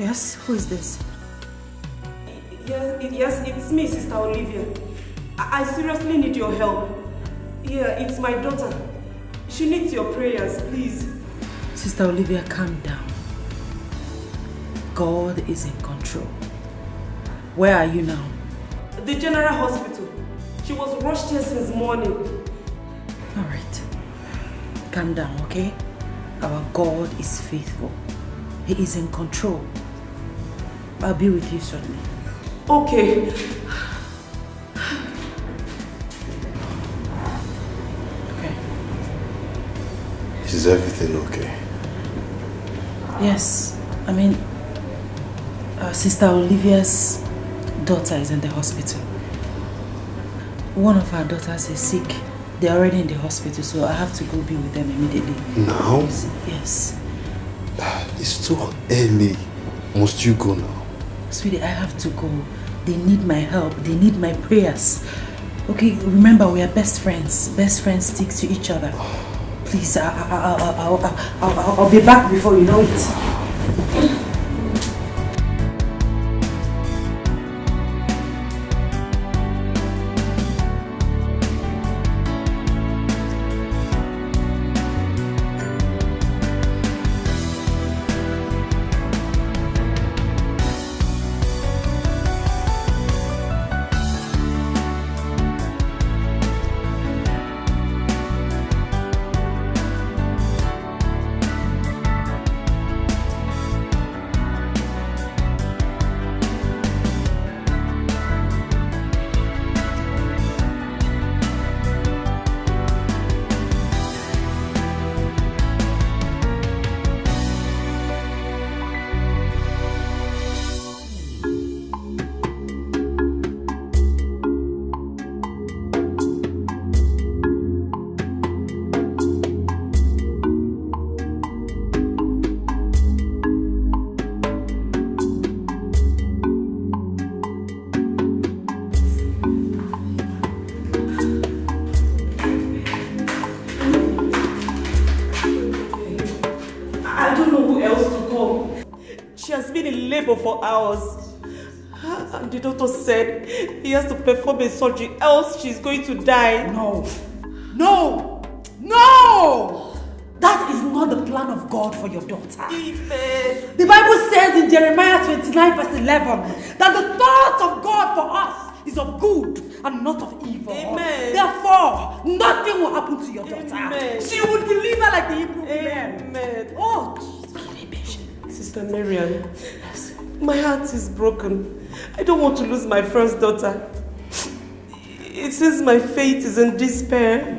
Yes? Who is this? Yes, it's me, Sister Olivia. I seriously need your help. Yeah, it's my daughter. She needs your prayers, please. Sister Olivia, calm down. God is in control. Where are you now? The General Hospital. She was rushed here since morning. Alright. Calm down, okay? Our God is faithful. He is in control. I'll be with you shortly. Okay. Okay. Is everything okay? Yes. I mean, Sister Olivia's daughter is in the hospital. One of our daughters is sick. They're already in the hospital, so I have to go be with them immediately. Now? Yes. It's too early. Must you go now? Sweetie, I have to go. They need my help. They need my prayers. Okay, remember we are best friends. Best friends stick to each other. Please, I'll be back before you know it. For hours, and the doctor said he has to perform a surgery, else she's going to die. No, that is not the plan of God for your daughter. Amen. The Bible says in Jeremiah 29 verse 11 that the thought of God for us is of good and not of evil. Amen. Therefore, nothing will happen to your daughter. Amen. She will deliver like the Hebrew women. Amen. Oh, Sister Marian, my heart is broken. I don't want to lose my first daughter. It seems my fate is in despair.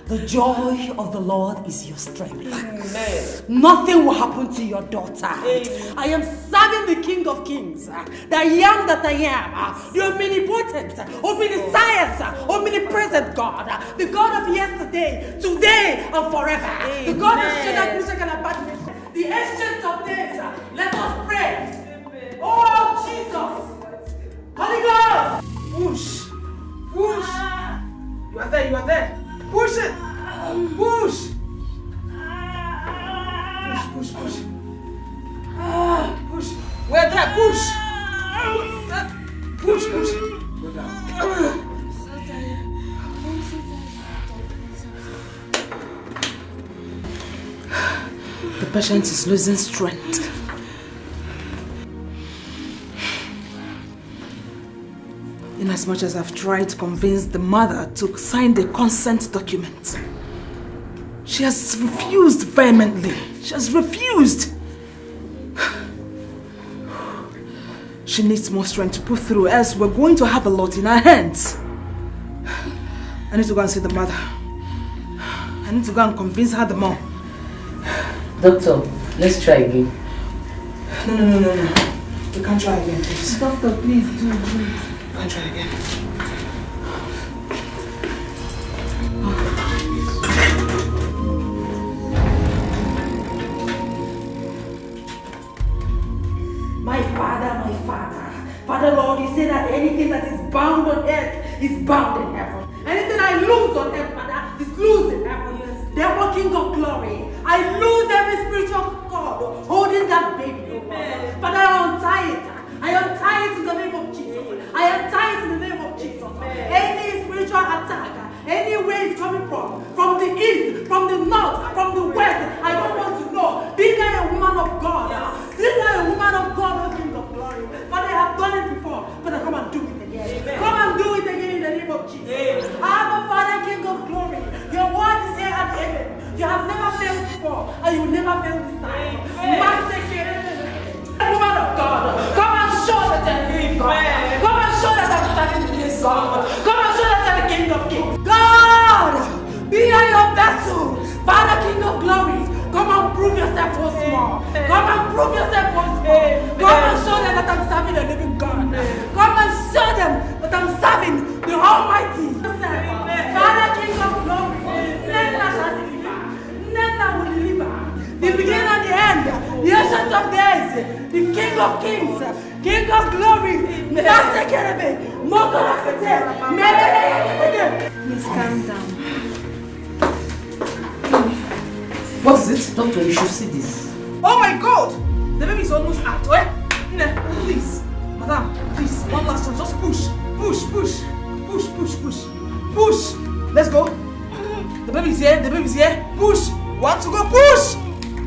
The joy of the Lord is your strength. Amen. Nothing will happen to your daughter. Amen. I am serving the King of Kings, the I am that I am, the omnipotent, omniscience, omnipresent God, the God of yesterday, today, and forever. Amen. The God of Shadrach, Meshach, and Abednego, the ancient of days. Let us pray. Amen. Oh, Jesus! Holy Ghost! Push! Push! You are there, you are there! Push it! Push! Push, push, push. Push. We're there, push! Push, push. Go down. The patient is losing strength. In as much as I've tried to convince the mother to sign the consent document, she has refused vehemently. She has refused. She needs more strength to put through, else we're going to have a lot in our hands. I need to go and see the mother. I need to go and convince her the more. Doctor, let's try again. No. We can't try again, please. Doctor, please do. We can't try again. My Father, Father Lord, you say that anything that is bound on earth is bound in heaven. Anything I lose on earth, Father, is loose in heaven. Yes. Therefore, King of glory, I lose every spiritual cord holding that spiritual attack, anywhere it's coming from the east, from the north, from the west, I don't want to know. Be thou a woman of God. Be thou a woman of God, O King of glory. Father, I have done it before, but come and do it again. Amen. Come and do it again in the name of Jesus. Our Father, King of glory, your word is here at heaven. You have never failed before, and you will never fail this time. Woman of God, come and show that I'm King God. Come and show that I'm standing in this God. Come and show that I'm the King of Kings. God, be your vessel. Father, King of glory, come and prove yourself once more. Come and prove yourself once more. Come and show them that I'm serving the living God. Come and show them that I'm serving the Almighty. Father, King of glory, Nena shall deliver. Nena will deliver. The beginning and the end, the ancient of days, the King of kings, King of glory, Master Kerebe, Mother of the dead. Please calm down. What is it? Doctor, you should see this. Oh my God! The baby is almost out. Please, madam, please, one last one. Just push, push, push, push, push, push, push. Let's go. The baby's here. The baby's here. Push. Want to go? Push,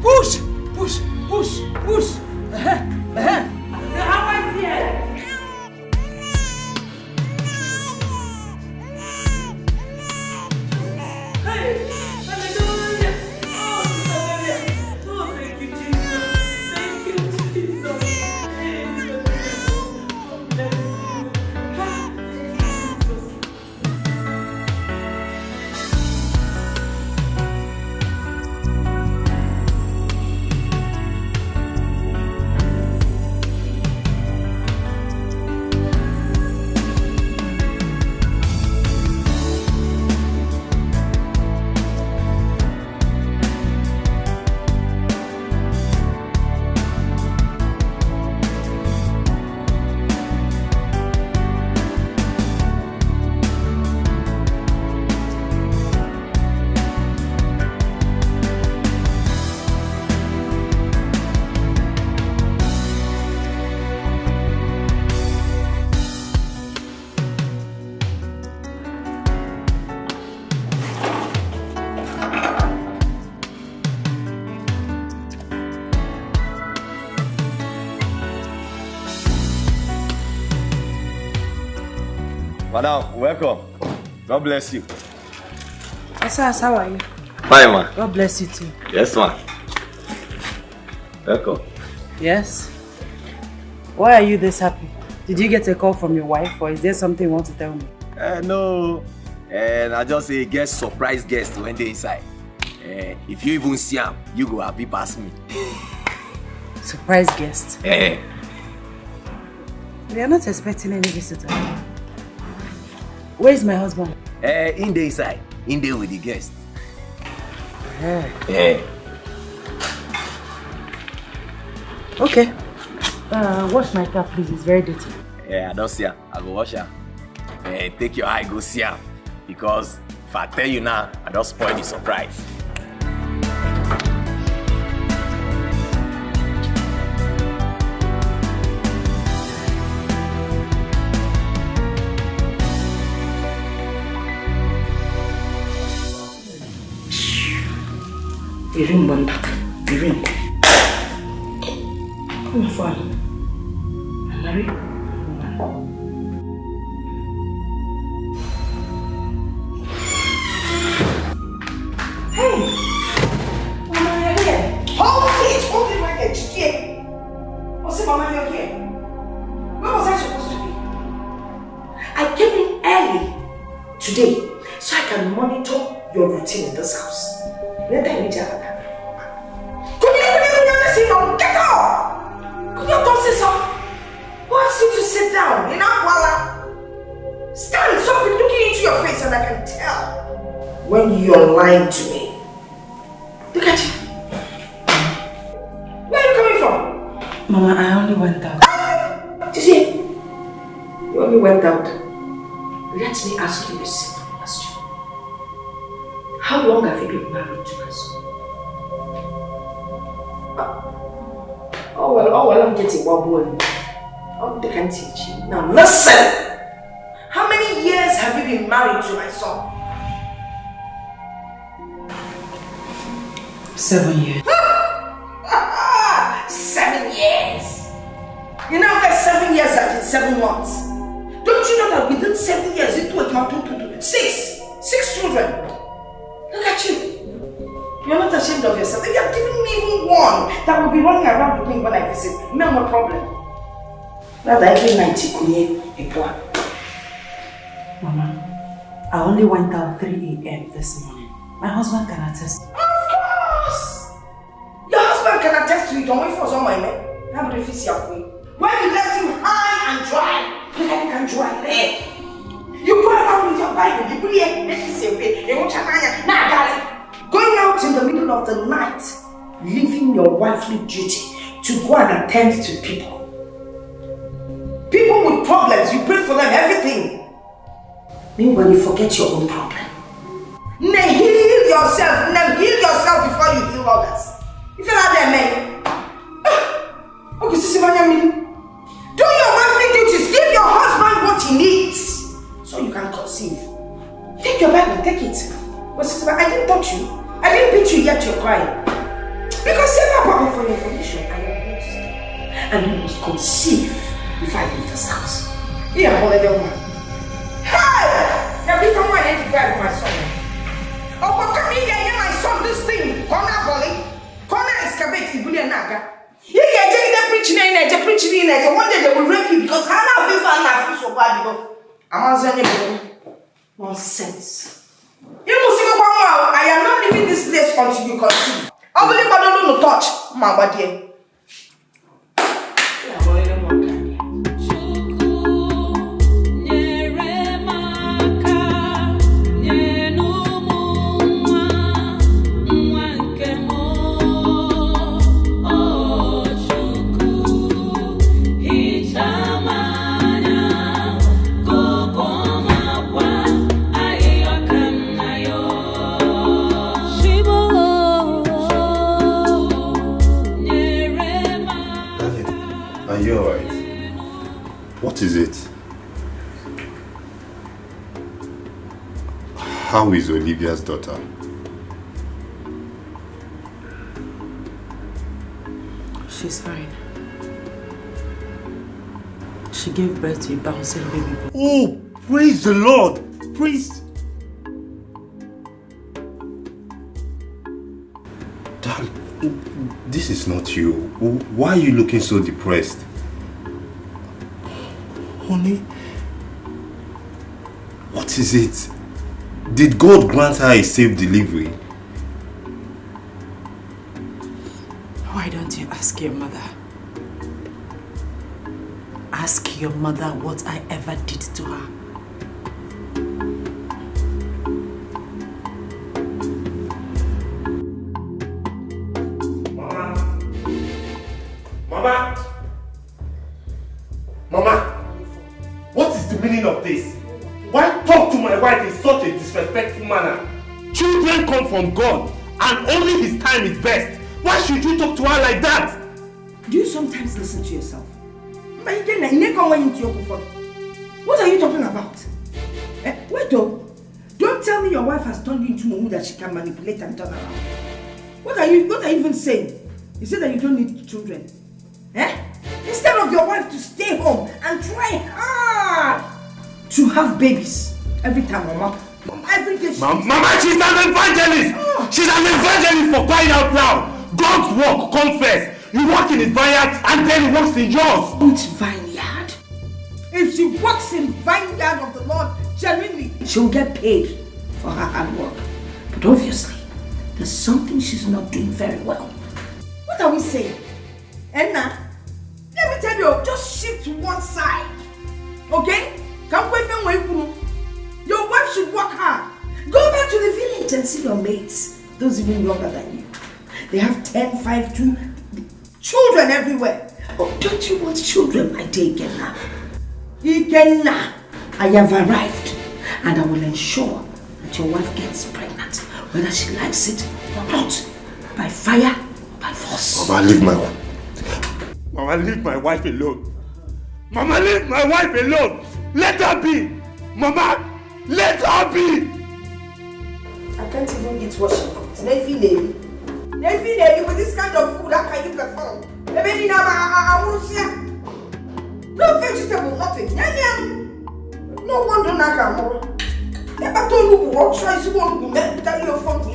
push, push, push, push. The hour is here. Madam, welcome. God bless you. Asas, how are you? Fine, man. God bless you too. Yes, man. Welcome. Yes? Why are you this happy? Did you get a call from your wife, or is there something you want to tell me? No. And I just say guest, surprise guest when they inside. If you even see him, you go happy past me. Surprise guest? Eh. We are not expecting any visitor. Where is my husband? In the inside. In there with the guest. Okay. Wash my car, please. It's very dirty. I don't see her. I go wash her. Take your eye, go see her. Because if I tell you now, I don't spoil the surprise. Irin Bondak. Irin. Come on, I'm married. Hey! Mama, you're here. Hold it right there. Chicken. What's it, Mama, you're here? Where was I supposed to be? I came in early today so I can monitor your routine in this house. Let me get out. Get up! Could you don't say so? Who asked you to sit down? You know, voila. Stand, stop looking into your face and I can tell when you're lying to me. Look at you. Where are you coming from? Mama, I only went out. Did you? You only went out. Let me ask you a simple question. How long have you been married to my son? Oh well, I'm getting one. Oh, they can teach you. Now listen! How many years have you you been married to my son? 7 years. 7 years. You now get 7 years and 7 months. Don't you know that within 7 years you took my 6 children? Look at you. You're not ashamed of yourself. If you have given me even one that will be running around with me when I visit, no more problem. Rather every night you could hear a boy. Mama, I only went out 3 a.m. this morning. My husband can attest. Of course! Your husband can attest to it. Don't wait for someone, man. When you left him high and dry, you can dry there. You go around with your Bible, you put it going out in the middle of the night, leaving your wifely duty to go and attend to people. People with problems, you pray for them, everything. Meanwhile, you forget your own problem. Heal yourself before you heal others. You feel like that, man? Okay, Sissy, do your wifely duties. Give your husband what he needs so you can conceive. Take your Bible, take it. But Sissy, I didn't touch you. I didn't beat you yet, you're crying. Because save my Papa for your information. I am here to stay. And you must conceive before I leave this house. Yeah, I'm already one. Hi! Now, be from my end to drive my son. Oh, but come here, my son, this thing. Come now, Bolly. Come now, excavate Billionaire. You get preaching in it. One day they will rape you because I feel so bad. I'm answering you. Nonsense. You must see I am not leaving this place until you conceive. I believe I don't know touch, my body. What is it? How is Olivia's daughter? She's fine. She gave birth to a bouncing baby boy. Oh, praise the Lord! Praise... Darling, this is not you. Why are you looking so depressed? Honey, what is it? Did God grant her a safe delivery? Why don't you ask your mother? Ask your mother what I ever did to her. Mama, what is the meaning of this? Why talk to my wife in such a disrespectful manner? Children come from God and only His time is best. Why should you talk to her like that? Do you sometimes listen to yourself? What are you talking about? Wait though. Don't tell me your wife has turned you into Mumu that she can manipulate and turn around. What are you even saying? You say that you don't need children. Instead of your wife to stay home and try hard to have babies every time, Mama. Every day Mama, she's an evangelist! She's an evangelist for crying out loud! God's work comes first. You work in His vineyard and then He works in yours. Which vineyard? If she works in vineyard of the Lord, genuinely, she'll get paid for her hard work. But obviously, there's something she's not doing very well. What are we saying? Enna, let me tell you, just shift to one side. Okay? Your wife should work hard. Go back to the village and see your mates. Those even younger than you. They have 10, 5, 2 children everywhere. Oh, don't you want children, my dear Ikenna? Ikenna, I have arrived and I will ensure that your wife gets pregnant, whether she likes it or not, by fire or by force. Mama, leave my wife. Mama, leave my wife alone. Mama, leave my wife alone. Let her be. Mama, Let her be! I can't even eat what she cooks. With this kind of food, how can you perform? Baby, now I won't see her. No vegetable, nothing. No wonder I can't. Never told you what choice you want to tell your phone to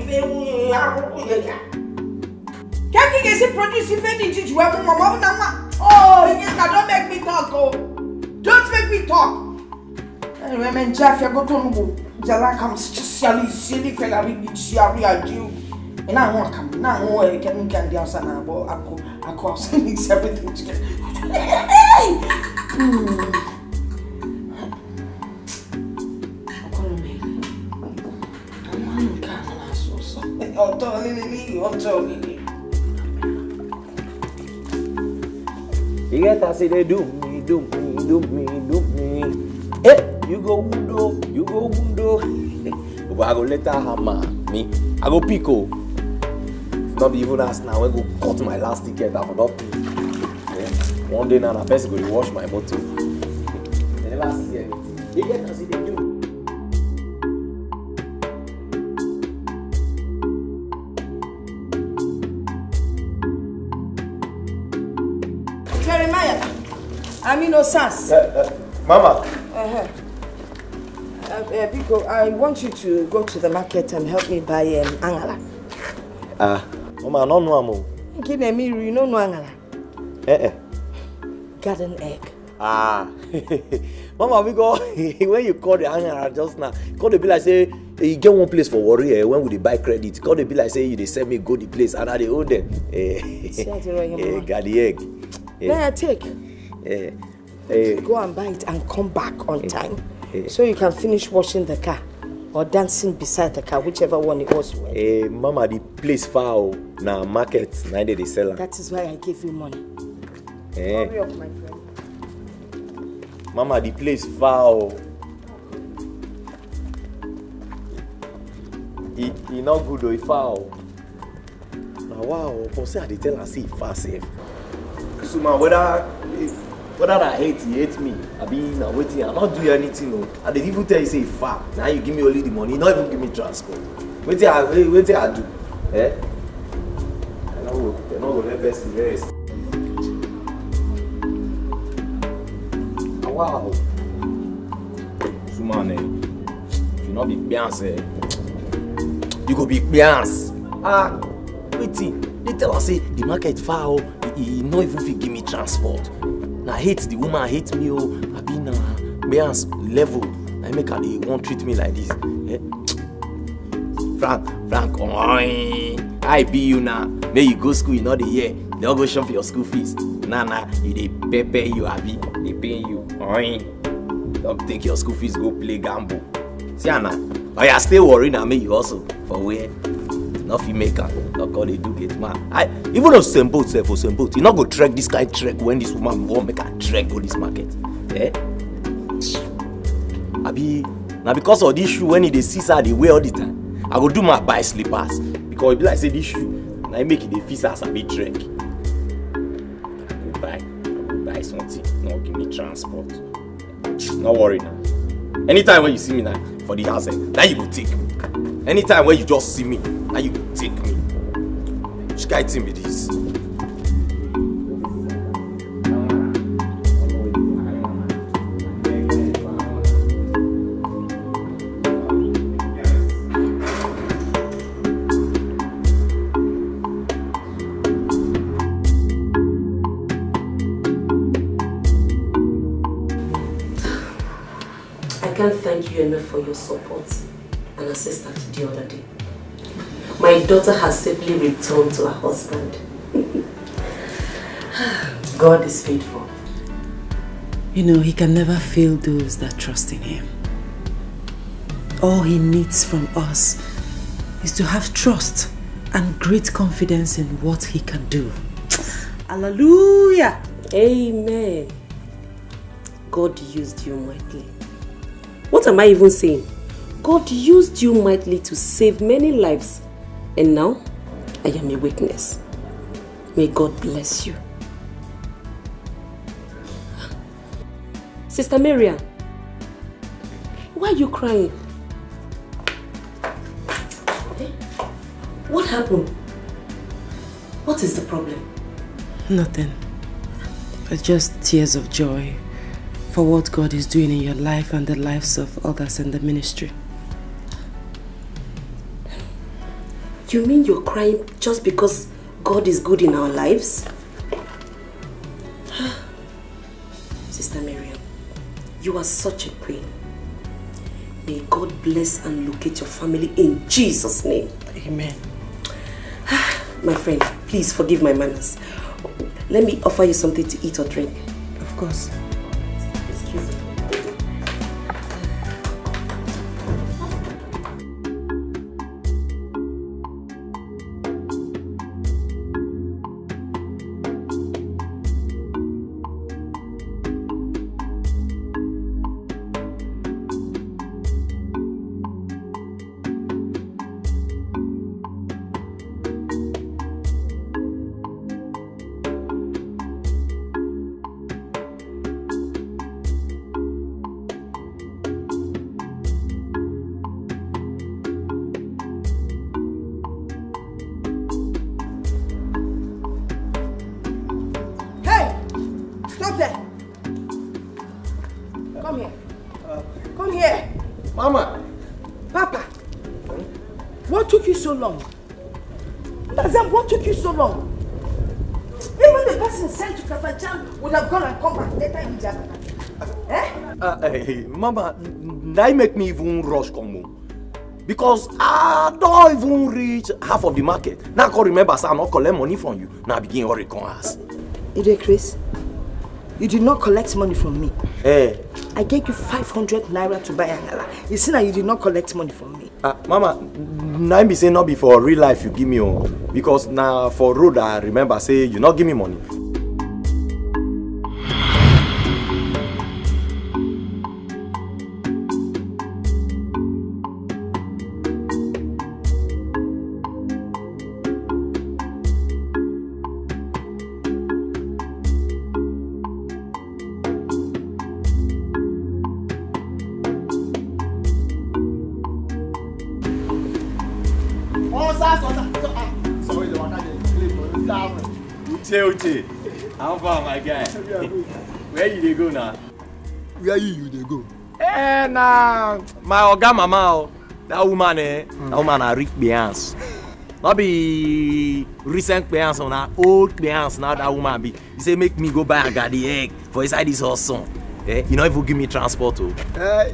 can't you get produce if any did you have mama? Oh, yes, don't make me talk, oh. Don't make me talk. Anyway, man, Jeff, you're going to go. Jala comes just silly fella with Shari you. And I won't come now. I can get the outside now, but I cost mix everything together. You get to say they do me. Hey, you go window. But I go let her hammer me. I go pico. Not be even ask now. I go cut my last ticket. I forgot pay. Yeah. One day now, I best go to wash my motor. They never see anything. You get to see they do. No sense. Mama. Biko, I want you to go to the market and help me buy angala. Mama, I don't know amo. You know angala. Garden egg. Mama, we go when you call the angala just now, call the bill like say you get one place for worry when we buy credit. Call the bill like say you they send me go the place and I they owe them. Got the egg. May I take? Go and buy it and come back on time. So you can finish washing the car or dancing beside the car, whichever one it was. Mama, the place far now market, now they sell. That is why I give you money. Hurry up, my friend. Mama, the place far. It not good though, it far. Now wow, but say I dey tell her say it far safe. So man, whether I hate he hate me, I be now waiting, I not do anything. No. I didn't even tell you say far. Now you give me only the money, not even give me transport. Wait till I do. Eh? I know they're not gonna let best rest. Wow. So man, if you not be Beyonce, you go be Beyonce. Waiting. They tell us say the market far, he not even fit give me transport. I hate the woman, hate me, I be na Beyonce level. I make her they won't treat me like this. Frank, I be you now. May you go school, you know the year. They all go shop for your school fees. Nah, they pay you, Abi. They pay you. Don't take your school fees, go play gamble. See Anna, I stay worried now, make you also for where. Nothing maker, not call they do get man. Even on same boat, you not go trek this kind of trek when this woman won't make a trek go this market. Abi, now because of this shoe, when they see her, they wear all the time. I go do my buy slippers because it be like say this shoe, I make it the feast as a big trek. I buy something, no give me transport. No worry now. Anytime when you see me now for the house, now you go take me. Anytime when you just see me, now you go take me. Which guy team it is? I can't thank you enough for your support and assistance the other day. My daughter has safely returned to her husband. God is faithful. You know, he can never fail those that trust in him. All he needs from us is to have trust and great confidence in what he can do. Hallelujah! Amen. God used you mightily. What am I even saying? God used you mightily to save many lives. And now, I am a witness. May God bless you. Sister Marian, why are you crying? What happened? What is the problem? Nothing. But just tears of joy for what God is doing in your life and the lives of others in the ministry. You mean you're crying just because God is good in our lives? Sister Miriam, you are such a queen. May God bless and locate your family in Jesus' name. Amen. My friend, please forgive my manners. Let me offer you something to eat or drink. Of course. Excuse me. So long? What took you so long? Even the person sent to Kafajam would have gone and come back later in Jabba. Hey, Mama, that make me even rush come home. Because I don't even reach half of the market. Now I can remember say I not collect money from you. Now I begin worry come ask. Chris, you did not collect money from me. Hey. I gave you 500 naira to buy Angala. You see now you did not collect money from me. Mama, now be say not be for real life you give me because now for road I remember say you not give me money. Uche, how far my guy? Where you go now? Where you they go? Nah, my oga mama, that woman that woman a rich beans. Not be recent beans on her old beans now that woman be. He say make me go buy and get the egg for inside this horse son. You know if you give me transport you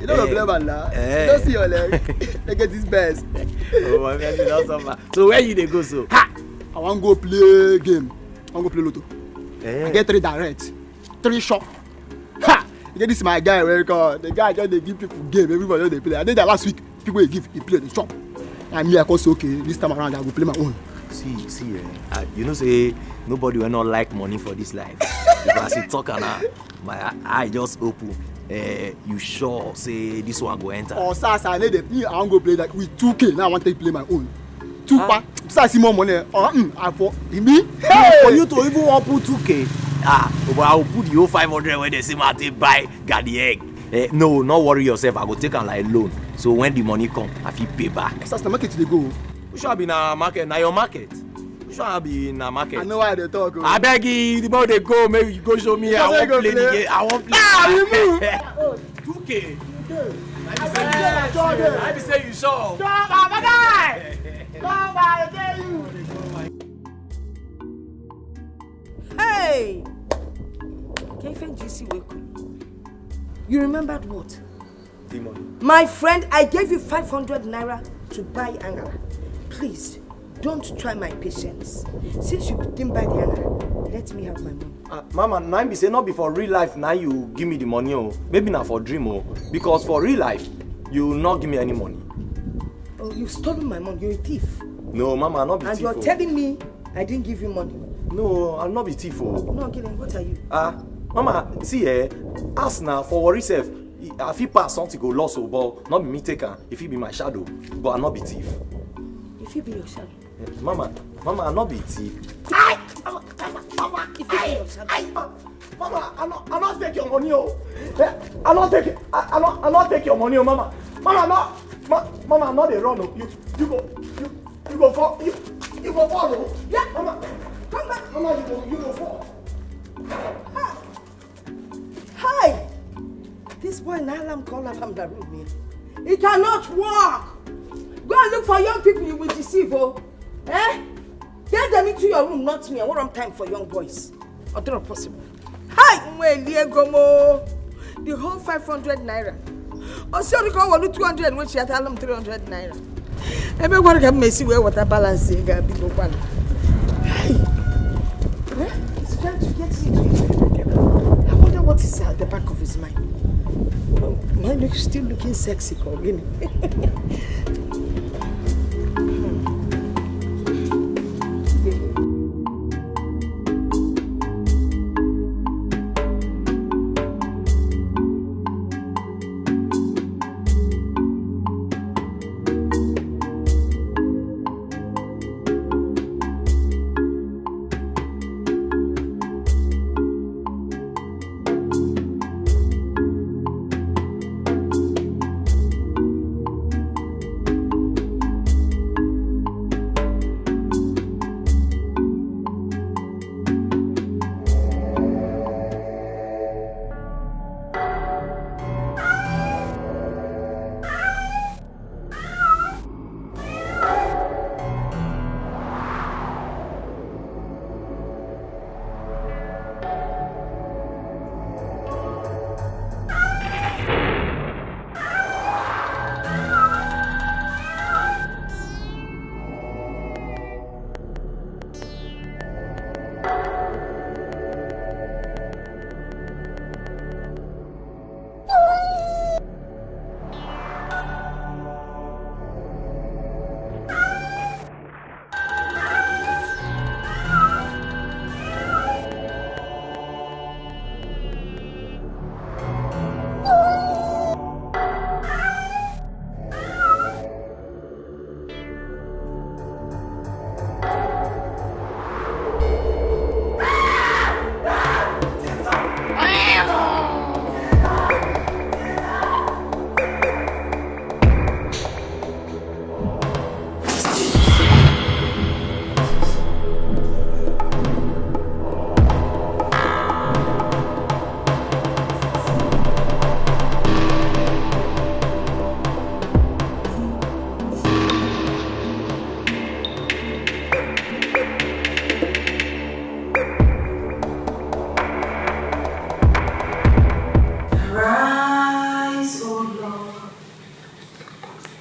don't blame her now. You don't see your leg. They get this best. Oh my God, that's so. So where you they go so? Ha! I want to go play game. I want to play lotto. I get 3 direct, 3 shot. Ha! You get this my guy where the guy just they give people game. Everybody just they play. I did that last week. People they give, he play the shop. And me I say okay. This time around I will play my own. See, you know say nobody will not like money for this life. Because you talk and my eye just open. You sure say this one go enter? Oh, sir, I need me. I want to go play that with 2K. Now I want to play my own. 2 pack. So I see more money. I for me. Hey! For you to even want put 2K. But I will put the whole 500 when they say I take buy got the egg. No, not worry yourself. I go take on like loan. So when the money come, I feel pay back. So the market they go. You should be in a market. Now your market. You should be in a market. I know why they talk. I beg you, the more they go, maybe you go show me. I won't play the game. I won't play. You move. 2K. I be say you sure. Hey! You remembered what? Demon. My friend, I gave you 500 naira to buy Angala. Please, don't try my patience. Since you didn't buy the Angala, let me have my money. Mama, now be say not be for real life. Now you give me the money, maybe not for dream, because for real life, you will not give me any money. Oh, you've stolen my money. You're a thief. No, Mama, I'm not be and thief. And you're telling me I didn't give you money. No, I'll not be thief. No, Gideon, what are you? Mama, see, ask now for worry self. If he pass something go lost, but not be me taker. If he be my shadow, but I'll not be thief. If he be your shadow. Mama, I'll not be thief. Mama, if he be your shadow. Mama, I'll not take your money, I'll not take it. I'll not take your money, Mama. Mama, no. Mama, I'm not a run. You go fall. You go fall. Yeah, Mama. Come back. Mama, you go fall. Hi. This boy Nalam call up from the room. It cannot work. Go and look for young people you will deceive, oh. Eh? Get them into your room, not me. I want time for young boys. Or not possible. Hi, the whole 500 naira. Oh, sorry, go on 200, which you tell them 300 naira. Everyone can messy where what a balance is. Hi. He's trying to get into it. I wonder what is at the back of his mind. Mine looks still looking sexy, Colin.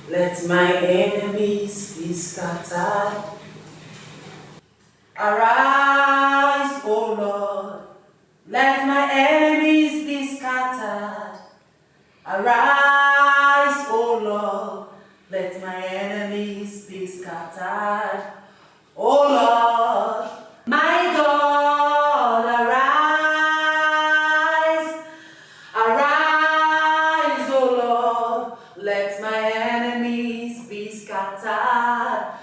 Let my enemies be scattered. Arise, O Lord. Let my enemies be scattered. Arise, O Lord. Let my enemies be scattered. O Lord, my God, arise. Arise, O Lord. Let my enemies be scattered.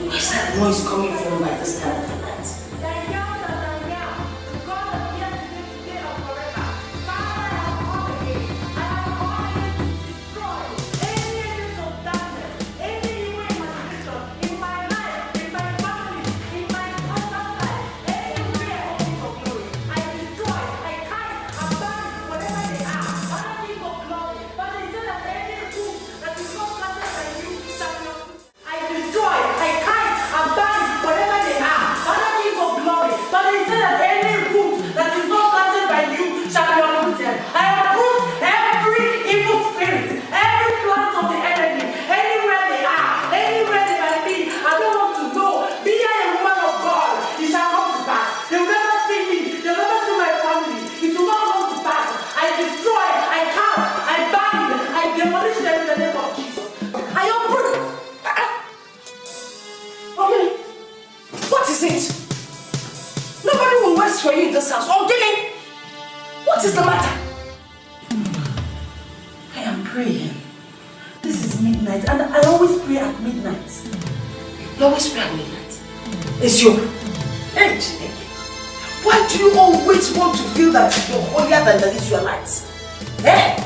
Where's that noise coming from by this time of the night? is the matter? I am praying. This is midnight and I always pray at midnight. You always pray at midnight? It's your head. Why do you always want to feel that you're holier than the Israelites? Eh?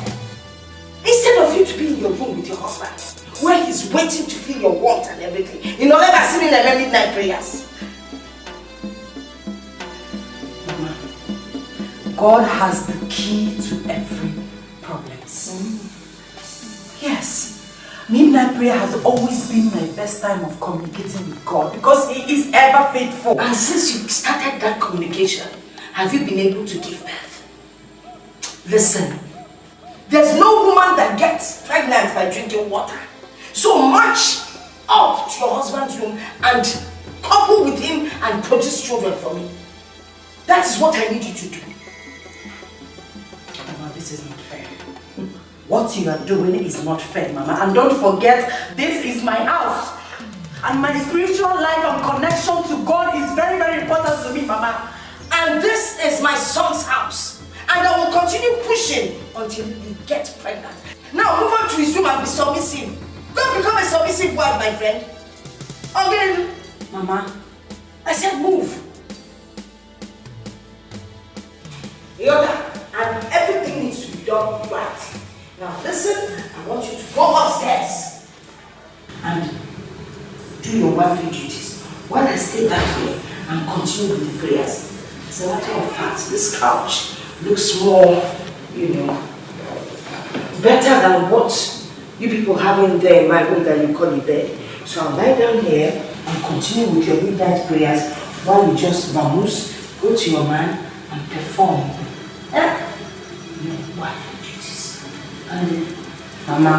Instead of you to be in your room with your husband, where he's waiting to feel your warmth and everything, you know, never seen in the midnight prayers. Mama, God has the key to every problem. Yes. Midnight prayer has always been my best time of communicating with God because He is ever faithful. And since you started that communication, have you been able to give birth? Listen, there's no woman that gets pregnant by drinking water. So march up to your husband's room and couple with him and produce children for me. That is what I need you to do. Mama, this is not fair. What you are doing is not fair, Mama. And don't forget, this is my house. And my spiritual life and connection to God is very, very important to me, Mama. And this is my son's house. And I will continue pushing until you get pregnant. Now move on to his room and be submissive. Don't become a submissive wife, my friend. Okay, Mama, I said move. Yoda, and everything needs to be done right. Now listen, I want you to go upstairs and do your wifely duties while I stay back here and continue with the prayers. As a matter of fact, this couch looks more, you know, better than what you people have in there in my room that you call a bed. So I'll lie down here and continue with your midnight prayers while you just vamoose, go to your man and perform. Your wifely duties. And Mama,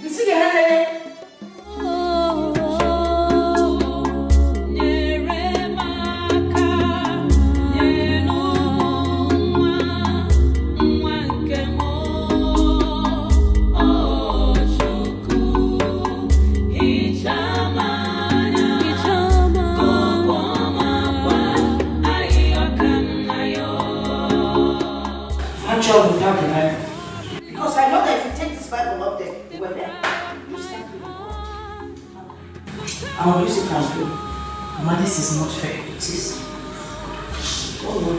you see the hand? Without the Bible. Because I know that if you take this Bible up there, you were there. You stand with I will use it as well. Mama, this is not fair. It is. Oh no.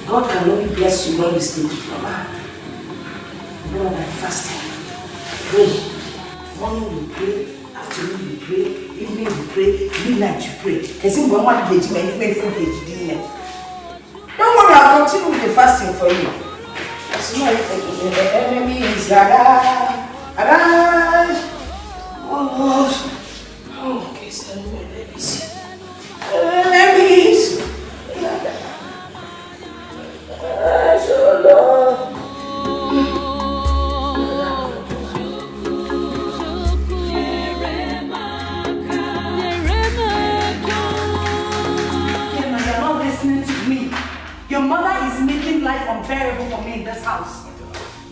God can only bless you when you stay with Mama. You know that fasting. Pray. Morning you pray, afternoon you pray, evening you pray, midnight you pray. Because in one page, my food page, didn't it? Don't worry, I'll continue with the fasting for you. So now the enemy is arise. Oh, okay, so enemies. Enemies. Oh, Lord. Your mother is making life unbearable for me in this house.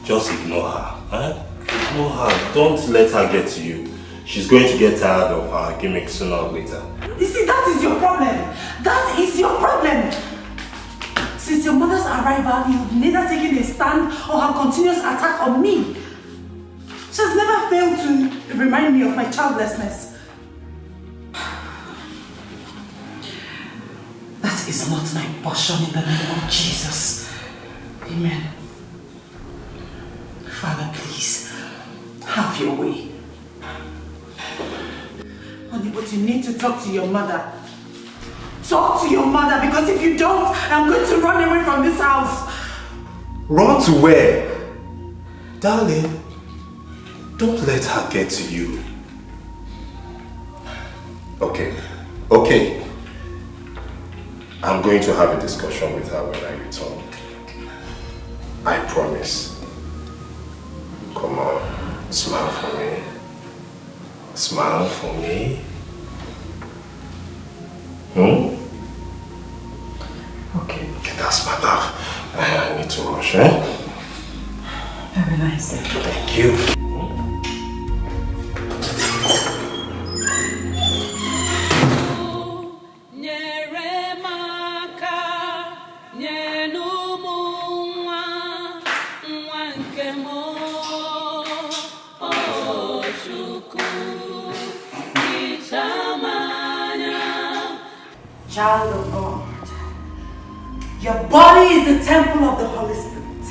Just ignore her. Huh? Ignore her. Don't let her get to you. She's going to get tired of her gimmick sooner or later. You see, that is your problem. That is your problem. Since your mother's arrival, you've neither taken a stand or her continuous attack on me. She has never failed to remind me of my childlessness. That is not my portion in the name of Jesus. Amen. Father, please, have your way. Honey, but you need to talk to your mother. Talk to your mother, because if you don't, I'm going to run away from this house. Run to where? Darling, don't let her get to you. Okay. I'm going to have a discussion with her when I return. I promise. Come on, smile for me. Smile for me. Okay, that's my love. I need to rush, eh? Have a nice day. Thank you. Yeah. Child of God, your body is the temple of the Holy Spirit,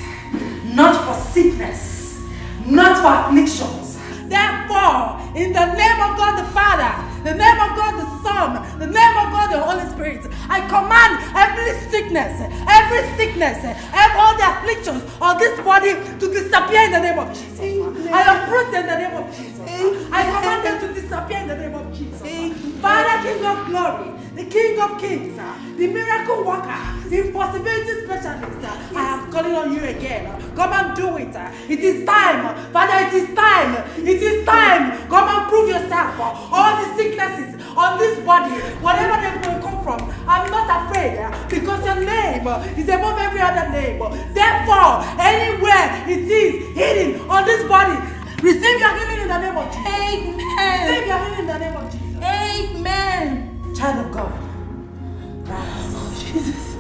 not for sickness, not for afflictions. Therefore, in the name of God the Father, the name of God the Son, the name of God the Holy Spirit, I command every sickness, all the afflictions of this body to disappear in the name of Jesus. I uproot in the name of Jesus. I command them to disappear in the name of Jesus. Father, King of glory, the King of kings, the miracle worker, the impossibility specialist, I am calling on you again. Come and do it. It is time. Father, it is time. It is time. Come and prove yourself. All the sicknesses on this body, whatever they will come from, I'm not afraid because your name is above every other name. Therefore, anywhere it is hidden on this body, receive your healing in the name of Jesus. Amen. Receive your healing in the name of Jesus. Amen. Child of God. Oh, Jesus.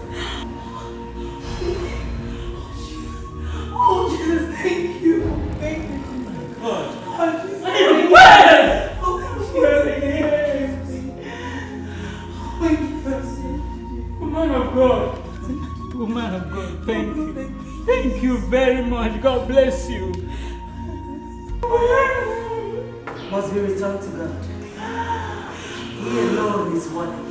Oh, Jesus, thank you. Thank you. God. Oh, Jesus. Thank you. Woman of God. Woman of God, thank you. Thank you very much. God bless you. Must be returned to God. He alone is worthy.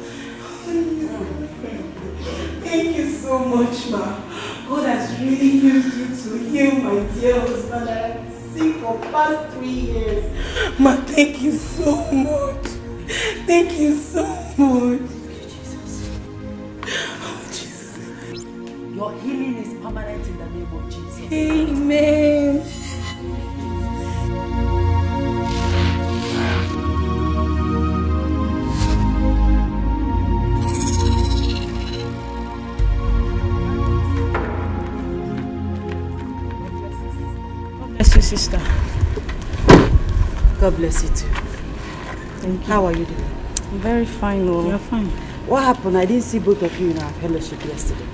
Thank you so much, ma. God has really used you to heal my dear husband. I've been sick for past 3 years. Ma, thank you so much. Thank you so much. Oh, Jesus. Your healing is permanent in the name of Jesus. Amen. Bless you, sister. God bless you too. Thank you. How are you doing? I'm very fine. Oh. You're fine. What happened? I didn't see both of you in our fellowship yesterday.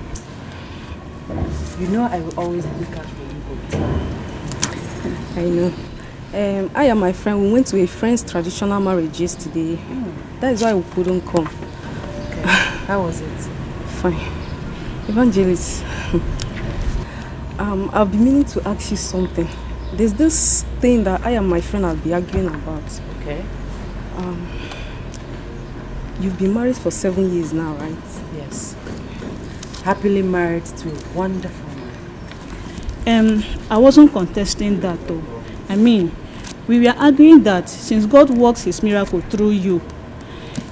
You know I will always look out for you both. I know. I and my friend, we went to a friend's traditional marriage yesterday. That is why we couldn't come. Okay. How was it? Fine. Evangelist, I've been meaning to ask you something. There's this thing that I and my friend have been arguing about. Okay. You've been married for 7 years now, right? Yes. Happily married to a wonderful man. I wasn't contesting that though. I mean, we were arguing that since God works his miracle through you,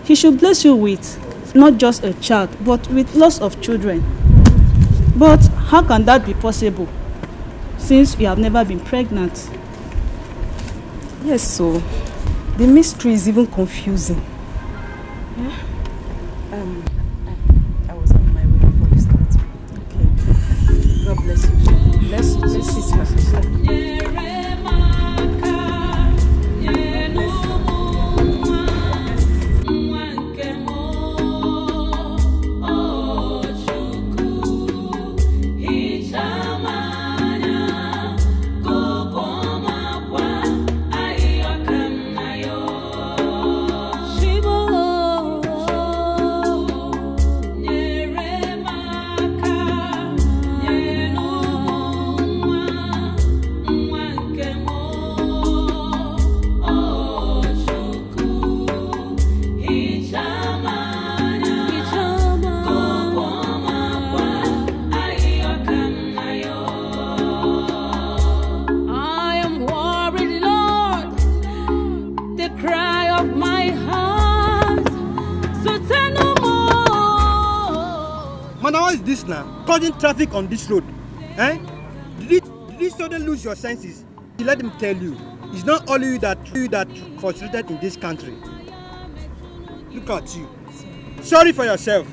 he should bless you with not just a child, but with lots of children. But how can that be possible since you have never been pregnant? Yes, so the mystery is even confusing. Yeah? I was on my way before you started. Okay. God bless you. Bless you, sister. This now, causing traffic on this road. Eh? Did you suddenly lose your senses? Let him tell you, it's not only you that frustrated in this country. Look at you. Sorry for yourself.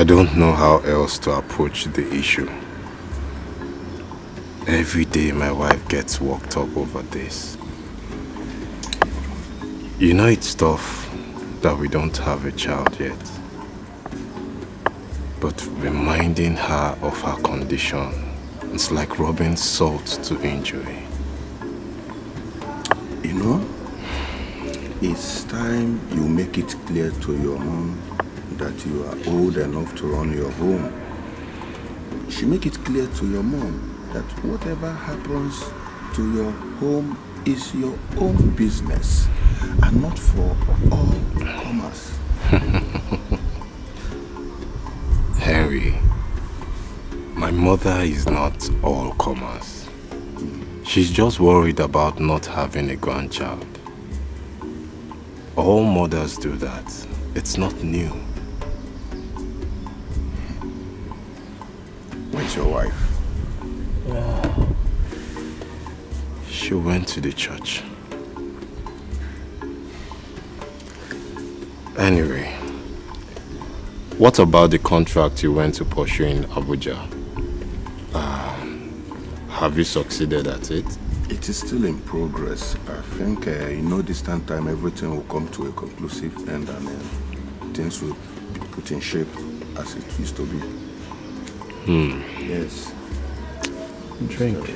I don't know how else to approach the issue. Every day my wife gets worked up over this. You know it's tough that we don't have a child yet. But reminding her of her condition, it's like rubbing salt to injury. You know, it's time you make it clear to your mom that you are old enough to run your home. You should make it clear to your mom that whatever happens to your home is your own business and not for all comers. Henry, my mother is not all comers. She's just worried about not having a grandchild. All mothers do that. It's not new. Where's your wife? She went to the church. Anyway, what about the contract you went to pursue in Abuja? Have you succeeded at it? It is still in progress. I think in no distant time everything will come to a conclusive end and things will be put in shape as it used to be. Yes. Drink.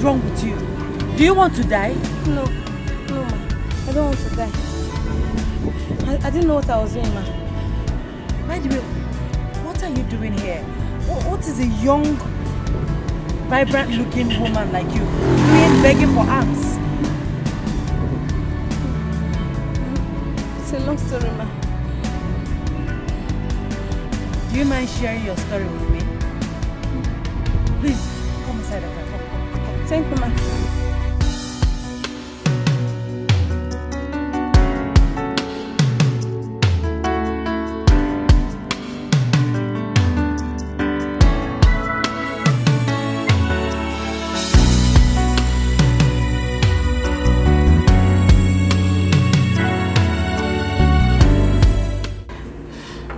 wrong with you? Do you want to die? No, ma. I don't want to die. I didn't know what I was doing, ma. By the way, what are you doing here? What is a young, vibrant-looking woman like you doing begging for alms? It's a long story, ma. Do you mind sharing your story with me? Please, come inside the car. Come. Thank you, ma.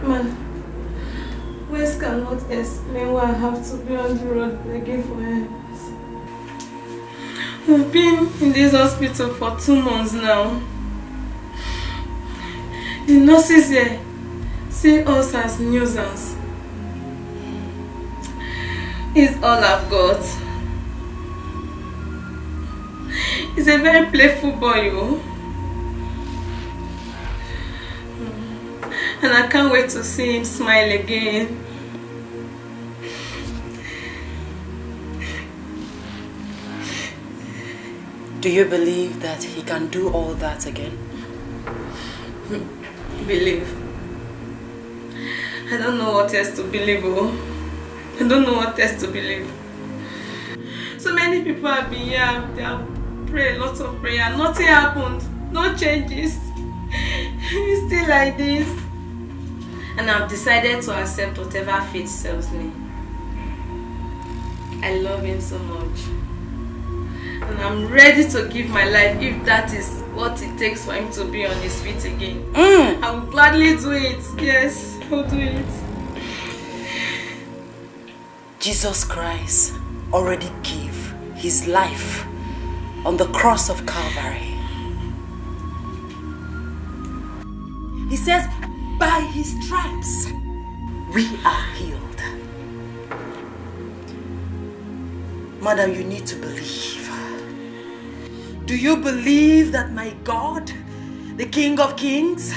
Man, words cannot explain why I have to be on the road begging for help. We've been in this hospital for 2 months now. The nurses here see us as nuisance. It's all I've got. He's a very playful boy, oh. And I can't wait to see him smile again. Do you believe that he can do all that again? Believe. I don't know what else to believe, oh. I don't know what else to believe. So many people have been here, they have prayed lots of prayer. Nothing happened. No changes. It's still like this. And I've decided to accept whatever fate serves me. I love him so much. And I'm ready to give my life if that is what it takes for him to be on his feet again. I will gladly do it. Yes, I'll do it. Jesus Christ already gave his life on the cross of Calvary. He says, by his stripes, we are healed. Madam, you need to believe. Do you believe that my God, the King of Kings,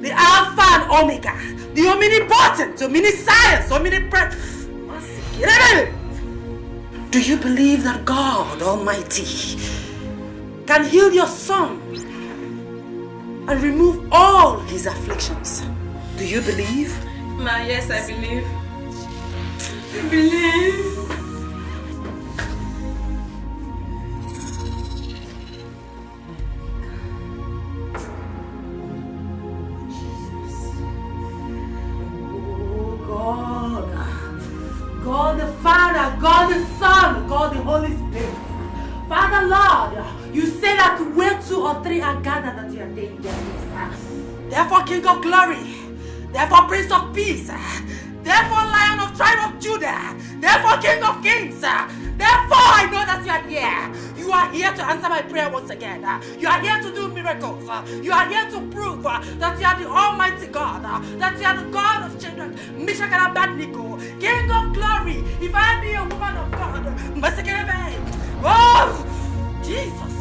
the Alpha and Omega, the omnipotent, omniscience, omnipresent, do you believe that God Almighty can heal your son and remove all his afflictions? Do you believe? Ma, yes, I believe. I believe. God the Father, God the Son, God the Holy Spirit. Father Lord, you say that where 2 or 3 are gathered that you are there. Therefore, King of Glory, therefore, Prince of Peace, therefore, Lion of Tribe of Judah, therefore, King of Kings, therefore, I know that you are here. You are here to answer my prayer once again. You are here to do miracles. You are here to prove that you are the Almighty God, that you are the God of children, Meshach and Abednego, King of Glory. If I be a woman of God, oh, Jesus.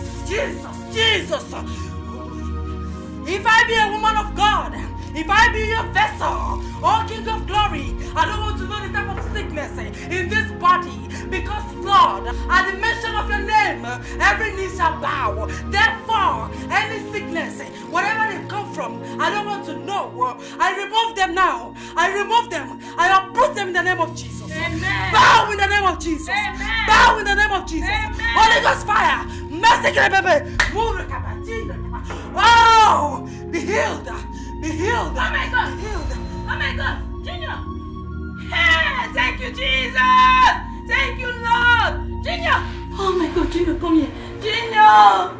If I be a woman of God, if I be your vessel, oh King of Glory, I don't want to know the type of sickness in this body, because Lord, at the mention of your name, every knee shall bow. Therefore, any sickness, wherever they come from, I don't want to know. I remove them now. I remove them. I uproot them in the name of Jesus. Amen. Bow in the name of Jesus. Amen. Bow in the name of Jesus. Amen. Holy Ghost fire. Mercy, baby. Oh, be healed. Be healed. Oh my God. Be healed. Oh my God. Junior. Hey, thank you, Jesus. Thank you, Lord. Junior. Oh my God, Junior, come here. Junior.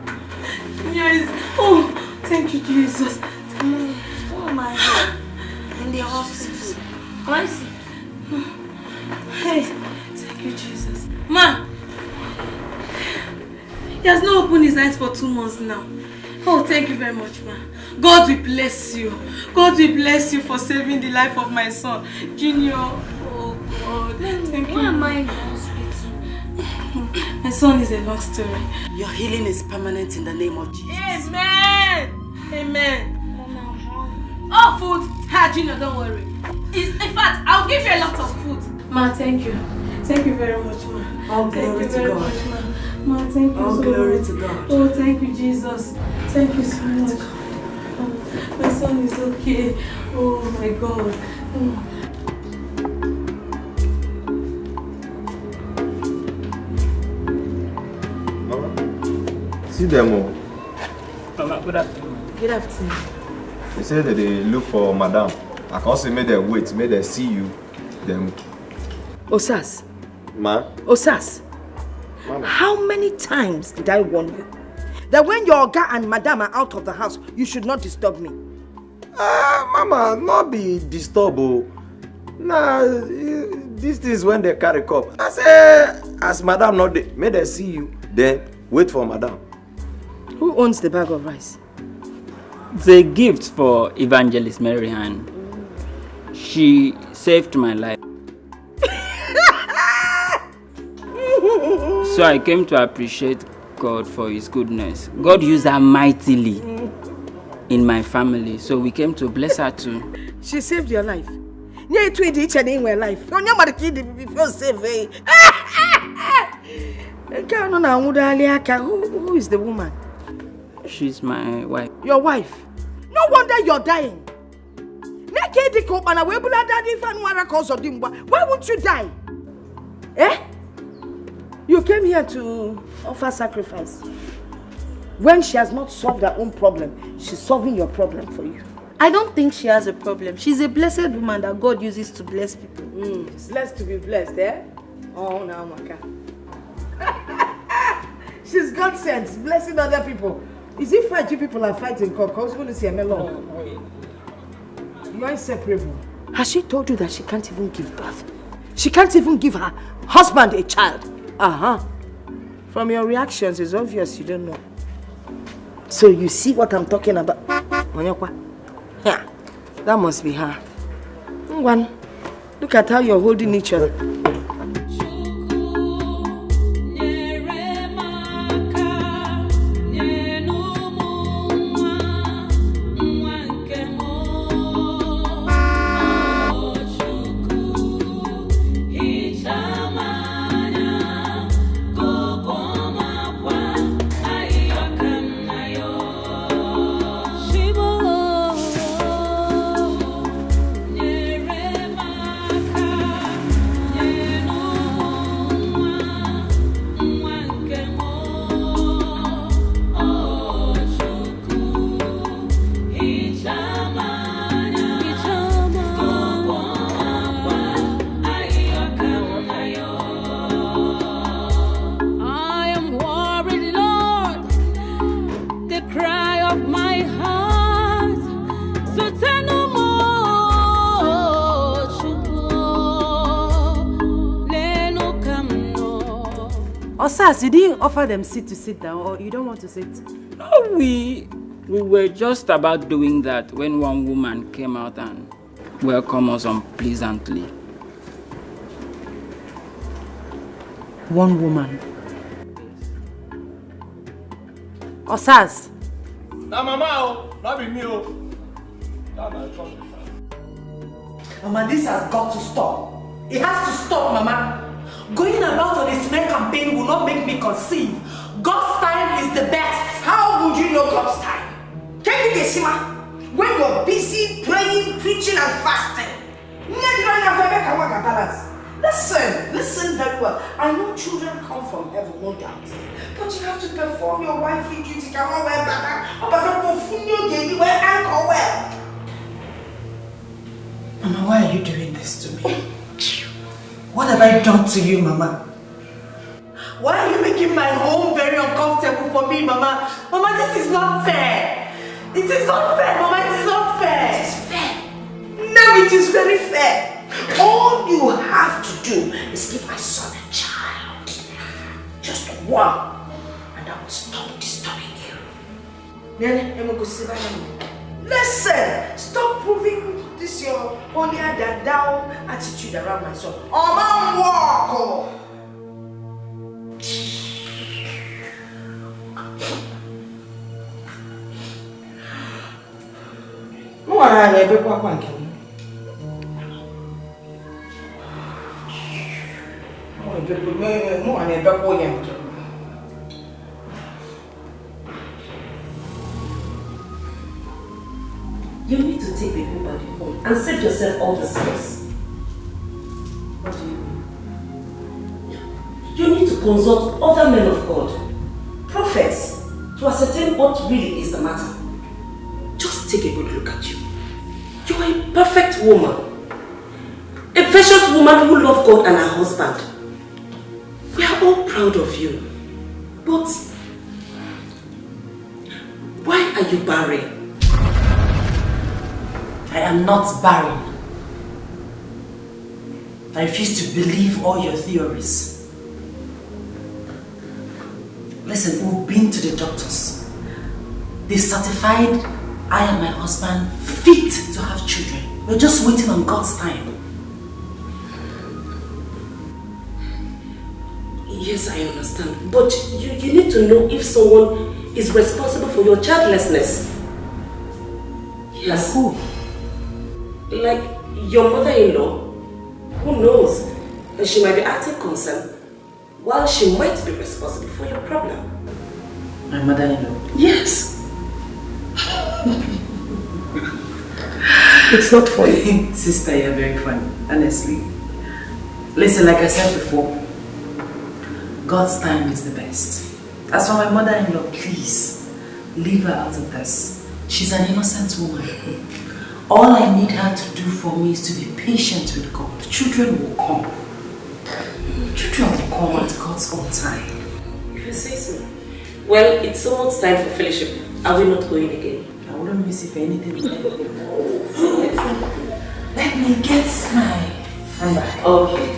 Junior is. Oh, thank you, Jesus. Oh my God. In the hospital. I see. Hey, thank you, Jesus. Ma. He has not opened his eyes for 2 months now. Oh, thank you very much, ma. God will bless you. God will bless you for saving the life of my son. Junior. Oh, God. Thank you. Why am I in the hospital? My son is a long story. Your healing is permanent in the name of Jesus. Amen. Amen. Oh, food. Ha, Junior, don't worry. In fact, I'll give you a lot of food. Ma, thank you. Thank you very much, ma. All glory to God. Much, ma. Ma, thank you All so glory much. to God. Oh, thank you, Jesus. Thank you so much. Oh, my son is okay. Oh, my God. Oh. See them all. Mama, good afternoon. Good afternoon. They say that they look for madam. I can also make them wait, make them see you. Then. Osas. Ma? Osas. Mama. How many times did I warn you that when your Oga and Madam are out of the house, you should not disturb me? Mama, not be disturbed. Nah, these things when they carry cup. I say, as madam not there, may they see you, then wait for madam. Who owns the bag of rice? The gift for Evangelist Mary Ann. She saved my life. So I came to appreciate God for his goodness. God used her mightily in my family, so we came to bless her too. She saved your life. You tweet each and in my life. Don't you want to kid before save? Who is the woman? She's my wife. Your wife? No wonder you're dying. Why won't you die? Eh? You came here to offer sacrifice. When she has not solved her own problem, she's solving your problem for you. I don't think she has a problem. She's a blessed woman that God uses to bless people. Blessed to be blessed, eh? Oh, now, Maka. She's God sent, blessing other people. Is it fight you people are fighting? Because you see a melon. You are inseparable. Has she told you that she can't even give birth? She can't even give her husband a child? From your reactions, it's obvious you don't know. So you see what I'm talking about? Yeah, that must be her. One, look at how you're holding each other. Osas, you didn't offer them seat to sit down, or you don't want to sit? No, we were just about doing that when one woman came out and welcomed us unpleasantly. One woman? Osas? Now, Mama, not be me. Mama, this has got to stop. It has to stop, Mama. Going about on a smear campaign will not make me conceive. God's time is the best. How would you know God's time? Can you guess, Sima? When you're busy praying, preaching, and fasting. Listen very well. I know children come from heaven, no doubt. But you have to perform your wifely duty. Mama, why are you doing this to me? What have I done to you, Mama? Why are you making my home very uncomfortable for me, Mama? Mama, this is not fair. It is not fair, Mama. It is not fair. It is fair. No, it is very fair. All you have to do is give my son a child. Just one. And I will stop disturbing you. Listen, stop proving this your holier than thou attitude around my son. Oh, man, walk! You need to take the body home and save yourself all the stress. What do you mean? You need to consult other men of God, prophets, to ascertain what really is the matter. Just take a good look at you. You are a perfect woman. A precious woman who loves God and her husband. We are all proud of you. But why are you barren? I am not barren. I refuse to believe all your theories. Listen, we've been to the doctors. They certified I and my husband fit to have children. We're just waiting on God's time. Yes, I understand. But you need to know if someone is responsible for your childlessness. Yes. Like who? Like your mother-in-law. Who knows? And she might be acting concerned, while she might be responsible for your problem. My mother-in-law? Yes. It's not funny. Sister, you're very funny, honestly. Listen, like I said before, God's time is the best. As for my mother-in-law, please, leave her out of this. She's an innocent woman. All I need her to do for me is to be patient with God. Children will come. Children will come at God's own time. If you say so. Well, it's almost time for fellowship. Are we not going again? I wouldn't miss if anything. Let me get my handbag. Okay.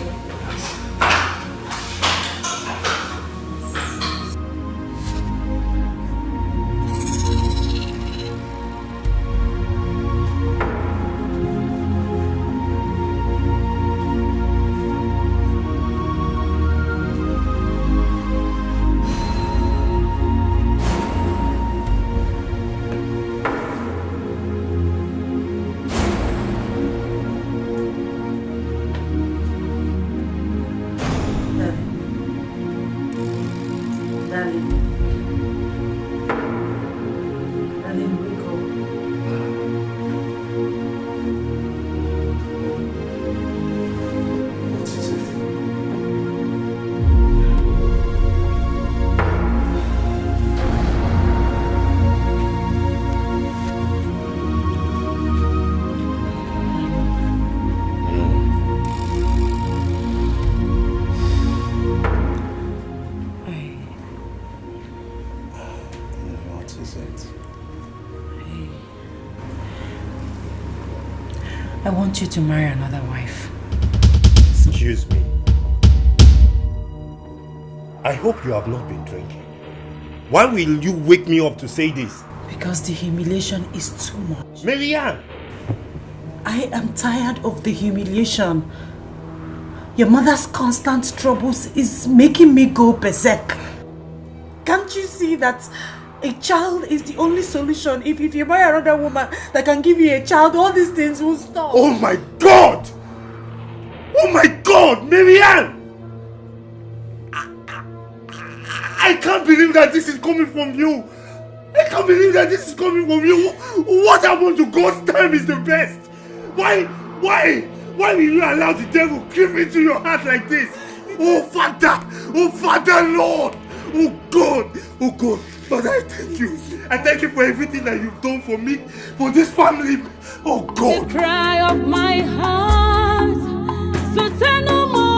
I want you to marry another wife. Excuse me. I hope you have not been drinking. Why will you wake me up to say this? Because the humiliation is too much. Marianne! I am tired of the humiliation. Your mother's constant troubles is making me go berserk. Can't you see that a child is the only solution? If you marry another woman that can give you a child, all these things will stop. Oh my God! Oh my God, Marianne! I can't believe that this is coming from you. I can't believe that this is coming from you. What happened to God's time is the best? Why will you allow the devil creep into your heart like this? Oh Father, Lord, oh God, Father, I thank you. I thank you for everything that you've done for me, for this family. Oh God. The cry of my heart, so turn no more.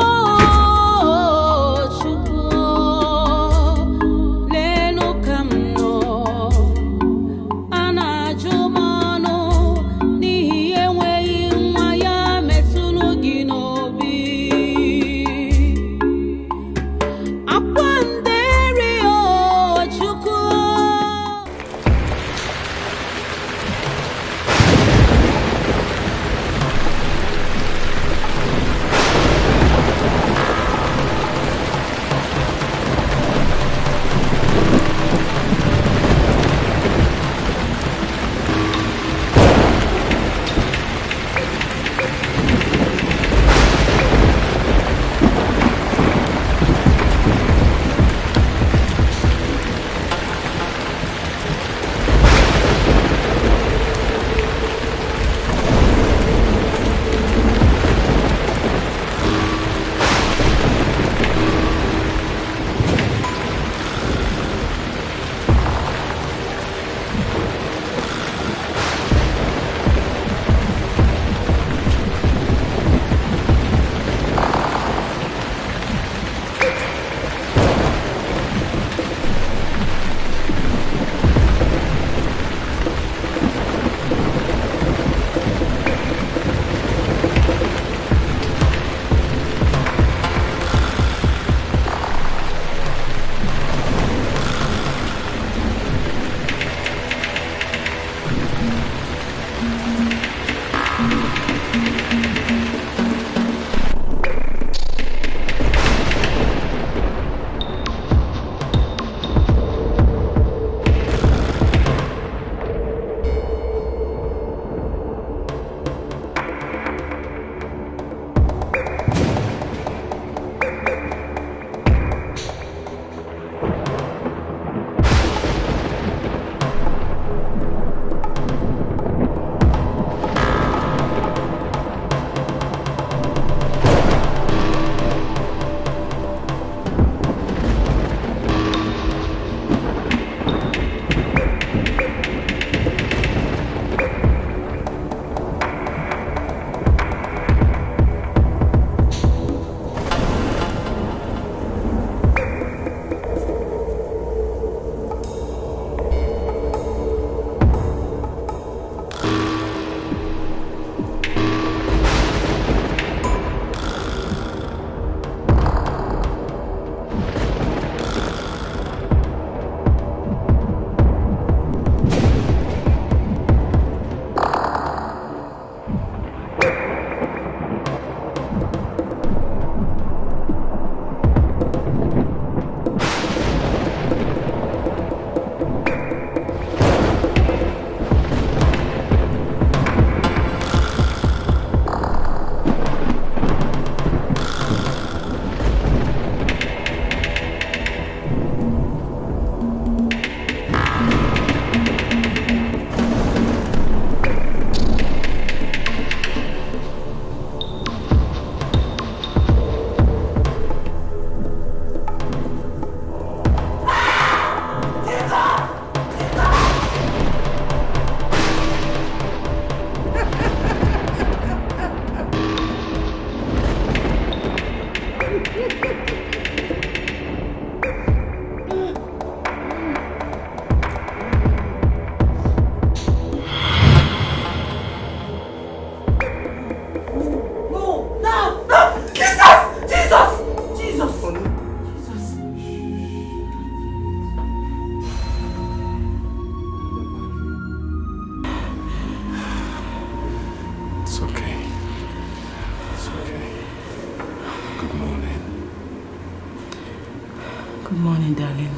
Good morning, darling.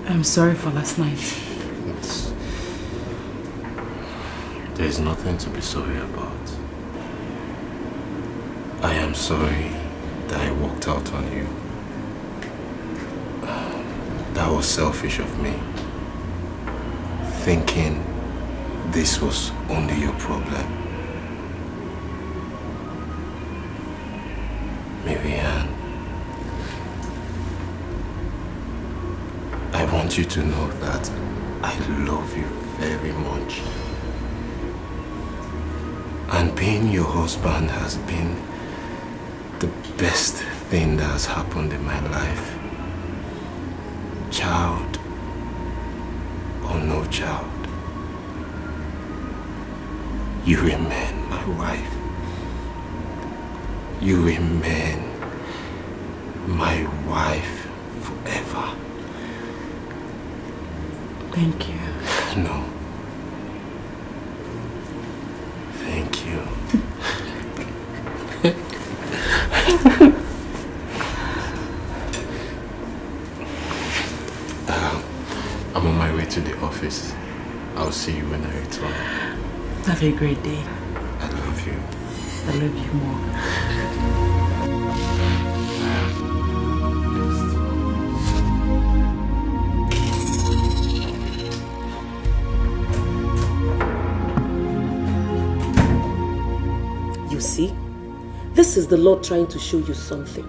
I'm sorry for last night. There's nothing to be sorry about. I am sorry that I walked out on you. That was selfish of me. Thinking this was only your problem. Marianne, I want you to know that I love you very much. And being your husband has been the best thing that has happened in my life. Child or no child, you remain my wife. You remain my wife forever. Thank you. No. Thank you. I'm on my way to the office. I'll see you when I return. Have a great day. I love you. I love you more. You see, this is the Lord trying to show you something.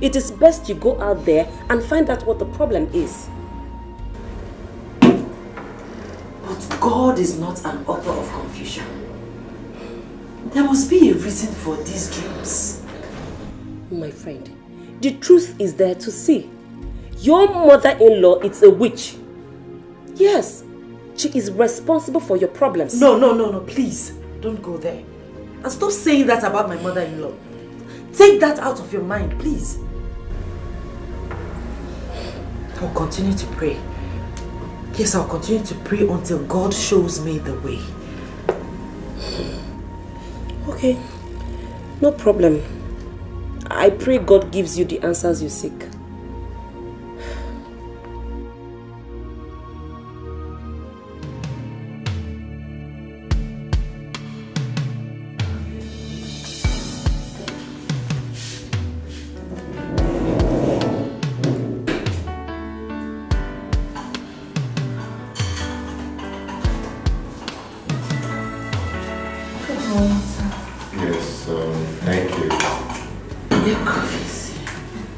It is best you go out there and find out what the problem is. But God is not an author of confusion. There must be a reason for these dreams. My friend, the truth is there to see. Your mother-in-law is a witch. Yes, she is responsible for your problems. No, please. Don't go there. And stop saying that about my mother-in-law. Take that out of your mind, please. I'll continue to pray. Yes, I'll continue to pray until God shows me the way. Okay, no problem. I pray God gives you the answers you seek.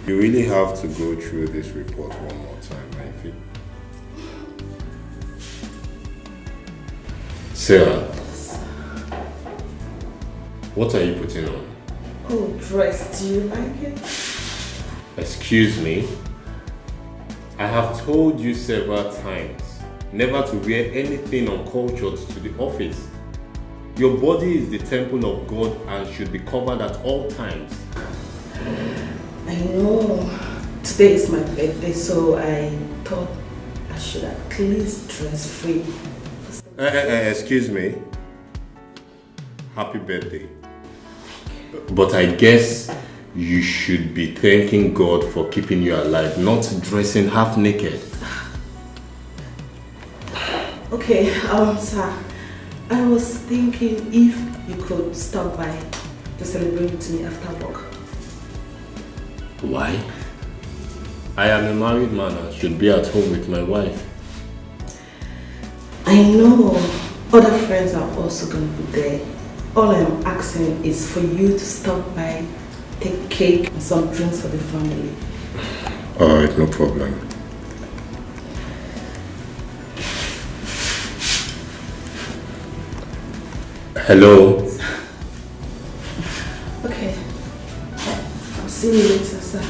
You really have to go through this report one more time, Ify. Sarah, what are you putting on? Oh, dress, do you like it? Excuse me? I have told you several times never to wear anything uncultured to the office. Your body is the temple of God and should be covered at all times. I know. Today is my birthday, so I thought I should at least dress free. Excuse me. Happy birthday. But I guess you should be thanking God for keeping you alive, not dressing half naked. Okay, sir. I was thinking if you could stop by to celebrate with me after work. Why? I am a married man and should be at home with my wife. I know other friends are also going to be there. All I'm asking is for you to stop by, take cake and some drinks for the family. Alright, no problem. Hello? Okay. I'll see you later, sir.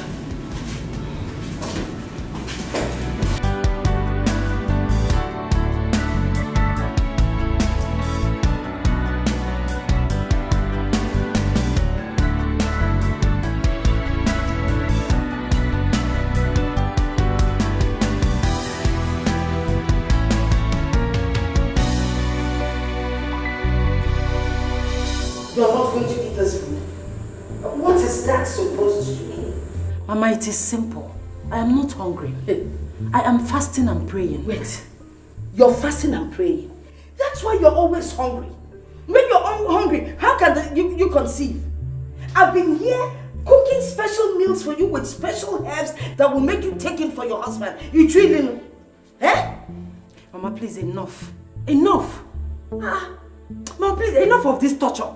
You are not going to eat this food. What is that so Mama, it is simple. I am not hungry. I am fasting and praying. Wait. You're fasting and praying. That's why you're always hungry. When you're hungry, how can you conceive? I've been here cooking special meals for you with special herbs that will make you take in for your husband. You treat him. Eh? Mama, please, enough. Enough. Mama, please, enough of this torture.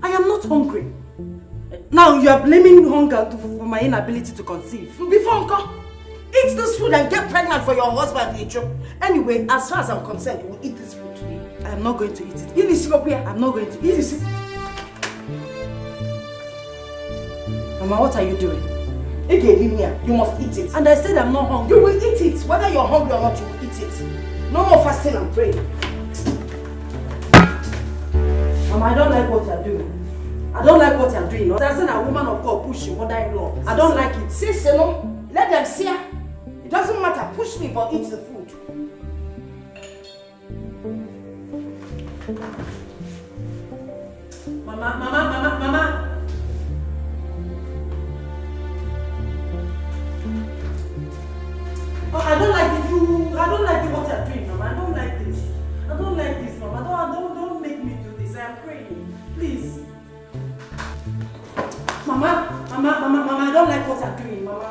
I am not hungry. Now you are blaming hunger for my inability to conceive. Before Uncle, eat this food and get pregnant for your husband, Icho. Anyway, as far as I'm concerned, you will eat this food today. I am not going to eat it. I'm not going to eat it. Mama, what are you doing? You must eat it. And I said I'm not hungry. You will eat it. Whether you're hungry or not, you will eat it. No more fasting and praying. Mama, I don't like what you're doing. I don't like what you're doing. I said a woman of God push your mother-in-law. I don't like it. Sis, you know, let them see her. It doesn't matter. Push me, but eat the food. Mama. Oh, I don't like it. I don't like what you're doing, Mama. I don't like this. I don't like this, Mama. Don't make me do this. I am praying. Please. Mama, I don't like what you're doing, Mama.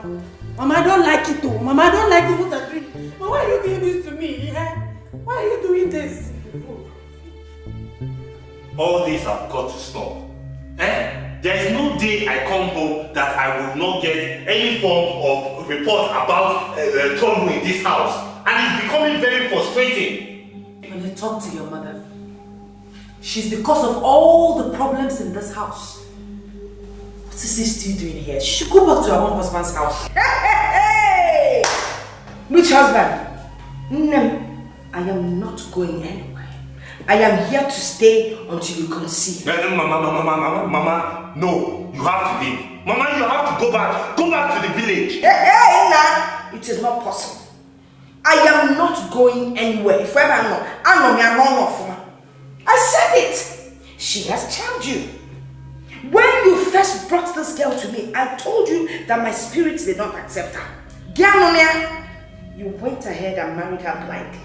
Mama, I don't like it too. Mama, I don't like what you're doing. Mama, why are you doing this to me? Eh? Why are you doing this? All this have got to stop. There is no day I come home that I will not get any form of report about trouble in this house. And it's becoming very frustrating. When you talk to your mother, she's the cause of all the problems in this house. What is she still doing here? She should go back to her own husband's house. Hey! Which husband? No, I am not going anywhere. I am here to stay until you conceive. Mama, no, you have to leave. Mama, you have to go back to the village. Hey, nah, it is not possible. I am not going anywhere. If ever no, I said it. She has charged you. When you first brought this girl to me, I told you that my spirit did not accept her. Gianonia, you went ahead and married her blindly.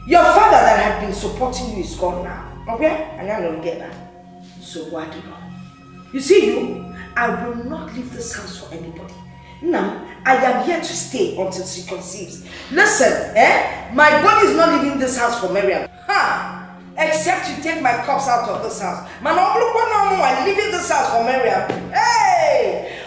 Your father that had been supporting you is gone now. Okay? And I don't get that. So what do you know? You see you, I will not leave this house for anybody. Now, I am here to stay until she conceives. Listen, my body is not leaving this house for Mariam. Except you take my corpse out of this house. Man, I'm leaving this house for Mariam. Hey!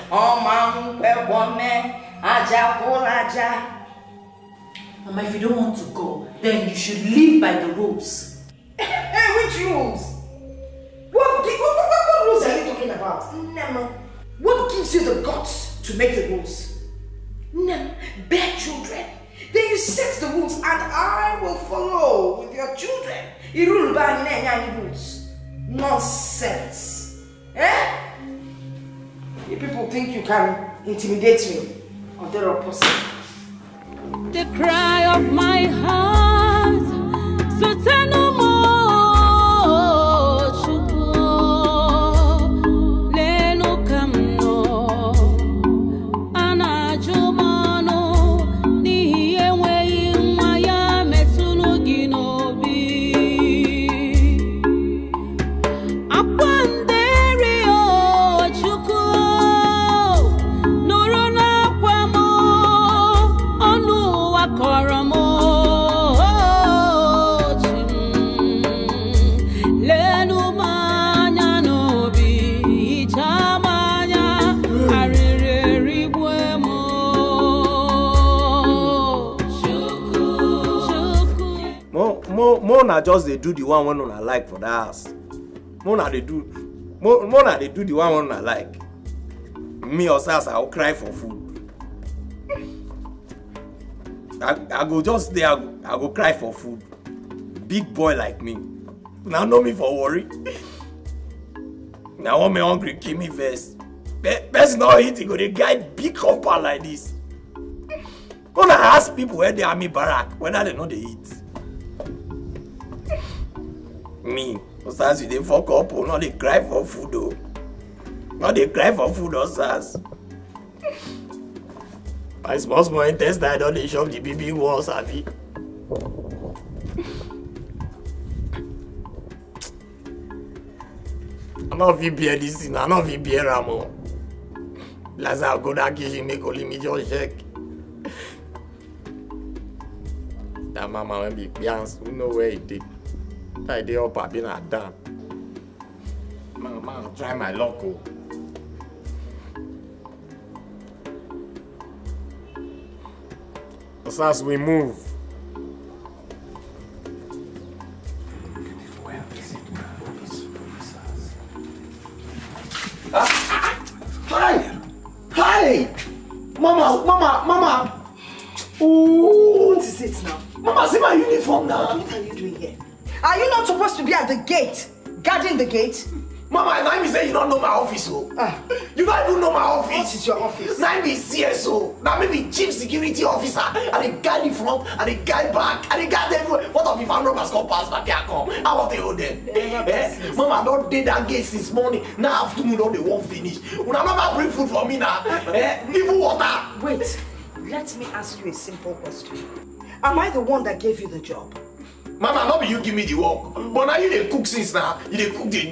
Mama, if you don't want to go, then you should live by the rules. Hey, which rules? What rules are you talking about? No. What gives you the guts to make the rules? No. Bear children. Then you set the rules and I will follow with your children. You rule by any rules. Nonsense. You people think you can intimidate me or they're opposite. The cry of my heart, so tell no more. Mona just they do the one when I like for the house. Mona they do the one when I like. Me or Sas, I'll cry for food. I go just there, I go cry for food. Big boy like me. Now know me for worry. Now when me hungry, kill me first. Best not eat, go they guide big compound like this. When I ask people where they are me barrack, whether they know they eat. Me, Osas, they fuck up, or not they cry for food though. Not they cry for food, Osas. My small intestine don't shove the big walls, Abi. I don't feel beer this thing, I don't feel beer Ramo. Last I go to kitchen, make only me just check. That mama when be pians, who know where it did. I did up Abi na down. Mama, try my luck. As we move. Hi! Mama! Oh, what is it now? Mama, see my uniform now. What are you doing here? Are you not supposed to be at the gate, guarding the gate? Mama, now me say you don't know my office, oh. You don't even know my office. What is your office? Now me CSO. Now maybe chief security officer. And the guy in front, and the guy back, and the guy everywhere. What if I'm robbers come pass back here come? I want to hold them. Mama, I don't did that gate since morning. Now afternoon, all they won't finish. When I never bring food for me now. Even water. Wait, let me ask you a simple question. Am I the one that gave you the job? Mama, not be you give me the work. But now you they cook since now. You they cook the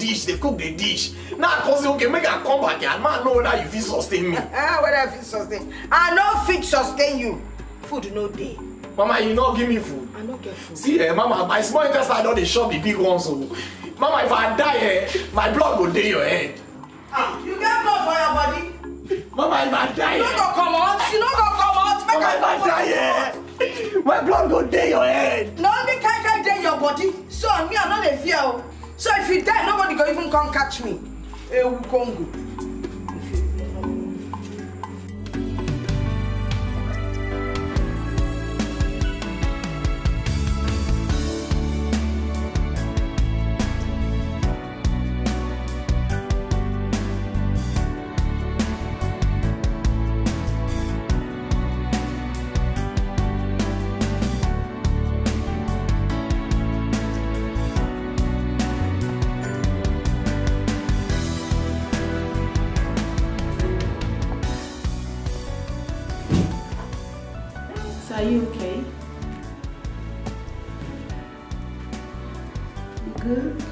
dish, Now cause okay, make I come back here. Man, know whether you fit sustain me. Whether I fit sustain. I no fit sustain you. Food no day. Mama, you not give me food. I no get food. See, Mama, my small intestine don't they shop the big ones. So. Mama, if I die, my blood will day your head. You get blood for your body? Mama, if I die, you no go come out. You no go come out. Mama, if I die, my blood go day your head. No, they can't day your body. So me, I'm not a fear. So if you die, nobody go even come catch me. Congo. Are you okay? Good.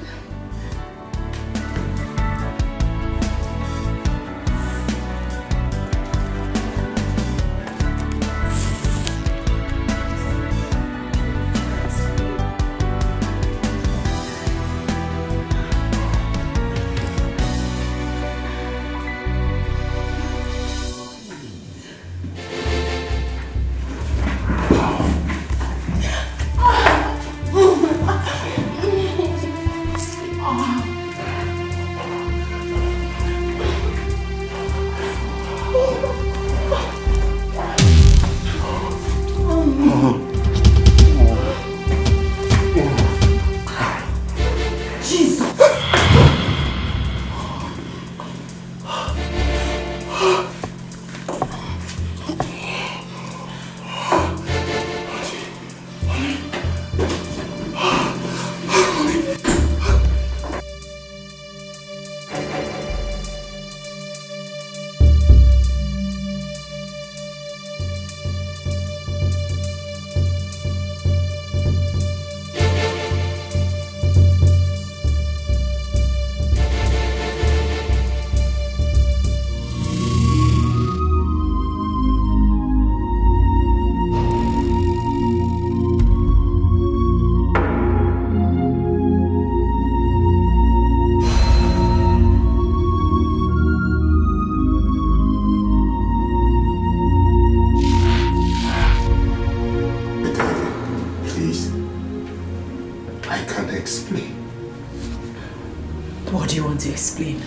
Explain.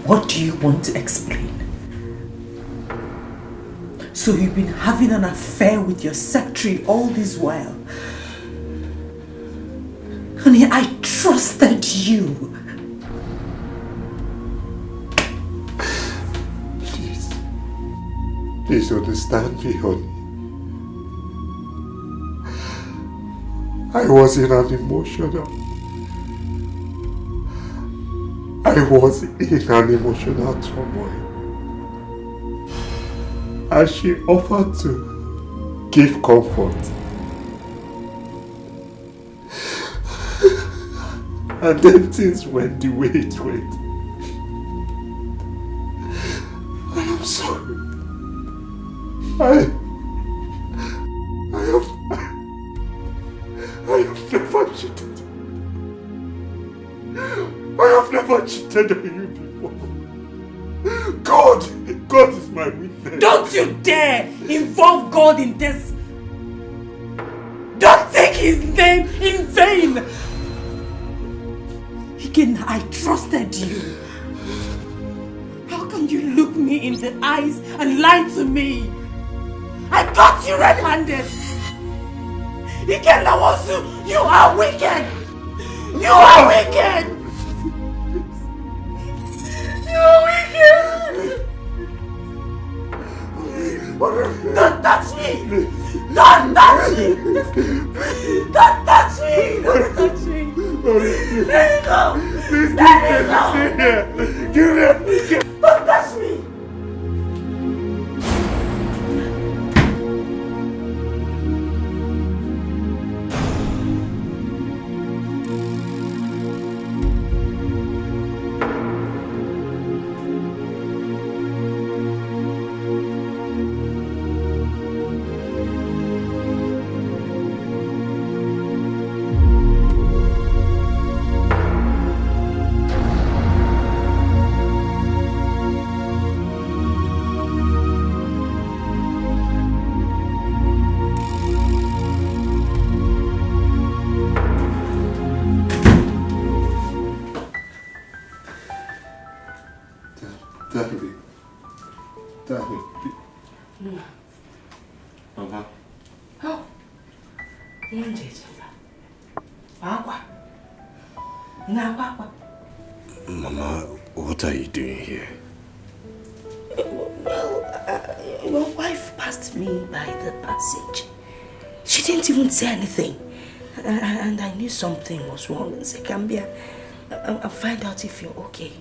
What do you want to explain? So you've been having an affair with your secretary all this while. Honey, I trusted you. Please understand me, honey. I was in an emotional turmoil. and she offered to give comfort. And then things went the way it went. I am sorry. I have never cheated. I have never cheated on you before. God is my witness. Don't you dare involve God in this. Don't take his name in vain. Again, I trusted you. How can you look me in the eyes and lie to me? I got you red-handed. Again, you are wicked. You are wicked. You are wicked. Don't touch me. Don't touch me. Don't touch me. Don't touch me. Let me go. Please Let me go. give me. Don't touch me. Mama. Oh. Mama, what are you doing here? Well, your wife passed me by the passage. She didn't even say anything. And I knew something was wrong. I said, Cambia, I'll find out if you're okay.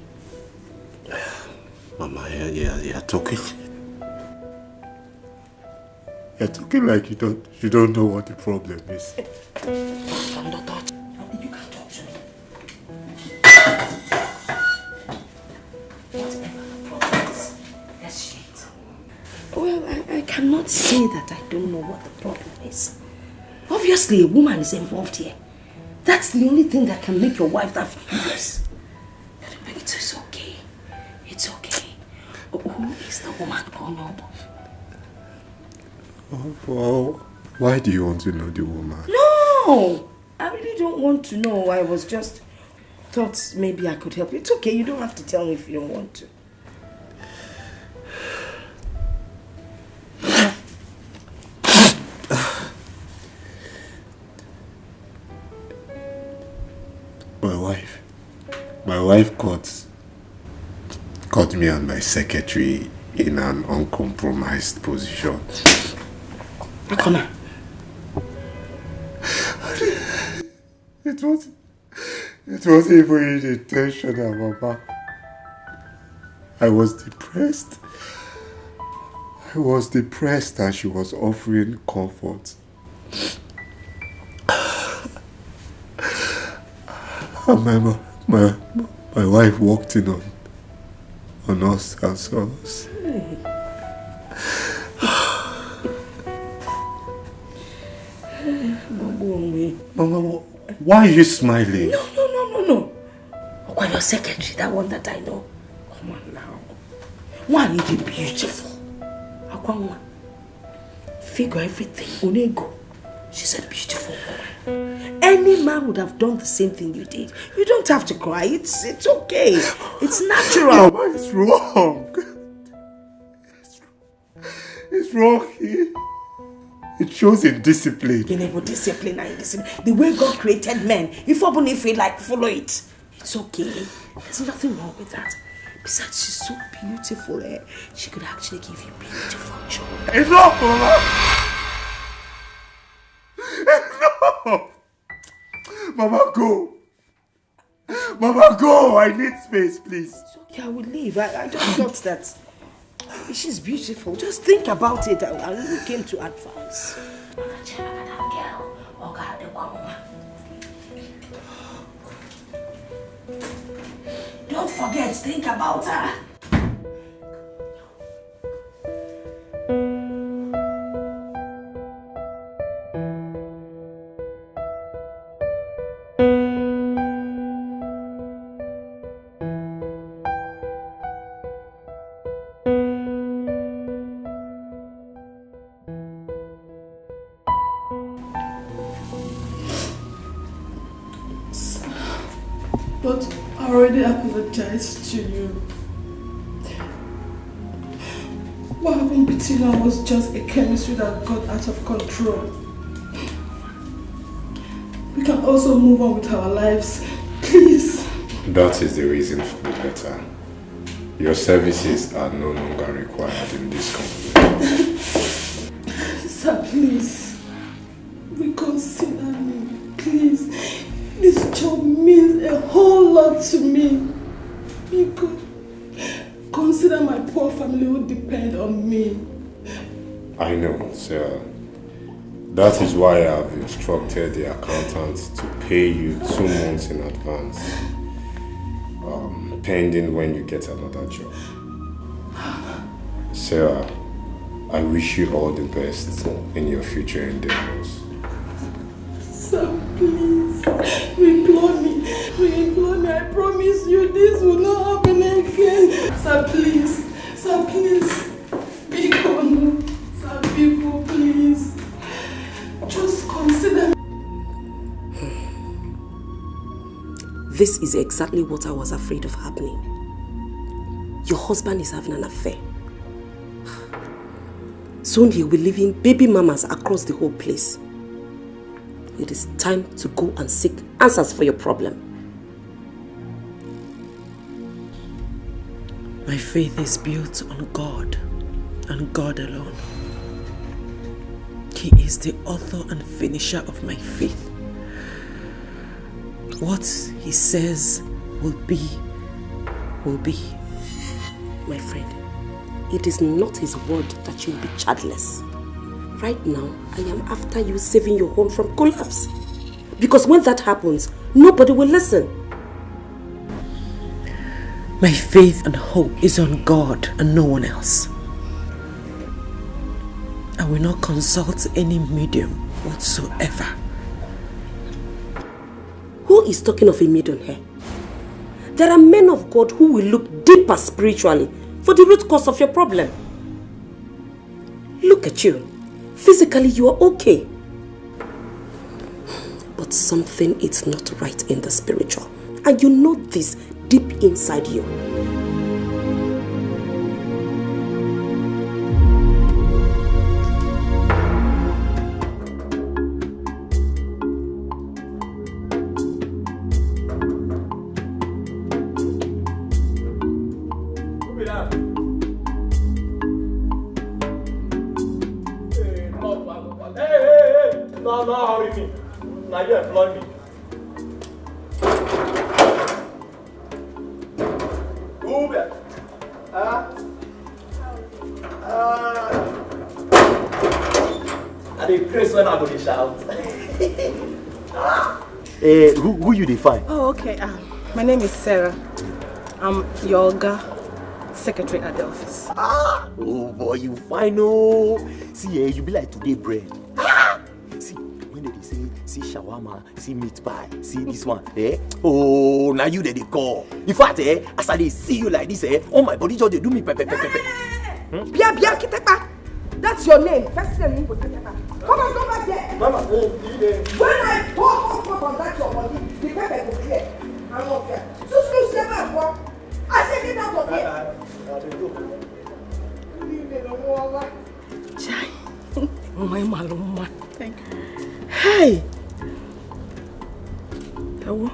Mama, you're talking. You're talking like you don't know what the problem is. I'm not touching. You can't talk to me. Whatever the problem is, that's shit. Well, I cannot say that I don't know what the problem is. Obviously, a woman is involved here. That's the only thing that can make your wife that furious. It's okay. It's okay. Who is the woman on your boat? Oh, well, why do you want to know the woman? No! I really don't want to know. I was just thought maybe I could help you. It's okay. You don't have to tell me if you don't want to. My wife caught me and my secretary in an uncompromised position. Come on. It wasn't even intentional, Mama. I was depressed and she was offering comfort. And my wife walked in on us and saw us. Mama, why are you smiling? No. Okay, your secretary, that one that I know. Come on now. One is beautiful. Akwanwa. Figure everything. Onego. She's a beautiful woman. Any man would have done the same thing you did. You don't have to cry. It's okay. It's natural. Mama, it's wrong. It's wrong. It shows indiscipline. Discipline and indiscipline. The way God created men, if you feel like follow it, it's okay. There's nothing wrong with that. Besides, she's so beautiful. She could actually give you beautiful children. Enough, Mama! Enough! Mama, go! Mama, go! I need space, please. It's okay, I will leave. I just thought that She's beautiful. Just think about it. I only came to advise. Don't forget, think about her. But I already apologized to you. What happened between us was just a chemistry that got out of control. We can also move on with our lives, please. That is the reason for the letter. Your services are no longer required in this company. Sir, please. Reconsider me, please. This job means a whole lot to me. Because consider my poor family who depend on me. I know, sir. That is why I have instructed the accountant to pay you 2 months in advance, pending when you get another job. Sarah, I wish you all the best in your future endeavors. Sir, please, implore me, I promise you this will not happen again. Sir, please, be gone. Sir, people, please, just consider. This is exactly what I was afraid of happening. Your husband is having an affair. Soon he'll be leaving baby mamas across the whole place. It is time to go and seek answers for your problem. My faith is built on God and God alone. He is the author and finisher of my faith. What He says will be, will be. My friend, it is not His word that you will be childless. Right now, I am after you saving your home from collapse. Because when that happens, nobody will listen. My faith and hope is on God and no one else. I will not consult any medium whatsoever. Who is talking of a medium here? There are men of God who will look deeper spiritually for the root cause of your problem. Look at you. Physically, you are okay. But something is not right in the spiritual. And you know this deep inside you. Who you define? Oh, okay. My name is Sarah. I'm your secretary at the office. Oh boy, you fine, oh. See, you be like today bread. See, when they say, see shawarma, see meat pie, see this one, oh, now you they call. In fact, as I see you like this, oh my body just they do me pepe. Bia, Kitepa. That's your name. First name, come on, go back there. Mama, when I pour on that your body, the pepper will clear. I'm not fair. So step up. I said get out of here. My maluma. Thank you. Hey. Hello.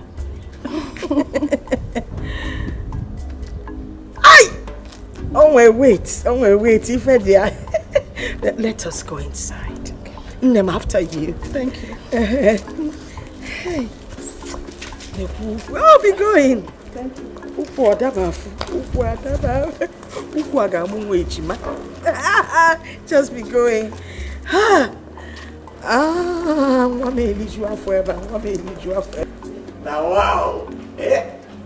Oh wait. If let us go inside. I'm after you. Thank you. Hey. Where are we going? thank you. Just be going. What may lead you on forever? What may lead you on forever? Now, wow.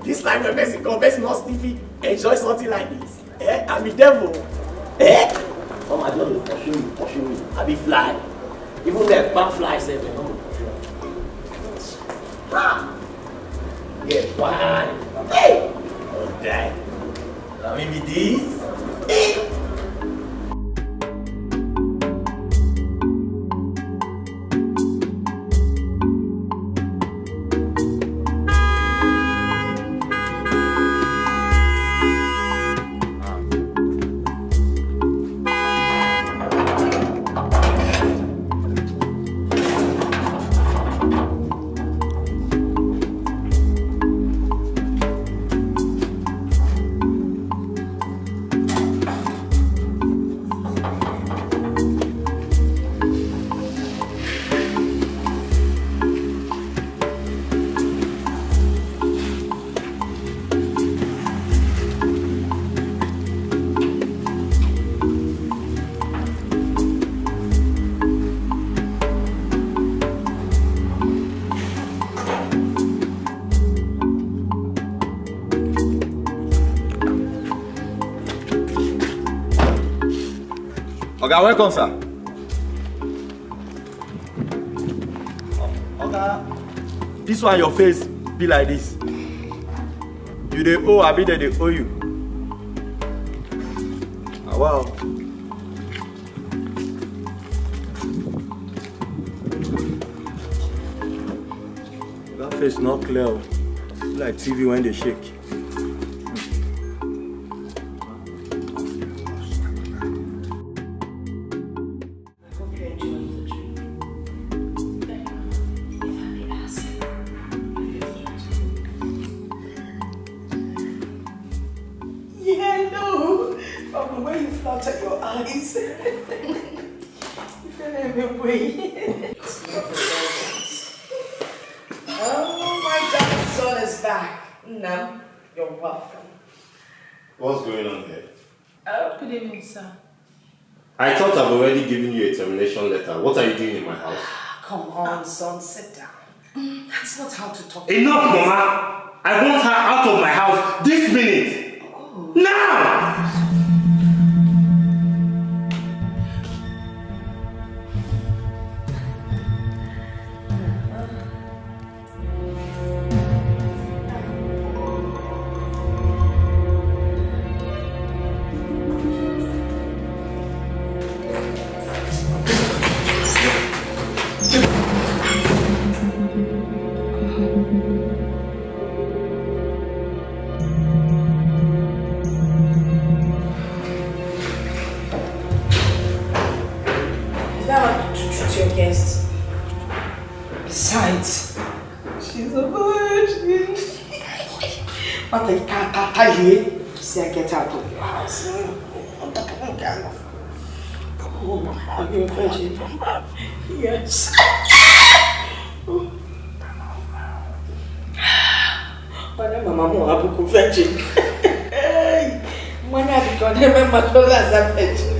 This life of Mexico, not Stevie, enjoy something like this. I'm the devil. Come on, don't pursue me. I be fly. Even the back flies, yeah, fine. Hey! Okay. Now maybe this. Oga, welcome, sir. Oga, this one your face be like this. You dey owe, I be there they owe you. Ah, wow. That face not clear. Like TV when they shake. What's going on here? Good evening, sir. I thought I've already given you a termination letter. What are you doing in my house? Come on, son, sit down. That's not how to talk. Enough, Mama! I want her out of my house this minute! Oh. Now! Say, get out of your house. Oh, are you a virgin? Yes. Mama, I'm a virgin. When I become my mother as a virgin.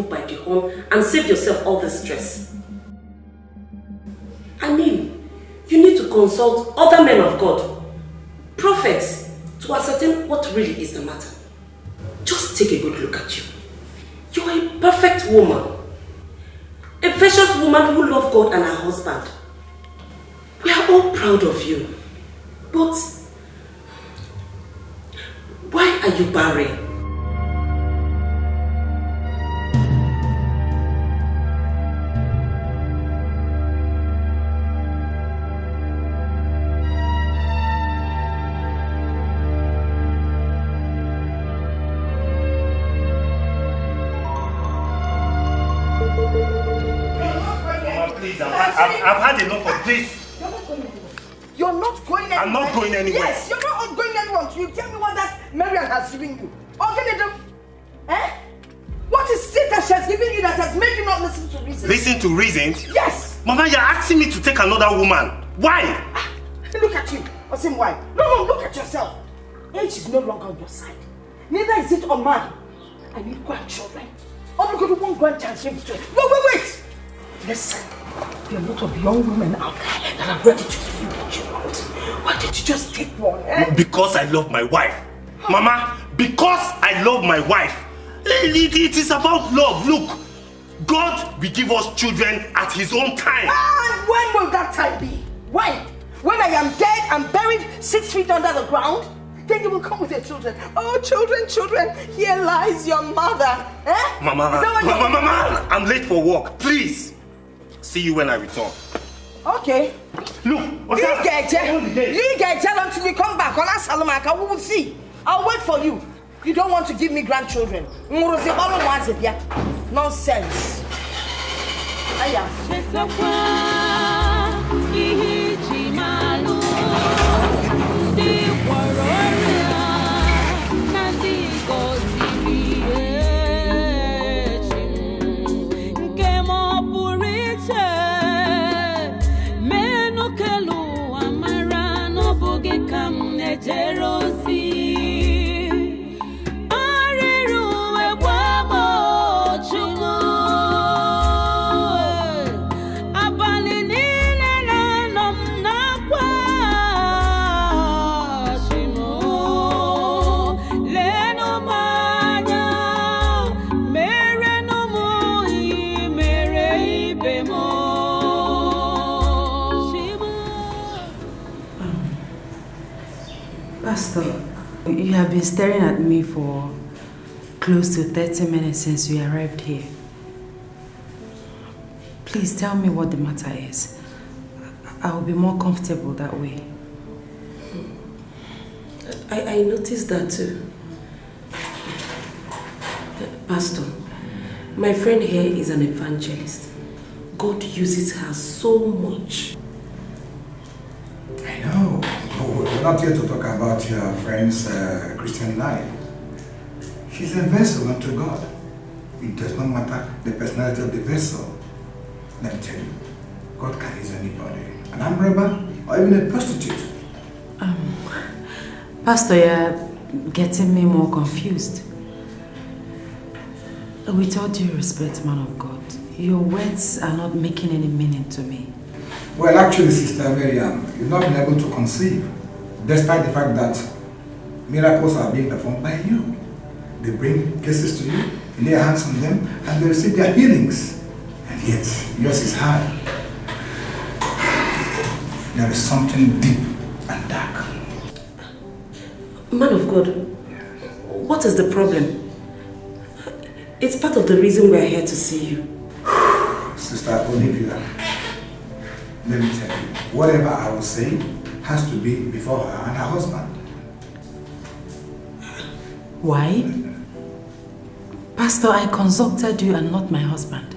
By the horn and save yourself all the stress. I mean, you need to consult other men of God, prophets, to ascertain what really is the matter. Just take a good look at you. You're a perfect woman. A virtuous woman who loves God and her husband. We are all proud of you. But why are Are you barren? I've had enough of this. You're not going anywhere. I'm not going anywhere. Yes, you're not going anywhere until you tell me what that Marian has given you. Eh? What is it that she has given you that has made you not listen to reason? Listen to reason? Yes. Mama, you're asking me to take another woman. Why? Look at you. Osim, why? No, look at yourself. Age is no longer on your side. Neither is it on mine. I need grandchildren. Oh my God, one grandchild came between. Wait. Listen. There are a lot of young women out there that are ready to give you what you want. Why did you just take one, eh? Because I love my wife. Mama, because I love my wife. It is about love. Look, God will give us children at His own time. And when will that time be? When? When I am dead and buried 6 feet under the ground? Then you will come with your children. Oh, children, here lies your mother. Eh? Mama, I'm late for work. Please. See you when I return. Okay. Look, you get until you come back. We will see. I'll wait for you. You don't want to give me grandchildren. Nonsense. Pastor, you have been staring at me for close to 30 minutes since we arrived here. Please tell me what the matter is. I will be more comfortable that way. I noticed that too. Pastor, my friend here is an evangelist. God uses her so much. I know. We're not here to talk about your friend's Christian life. She's a vessel unto God. It does not matter the personality of the vessel. Let me tell you, God can use anybody. An armed robber or even a prostitute. Pastor, you're getting me more confused. With all due respect, man of God, your words are not making any meaning to me. Well, actually, Sister Miriam, you've not been able to conceive, despite the fact that miracles are being performed by you. They bring cases to you, you lay hands on them, and they receive their healings. And yet, yours is hard. There is something deep and dark. Man of God, what is the problem? It's part of the reason we are here to see you. Sister Olivia, let me tell you, whatever I will say has to be before her and her husband. Why? Pastor, I consulted you and not my husband.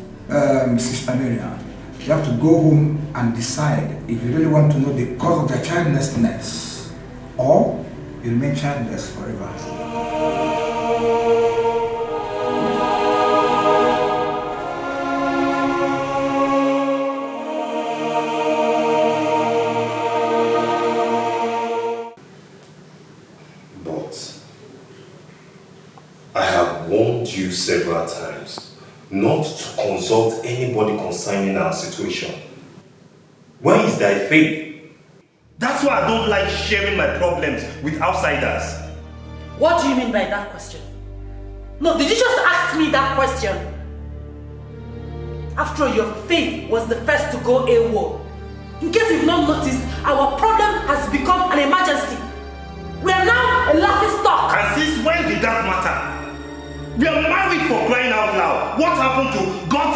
Sister Miriam, you have to go home and decide if you really want to know the cause of their childlessness, or you remain childless forever. You several times not to consult anybody concerning our situation. Where is thy faith? That's why I don't like sharing my problems with outsiders. What do you mean by that question? No, did you just ask me that question? After all, your faith was the first to go AWOL. In case you've not noticed, our problem has become an emergency. We are now a laughing stock. And since when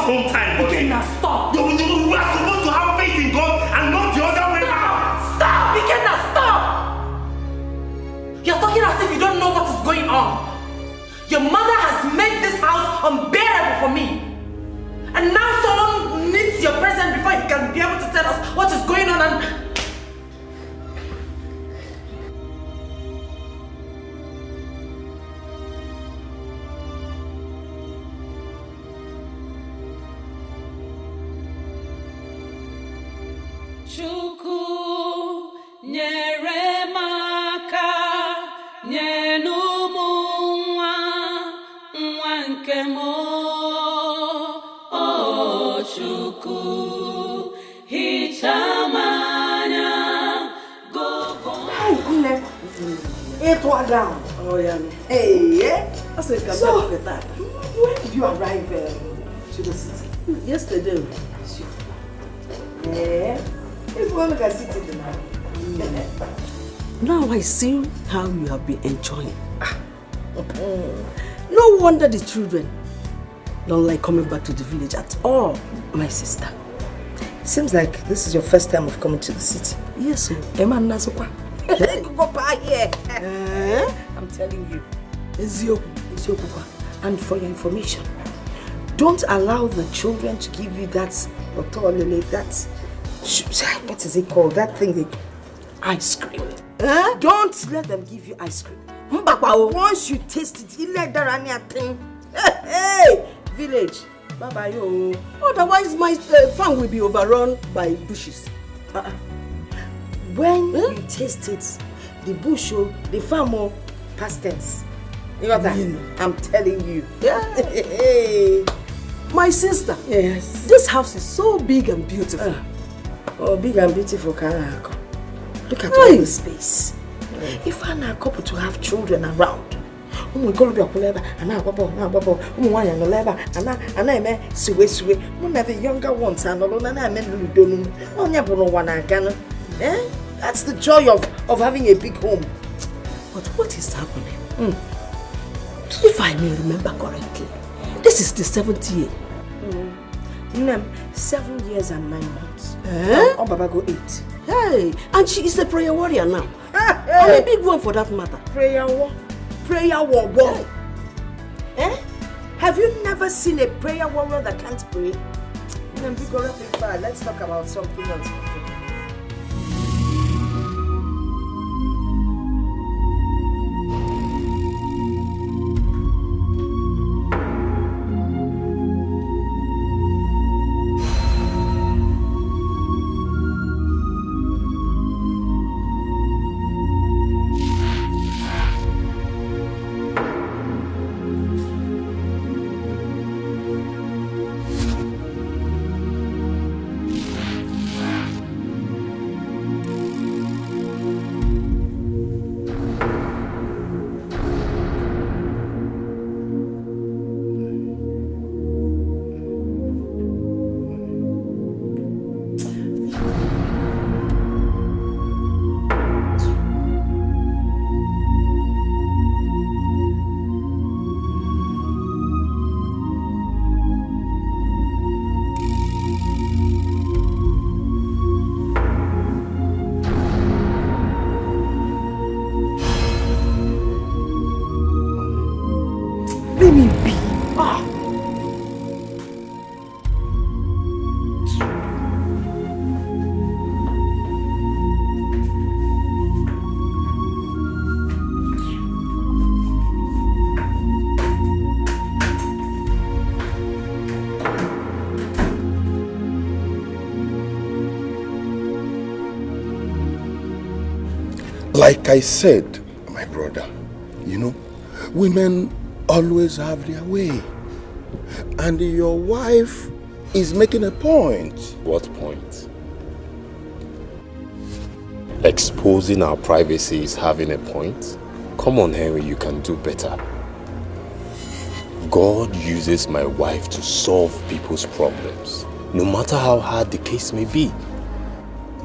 own time, buddy. Now stop. We are supposed to have faith in God and not the other way around. Stop! Now stop! You're talking as if you don't know what is going on. Your mother has made this house unbearable for me. And now someone needs your presence before you can be able to tell us what is going on and... Chukwu nyere maka nyenu nwa nke mo o Chukwu hichamanya gogo. It was down. Oh yeah. Hey, yeah. That's a So, when did you arrive to the city? Yesterday. Yeah. If you look at city tonight. Now I see how you have been enjoying. No wonder the children don't like coming back to the village at all. My sister, seems like this is your first time of coming to the city. Yes, sir. I'm telling you. And for your information, don't allow the children to give you that, what is it called? That thing, ice cream. Don't let them give you ice cream. Once you taste it, you let that run your thing. Hey, village. Bye-bye, yo. Otherwise, my farm will be overrun by bushes. When you taste it, the bush, the farm, past tense. You got that? I'm telling you. Yeah. My sister. Yes. This house is so big and beautiful. Oh, big and beautiful, Karako. Look at all the space. If I'm a couple to have children around, we go to the younger ones and that's the joy of having a big home. But what is happening? If I may remember correctly, this is the 7th year. 7 years and 9 months. Oh, Baba go 8. Hey, and she is a prayer warrior now. And a big one for that matter. Prayer war. Have you never seen a prayer warrior that can't pray? Let's talk about something else. Like I said, my brother, you know, women always have their way. And your wife is making a point. What point? Exposing our privacy is having a point? Come on, Henry, you can do better. God uses my wife to solve people's problems, no matter how hard the case may be.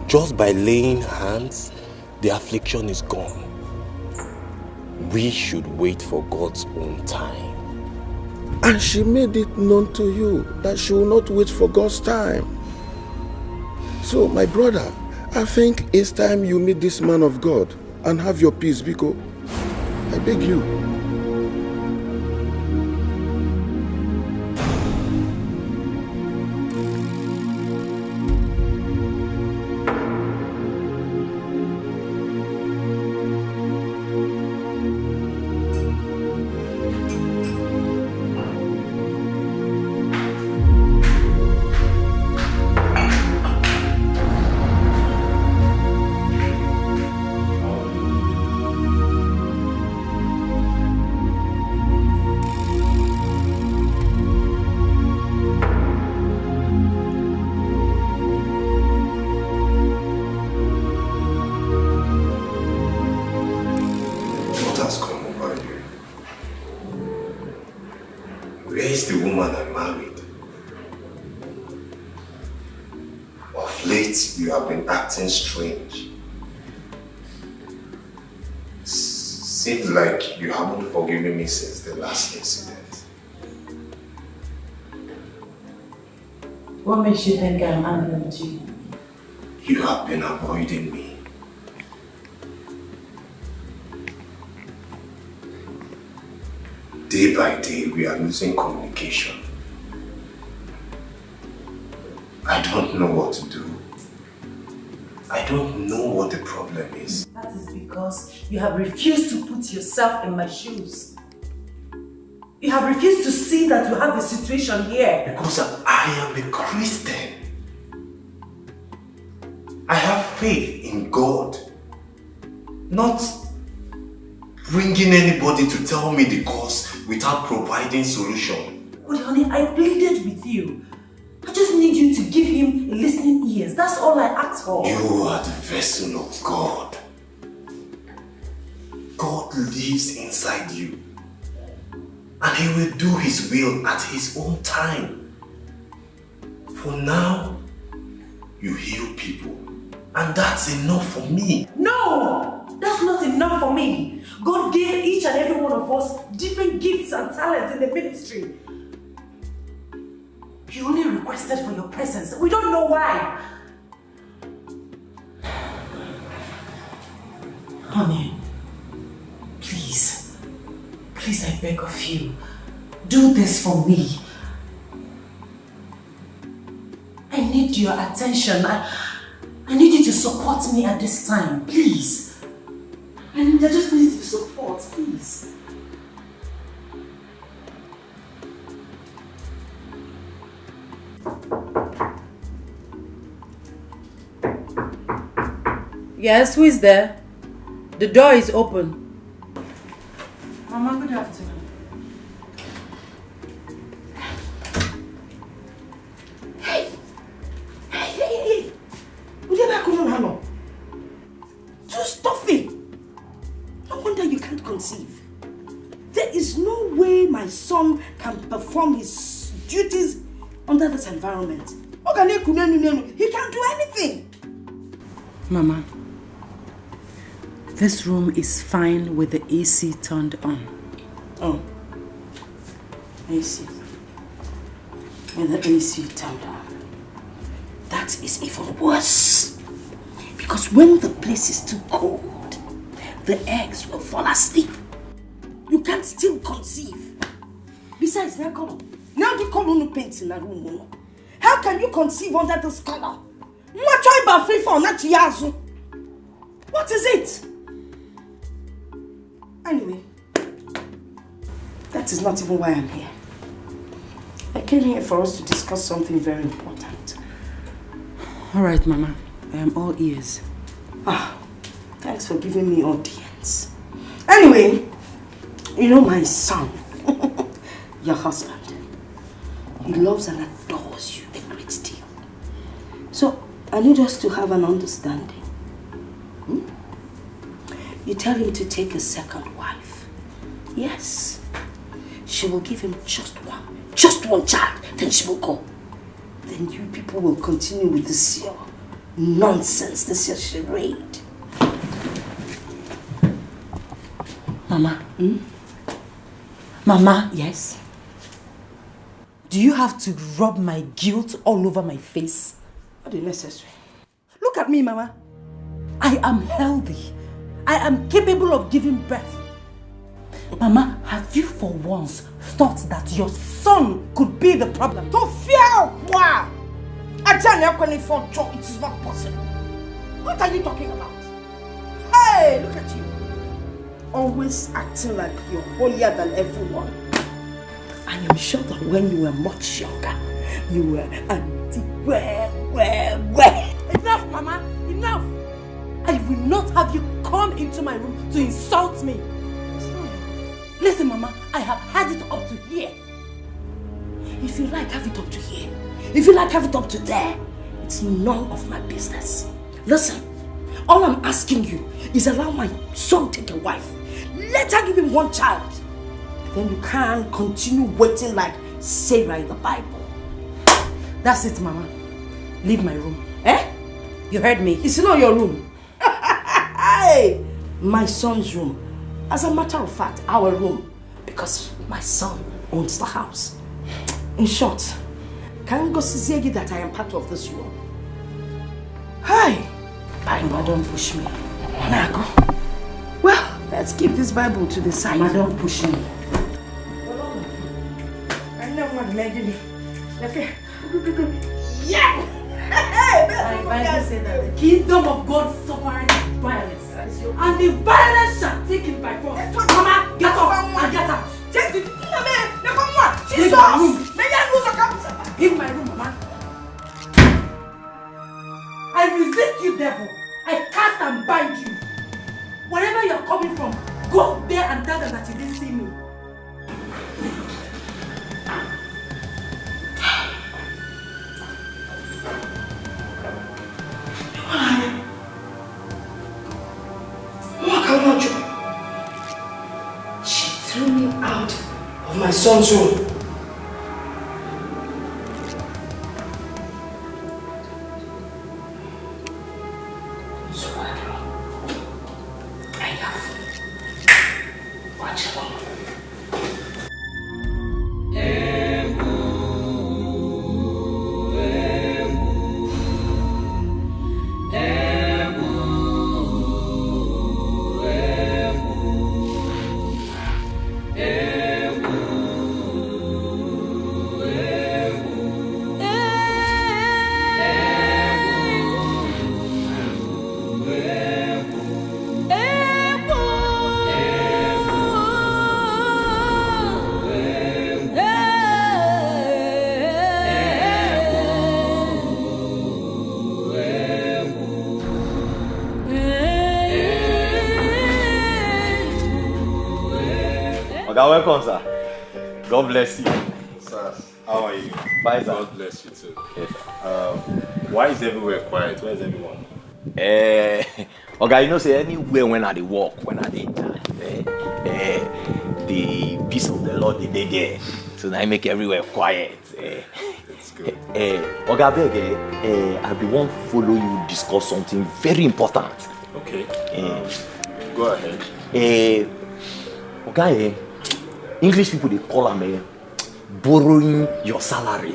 Just by laying hands, the affliction is gone. We should wait for God's own time. And she made it known to you that she will not wait for God's time. So, my brother, I think it's time you meet this man of God and have your peace, Biko. I beg you. Strange. Seems like you haven't forgiven me since the last incident. What makes you think I'm angry with you? You have been avoiding me. Day by day, we are losing communication. I don't know what to do. I don't know what the problem is. That is because you have refused to put yourself in my shoes. You have refused to see that you have a situation here. Because I am a Christian. I have faith in God. Not bringing anybody to tell me the cause without providing solution. But honey, I pleaded with you. I just need you to give him listening ears. That's all I asked for. You are the vessel of God. God lives inside you. And he will do his will at his own time. For now, you heal people. And that's enough for me. No! That's not enough for me. God gave each and every one of us different gifts and talents in the ministry. He only requested for your presence. We don't know why. Honey, please. Please, I beg of you. Do this for me. I need your attention. I need you to support me at this time. Please. I just need your support, please. Yes, who is there? The door is open. Mama, good afternoon. Hey! Too stuffy. No wonder you can't conceive. There is no way my son can perform his duties under this environment. He can't do anything. Mama, this room is fine with the AC turned on. Oh. AC. With the AC turned on. That is even worse. Because when the place is too cold, the eggs will fall asleep. You can't still conceive. Besides, now the color no paint in the room. How can you conceive under this color? What is it? Anyway, that is not even why I'm here. I came here for us to discuss something very important. All right, Mama. I am all ears. Thanks for giving me audience. Anyway, you know my son, your husband, he loves and adores you a great deal. So, I need us to have an understanding. You tell him to take a second wife. Yes. She will give him just one child, then she will go. Then you people will continue with this your nonsense, this your charade. Mama. Mama. Yes? Do you have to rub my guilt all over my face? Not necessary. Look at me, Mama. I am healthy. I am capable of giving birth. Mama, have you for once thought that your son could be the problem? To fear what? It is not possible. What are you talking about? Hey, look at you. Always acting like you're holier than everyone. I am sure that when you were much younger, you were auntie. Enough, Mama. Enough. I will not have you come into my room to insult me. Listen, Mama, I have had it up to here. If you like, have it up to here. If you like, have it up to there. It's none of my business. Listen, all I'm asking you is allow my son take a wife. Let her give him one child. Then you can continue waiting like Sarah in the Bible. That's it, Mama. Leave my room. Eh? You heard me. It's not your room. Hey, my son's room. As a matter of fact, our room. Because my son owns the house. In short, can you go see that I am part of this room? Hi. Bible, don't push me. Now go. Well, let's keep this Bible to the side. Don't push me. I know what lady. Okay. Yeah. My Bible said that the kingdom of God suffereth violence, and the violence shall take it by force. Mama, get up and get out. Take the Give my room, Mama. I resist you, devil. I cast and bind you. Wherever you're coming from, go there and tell them that you didn't see me. She threw me out of my son's room. Welcome, sir. God bless you. Sir, how are you? Bye, sir. God bless you too. Yes. Why is everywhere quiet? Where is everyone? Okay, you know, say anywhere when I walk, when I the peace of the Lord they there. So I make everywhere quiet. That's good. Okay, I be want to follow you discuss something very important. Okay. Go ahead. Okay. English people they call them borrowing your salary.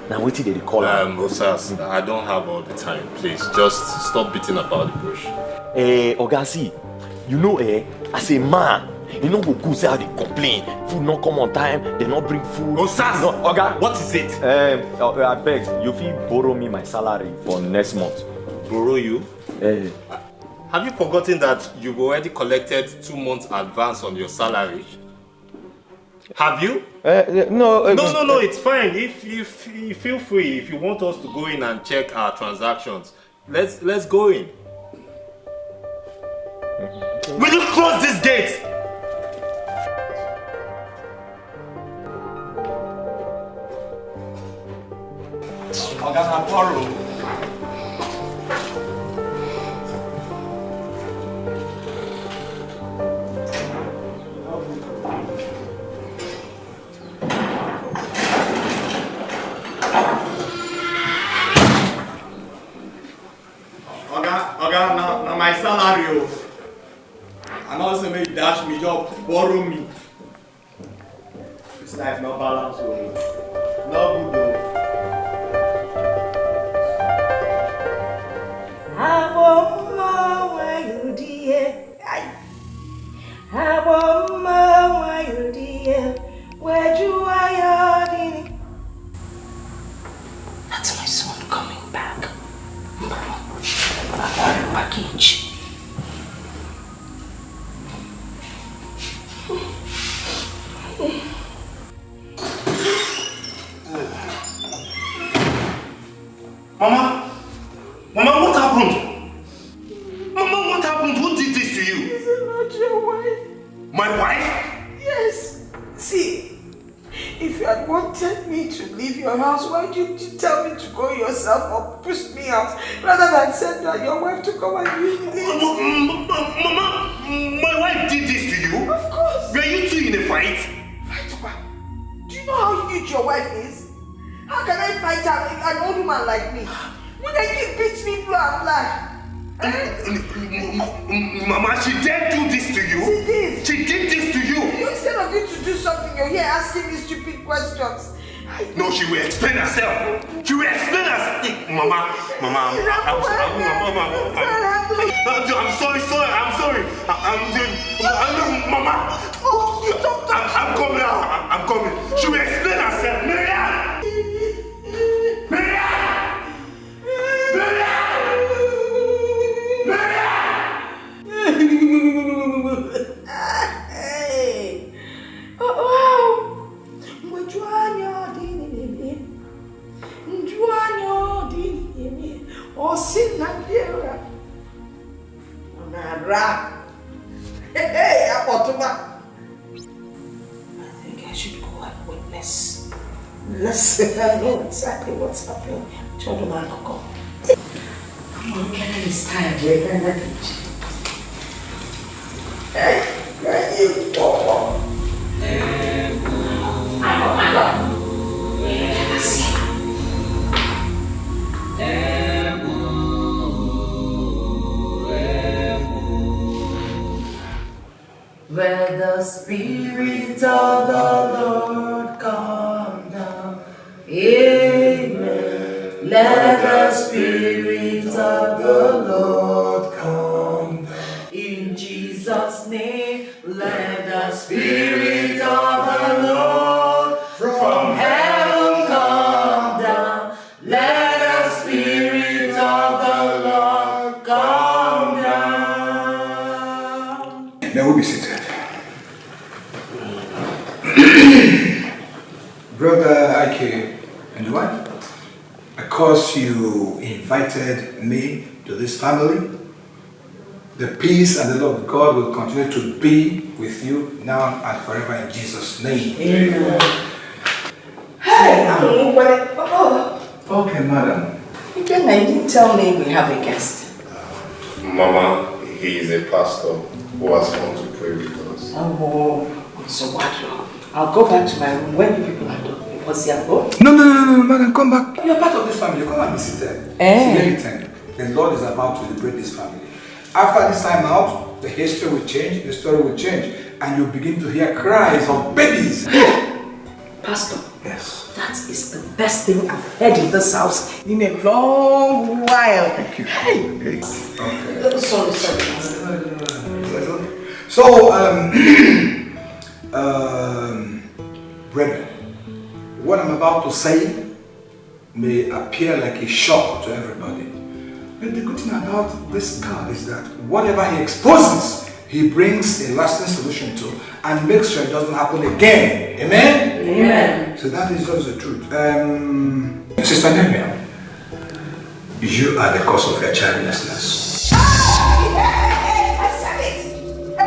Now what did they call them? Osas, I don't have all the time. Please, just stop beating about the bush. Ogasi, you know, as a man, you know who go say how they complain. Food not come on time, they not bring food. Osas, no, okay. What is it? I beg, you feel borrow me my salary for next month. Borrow you? Have you forgotten that you've already collected 2 months advance on your salary? Have you? No, it's fine. If you feel free, if you want us to go in and check our transactions, let's go in. Will you close this gate? I'm gonna borrow. Now my salary, and also make dash me job, borrow me. This life not balance. Aboma why dear. Aboma why dear. Where do I are? That's my son coming back. Package. Mama, what happened? Mama, what happened? Who did this to you? This is not your wife. My wife? Yes. See, if you had wanted me to leave your house, why did you tell me to go yourself or push me out rather than send your wife to come and leave me? Mama, my wife did this to you? Of course. Were you two in a fight? Fight what? Do you know how huge your wife is? How can I fight an old woman like me? When she beats me blood black. Mama, she did do this to you? She did. She did this to you? Instead of you to do something, you're here asking me stupid questions. No, she will explain herself. She will explain herself. Mama, I'm sorry. Mama. I'm coming. She will explain herself. Miriam! Hey! Oh, wow! Hey, I think I should go and witness. Listen, I know exactly what's happening. Children are not come. Come on, Kenny is tired. Hey, where you go? My God. Where the Spirit of the Lord come down, amen. Let the Spirit of the Lord come down. In Jesus' name, let the Spirit of the Lord from heaven come down. Let the Spirit of the Lord come down. Now we'll be seated. Brother Ike and your wife, because you invited me to this family, the peace and the love of God will continue to be with you now and forever in Jesus' name. Amen. Hey, Okay, madam. Again, you didn't tell me we have a guest. Mama, he is a pastor who has come to pray with us. Oh, so what? I'll go back to my room when you people are done. What's your go? No, madam, come back. You're part of this family. Come and be seated. The Lord is about to liberate this family. After this time out, the history will change, the story will change, and you'll begin to hear cries of babies. Pastor. Yes. That is the best thing I've heard in this house in a long while. Thank you. Hey. Okay. Sorry. So, brethren, what I'm about to say may appear like a shock to everybody. But the good thing about this God is that whatever he exposes, he brings a lasting solution to and makes sure it doesn't happen again. Amen? Amen. So that is just the truth. Sister Nehemiah, you are the cause of your childlessness. I said it. I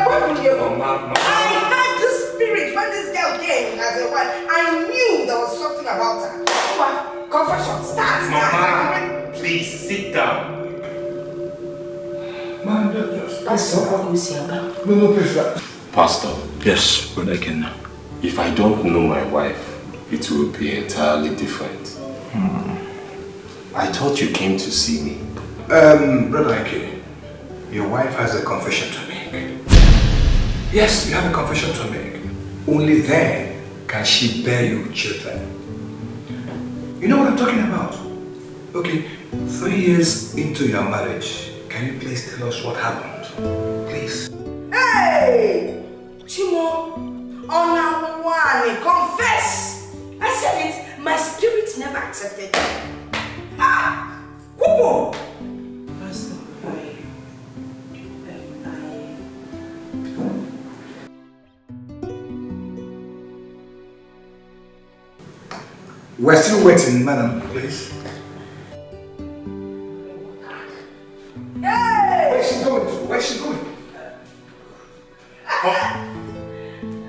had the spirit when this girl came as a wife. I knew there was something about her. What? Confession. Start. Mama, please sit down. Man, just... No, please. Pastor. Yes, but I can. If I don't know my wife, it will be entirely different. I thought you came to see me. Brother Ike, your wife has a confession to make. Yes, you have a confession to make. Only then can she bear you children. You know what I'm talking about? Okay, 3 years into your marriage, can you please tell us what happened? Please. Hey! Chimo, honor one, confess! I said it, my spirit never accepted it. Ah! Kupo! Pastor, We're still waiting, madam, please. Hey! Where's she going? Where's she going?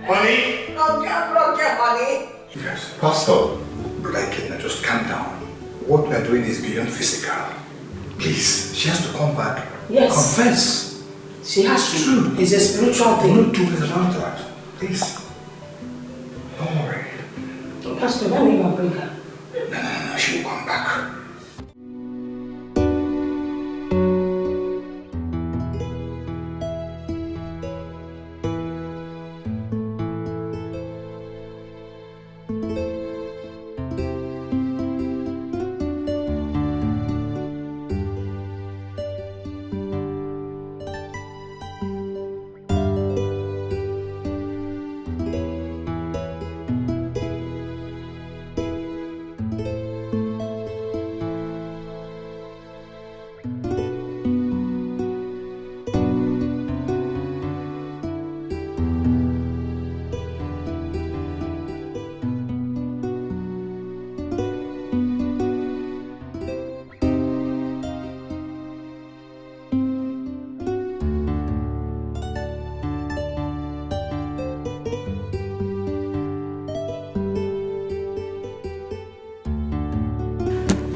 Honey? Okay, honey. Yes. Pastor, Brother, just calm down. What we are doing is beyond physical. Please, she has to come back. Yes. Confess. She has to. True. It's a spiritual thing. Don't do it about that. Please. Don't worry. Pastor, let me go bring her. No, she will come back.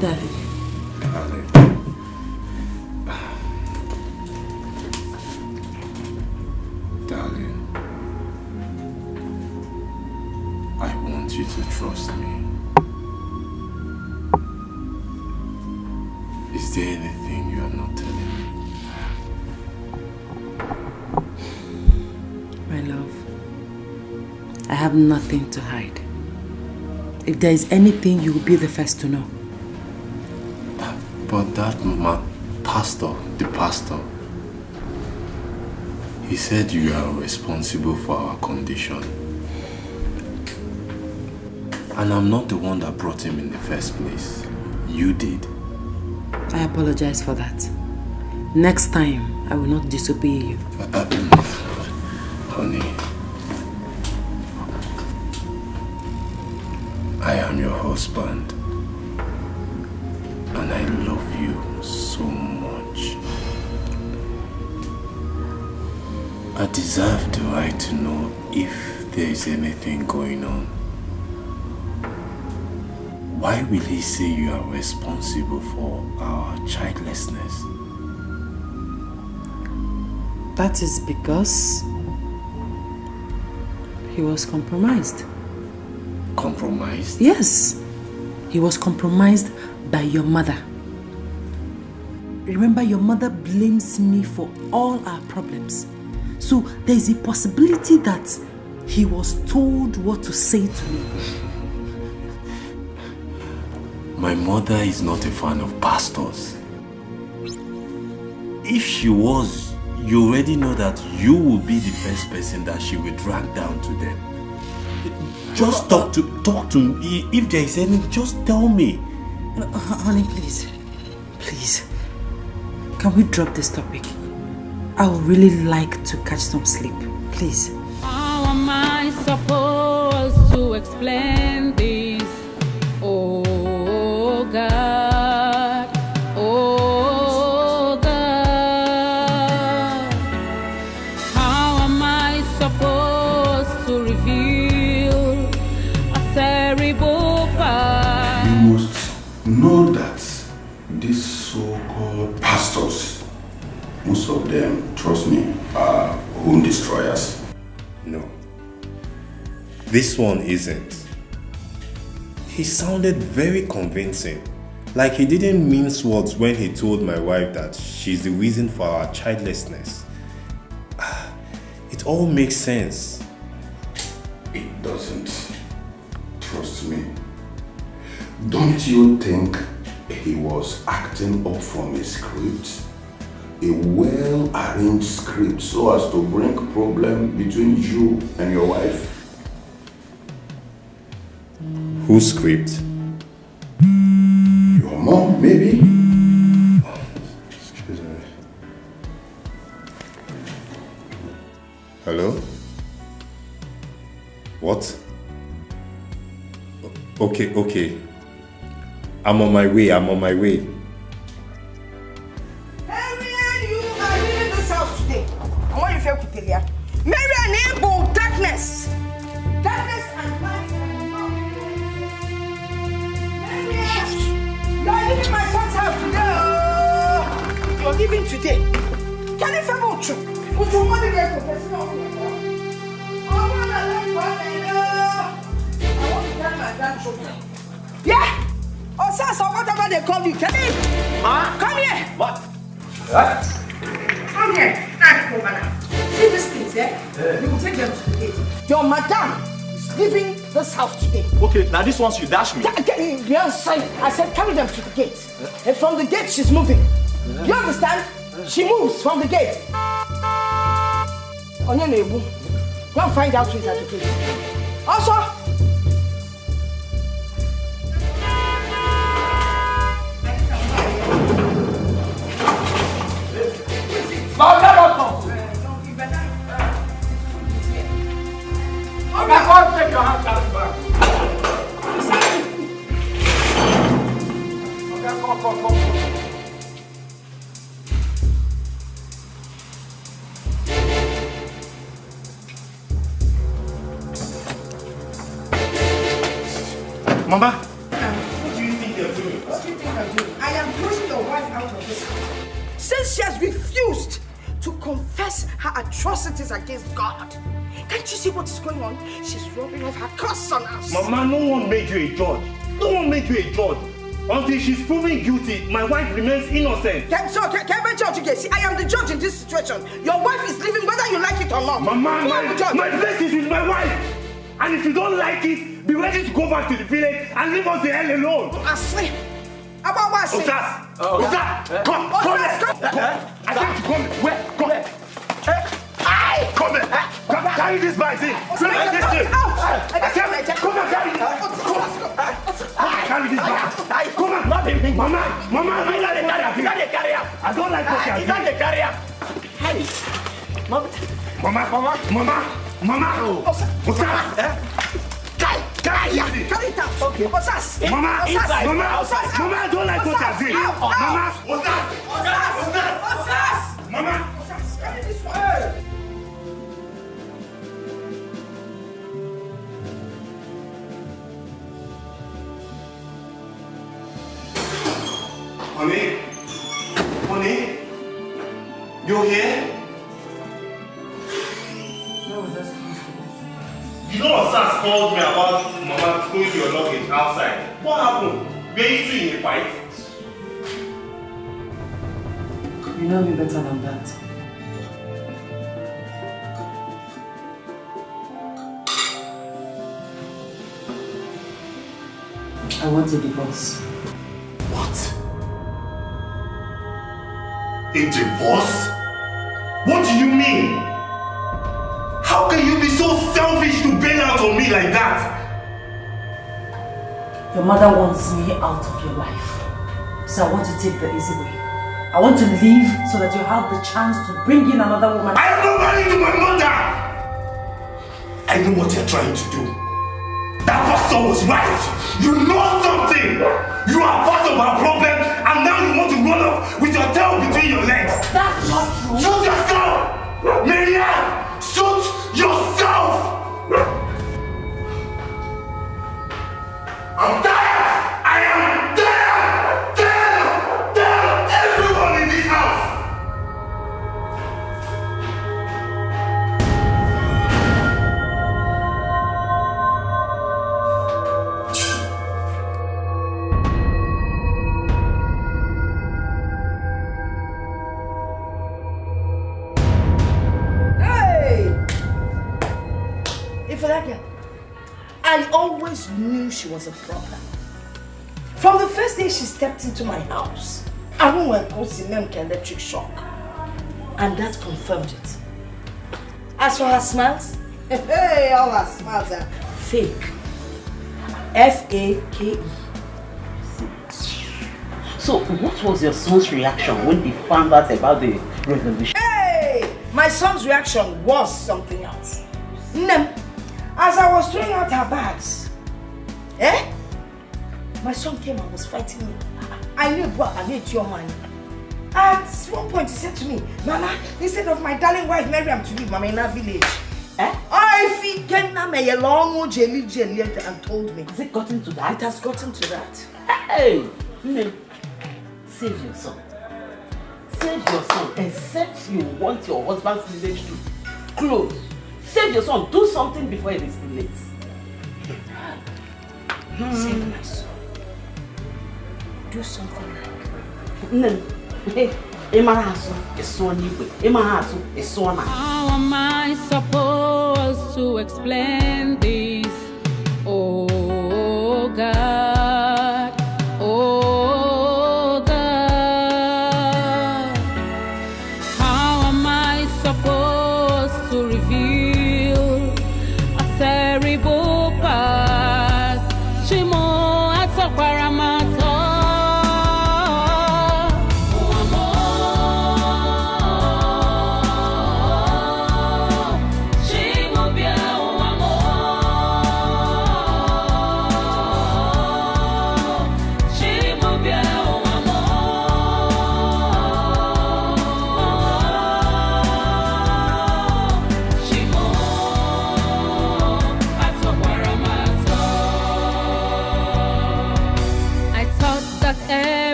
Daddy. Darling, I want you to trust me. Is there anything you are not telling me? My love, I have nothing to hide. If there is anything, you will be the first to know. But that pastor, the pastor, he said you are responsible for our condition. And I'm not the one that brought him in the first place. You did. I apologize for that. Next time, I will not disobey you. Honey, I am your husband. And I love you so much. I deserve the right to know if there is anything going on. Why will he say you are responsible for our childlessness? That is because he was compromised. Compromised? Yes. He was compromised by your mother. Remember, your mother blames me for all our problems. So there is a possibility that he was told what to say to me. My mother is not a fan of pastors. If she was, you already know that you will be the first person that she will drag down to them. Just talk to me. If there is any, just tell me. Honey, please. Please. Can we drop this topic? I would really like to catch some sleep. Please. How am I supposed to explain this? Oh God. Oh God. How am I supposed to reveal a terrible part? You must know that these so-called pastors, most of them, trust me, are home destroyers. No. This one isn't. He sounded very convincing. Like he didn't mince words when he told my wife that she's the reason for our childlessness. It all makes sense. It doesn't. Trust me. Don't you think He was acting up from a script, a well-arranged script, so as to bring problem between you and your wife. Whose script? Your mom, maybe? Excuse me. Hello? What? Okay. I'm on my way. Marian, you are leaving this house today. I want you to tell you. Marian, enable darkness. Darkness and light and love. Marian, you are leaving my son's house today. You're leaving today. Can you find out true? Would you want to get professional? I want to tell my grandchildren. Yeah? Or sons or whatever they call you. Come in. Come here. What? Come here. See these things, eh? You will take them to the gate. Your madam is leaving this house today. Okay, now this one you dash me. I said carry them to the gate. And from the gate she's moving. You understand? She moves from the gate. On your neighbor. Go and find out who is at the gate. Also, Take your hands out of the bag. Come. Mama, what do you think you're doing? What do you think I'm doing? I am pushing your wife out of this house. Since she has refused to confess her atrocities against God. Can't you see what is going on? She's rubbing off her curse on us. Mama, no one made you a judge. No one made you a judge. Until she's proven guilty, my wife remains innocent. Can I judge again? See, I am the judge in this situation. Your wife is leaving whether you like it or not. Mama, my place is with my wife. And if you don't like it, be ready to go back to the village and leave us the hell alone. I say. About what I say? Osas, come here. I said to come here. Where? Come here. Come here. Carry this bag in. I said, come on, carry this. Carry this bag. Come on. Mama, I don't like what you're doing. Mama. Osas. Carry it out. Okay. Osas. Mama, I don't like what you're doing. Mama. Osas. Mama. Carry this one. Honey, you here? Where was that supposed to be? You know Osas called me about Mama throwing your luggage outside. What happened? Were you two in a fight? You know me better than that. I want a divorce. What? A divorce? What do you mean? How can you be so selfish to bail out on me like that? Your mother wants me out of your life. So I want to take the easy way. I want to leave so that you have the chance to bring in another woman. I am not married to my mother! I know what you're trying to do. That pastor was right. You know something. You are part of our problem and now you want to run off with your tail between your legs. That's not true. Shoot yourself! Maria! Shoot yourself! I'm tired! I am tired! Tired! Everyone in this house! I always knew she was a problem. From the first day she stepped into my house, I went to electric shock. And that confirmed it. As for her smiles, hey, all her smiles are fake. F-A-K-E. So, what was your son's reaction when he found out about the revolution? Hey! My son's reaction was something else. As I was throwing out her bags, my son came and was fighting me. I knew what I need your money. At one point he said to me, Mama, instead of my darling wife Miriam to leave Mama in our village, I think a long jelly and told me. Has it gotten to that? It has gotten to that. Hey! Save your son. Save your son. Except you want your husband's village to close. Save your son. Do something before it is too late. Save my son. Do something like How am I supposed to explain this? Oh God, oh God. How am I supposed to reveal a terrible past? Shimo atokwaramata.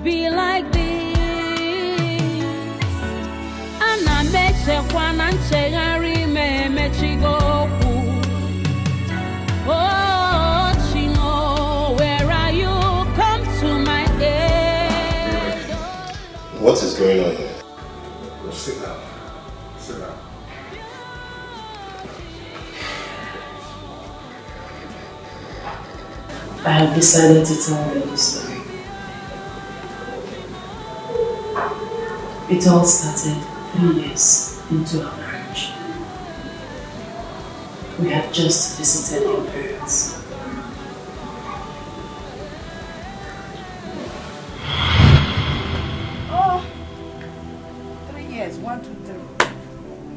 Be like this, and I make one and Chegari me chigoku. Oh, Chino, where are you? Come to my aid. What is going on here? Well, sit down. Sit down. I have decided to tell you the story. It all started 3 years into our marriage. We had just visited your parents. Oh, 3 years, 1, 2,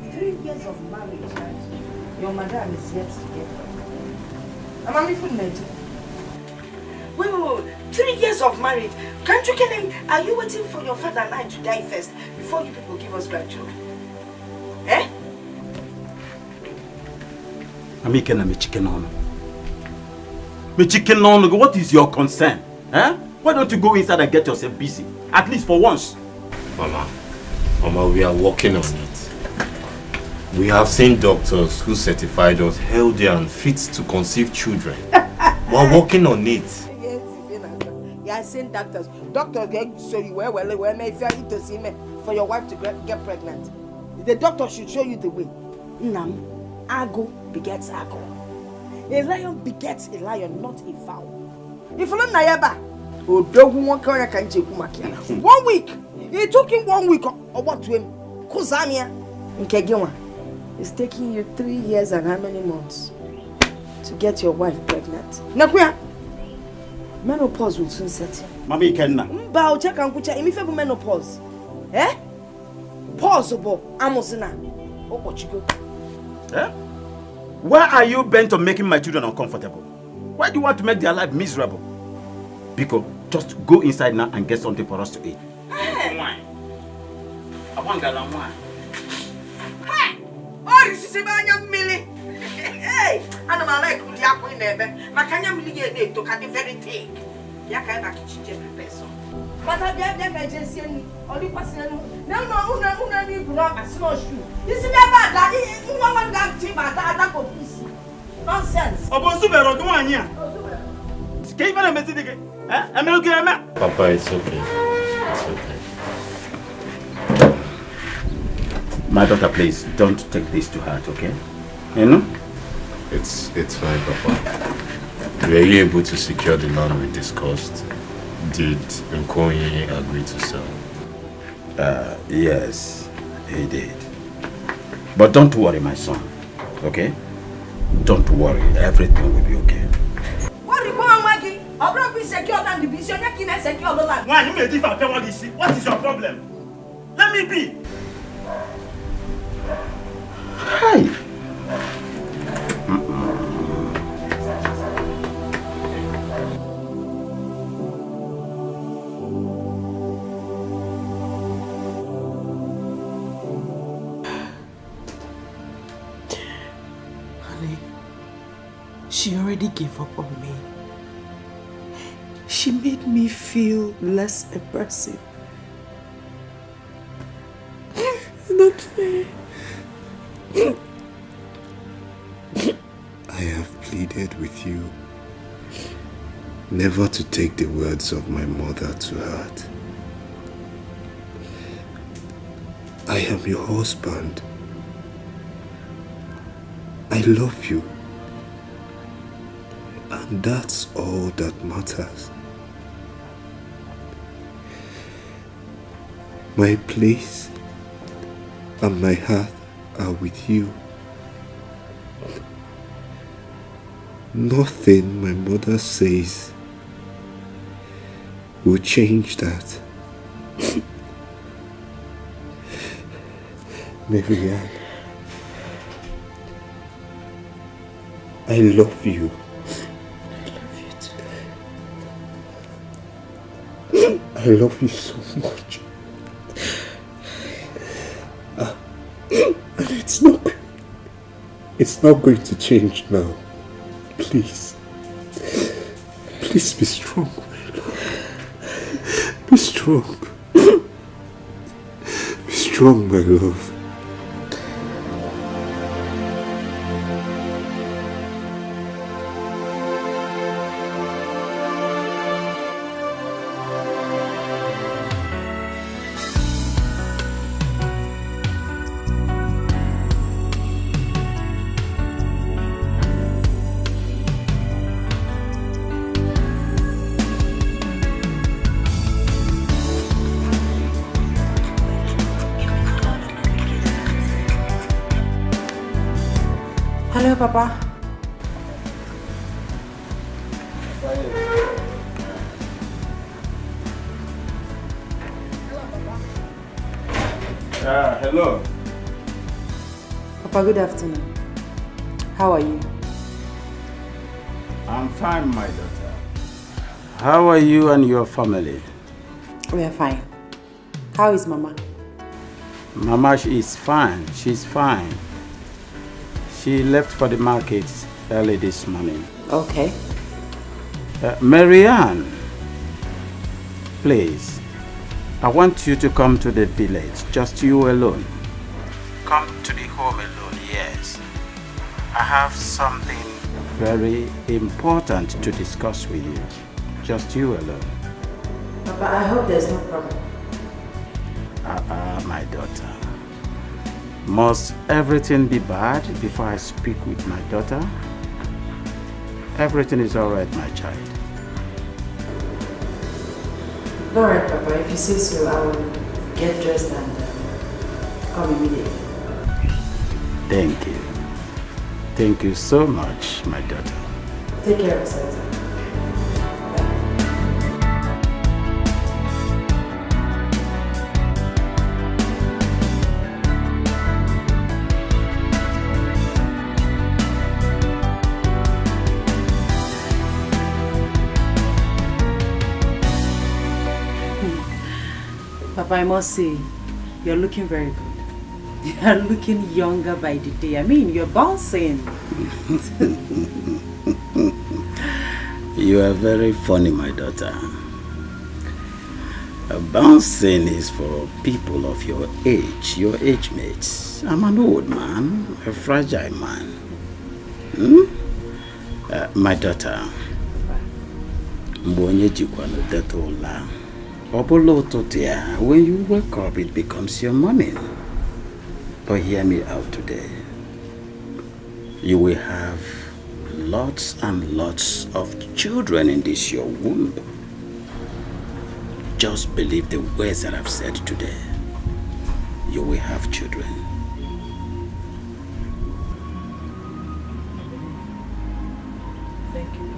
3. 3 years of marriage, right? Your madam is yet to get pregnant. I'm only from Nigeria. Wait. 3 years of marriage. Can't you kill him? Are you waiting for your father and I to die first before you people give us grandchildren? Eh? I'm chicken on. What is your concern? Eh? Why don't you go inside and get yourself busy? At least for once. Mama, we are working on it. We have seen doctors who certified us healthy and fit to conceive children. We're working on it. You are saying doctors get show you where may if you are to see me for your wife to get pregnant. The doctor should show you the way. Ago begets ago. A lion begets a lion, not a fowl. If you don't Nayaba, 1 week. It took him 1 week or what to him? Kuzamia Nkegima. It's taking you 3 years and how many months to get your wife pregnant? Nakuya. Menopause will soon set in. Mami Kenna. Bao check and kucha imifebu menopause. Eh? Possible. Amosina. Okochiko. Eh? Why are you bent on making my children uncomfortable? Why do you want to make their life miserable? Because just go inside now and get something for us to eat. Why? I want wine. Hey! Oh, this is a man milli. Hey! And I'm like with the apple in there. Makanya milli to cut the very thick. Yaka back to person. But I have just seen only person. No, una need to rock a small shoe. This is never that. No one got cheap at that piece. Nonsense. Papa, it's okay. It's okay. My daughter, please, don't take this to heart, okay? You know? It's fine, Papa. Were you able to secure the land we discussed? Did Nkoyi agree to sell? Yes, he did. But don't worry, my son, okay? Don't worry, everything will be okay. What is your problem? Let me be. Hi. She already gave up on me. She made me feel less a person. It's not fair. I have pleaded with you never to take the words of my mother to heart. I am your husband. I love you. And that's all that matters. My place and my heart are with you. Nothing my mother says will change that. Marianne, I love you. I love you so much. And it's not going to change now. Please. Please be strong, my love. Be strong. Be strong, my love. Hello, Papa. Hello. Papa, good afternoon. How are you? I'm fine, my daughter. How are you and your family? We are fine. How is Mama? Mama is fine. She's fine. She left for the market early this morning. Okay. Marianne, please, I want you to come to the village, just you alone. Come to the home alone, yes. I have something very important to discuss with you, just you alone. Papa, I hope there's no problem. My daughter. Must everything be bad before I speak with my daughter? Everything is alright, my child. Alright, Papa. If you say so, I will get dressed and come immediately. Thank you. Thank you so much, my daughter. Take care of yourself. Papa, I must say, you're looking very good. You're looking younger by the day. I mean, you're bouncing. You are very funny, my daughter. Bouncing is for people of your age mates. I'm an old man, a fragile man. My daughter, when you wake up, it becomes your morning. But hear me out today. You will have lots and lots of children in this your womb. Just believe the words that I've said today. You will have children. Thank you.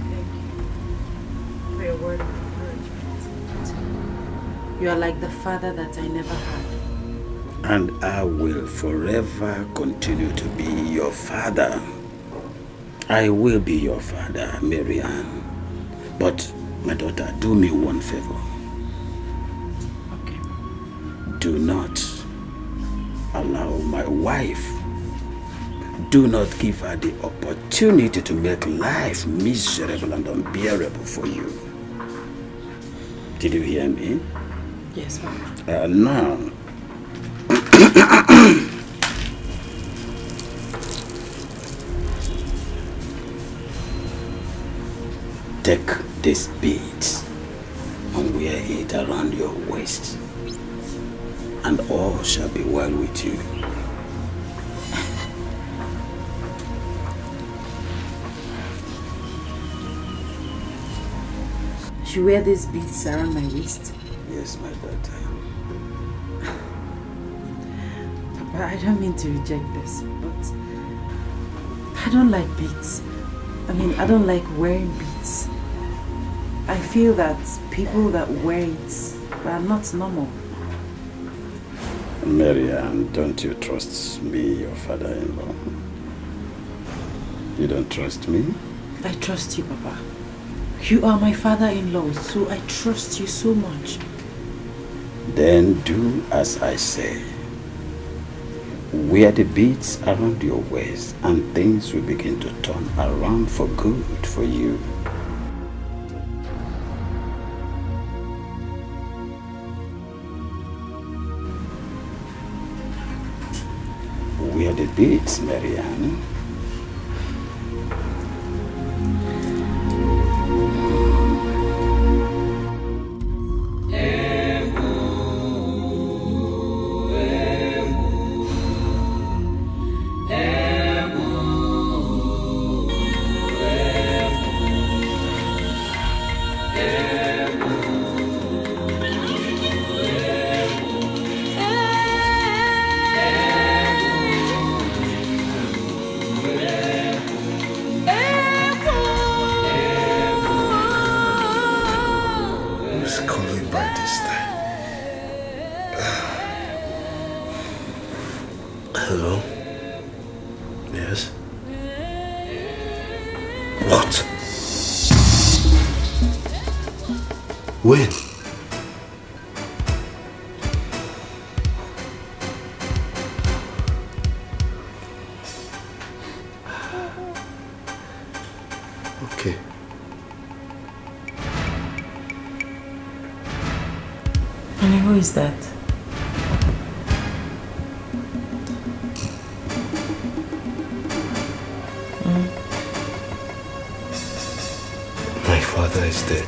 Thank you for your word of encouragement. You are like the father that I never had. And I will forever continue to be your father. I will be your father, Marianne. But, my daughter, do me one favor. Okay. Do not allow my wife, do not give her the opportunity to make life miserable and unbearable for you. Did you hear me? Yes, ma'am. Now, take this bead and wear it around your waist, and all shall be well with you. I should wear these beads around my waist? Yes, my daughter. Papa, I don't mean to reject this, but I don't like beads. I mean, I don't like wearing beads. I feel that people that wear it are not normal. Marianne, don't you trust me, your father-in-law? You don't trust me? I trust you, Papa. You are my father-in-law, so I trust you so much. Then do as I say. Wear the beads around your waist and things will begin to turn around for good for you. Wear the beads, Marianne. Hello? Yes? What? When? Okay. Honey, who is that? My father is dead.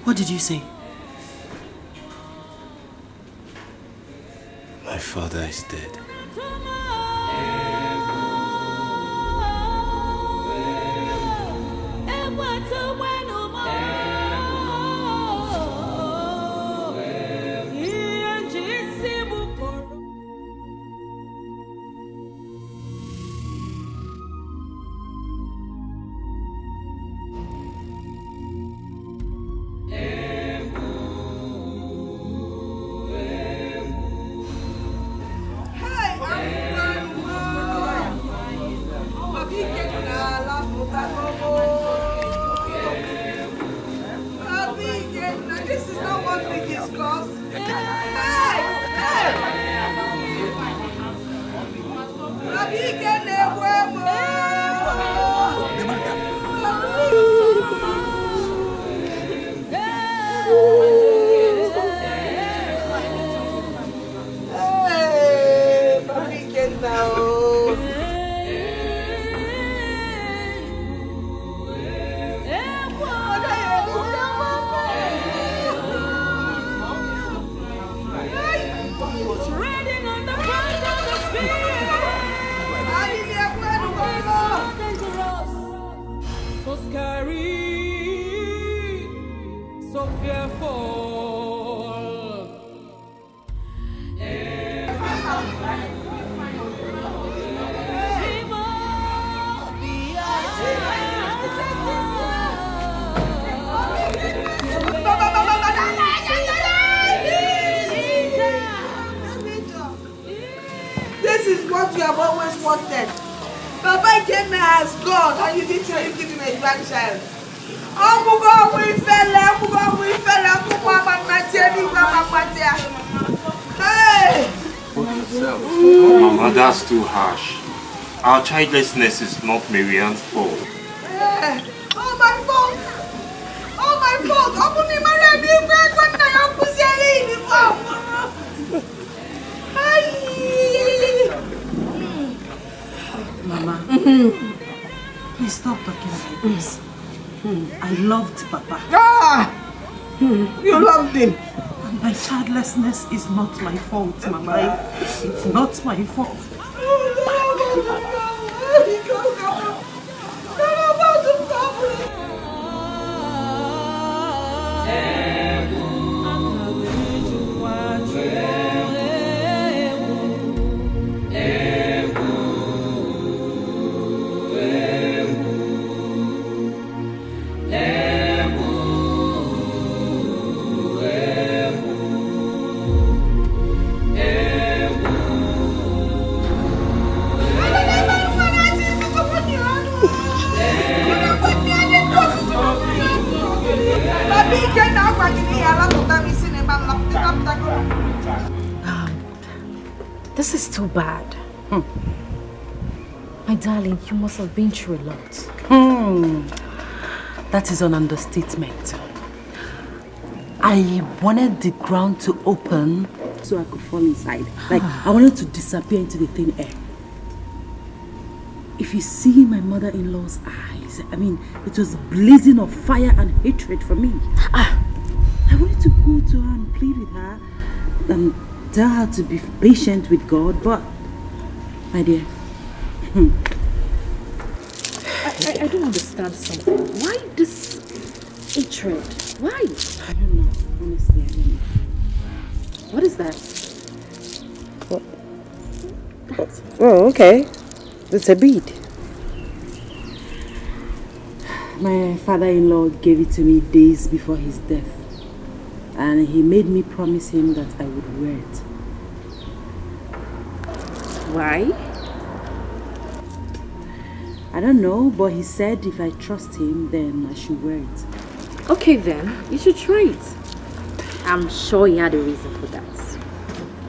What did you say? My father is dead. This is what you have always wanted. Papa came here as God and you didn't even give him a grandchild. Hey! Mama, that's too harsh. Our childlessness is not Marianne's fault. Oh, my fault! Oh, my fault! Mama, please stop talking like this. I loved Papa. You loved him. And my childlessness is not my fault, Mama. It's not my fault. This is too bad. My darling, you must have been through a lot. That is an understatement. I wanted the ground to open so I could fall inside. Like, I wanted to disappear into the thin air. If you see my mother-in-law's eyes, I mean, it was blazing of fire and hatred for me. I wanted to go to her and plead with her and tell her to be patient with God, but, my dear, I don't understand something. Why this hatred? Why? I don't know. Honestly, I don't know. What is that? What? Oh, okay. It's a bead. My father-in-law gave it to me days before his death. And he made me promise him that I would wear it. Why? I don't know, but he said if I trust him, then I should wear it. Okay then, you should try it. I'm sure he had a reason for that.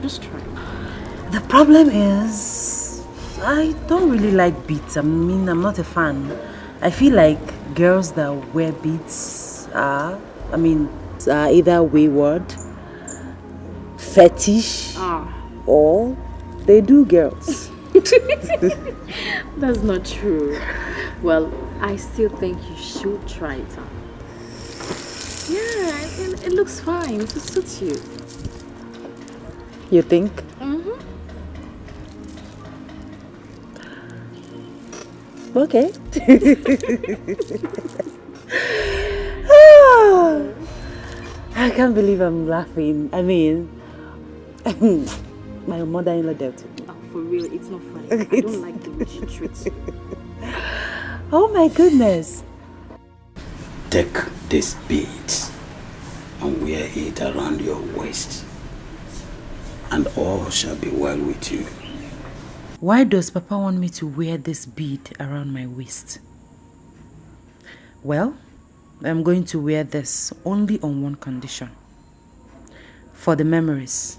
Just try it. The problem is, I don't really like beads. I mean, I'm not a fan. I feel like girls that wear beads are either wayward, fetish, or they do girls. That's not true. Well, I still think you should try it out. Yeah, it looks fine. It suits you. You think? Okay. I can't believe I'm laughing. I mean, my mother-in-law dealt with me. Oh, for real, it's not funny. I don't like the way she treats you. Oh my goodness. Take this bead and wear it around your waist, and all shall be well with you. Why does Papa want me to wear this bead around my waist? Well, I'm going to wear this only on one condition. For the memories.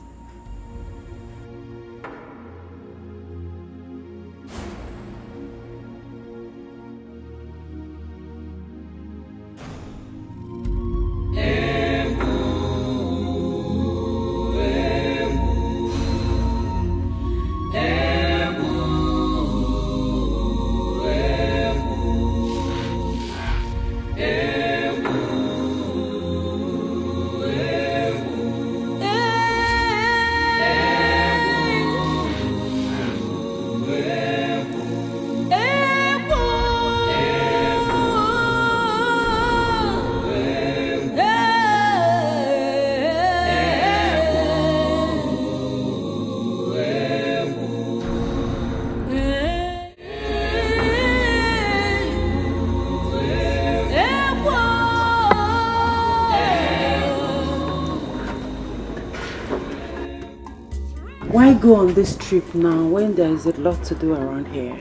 Why go on this trip now when there is a lot to do around here?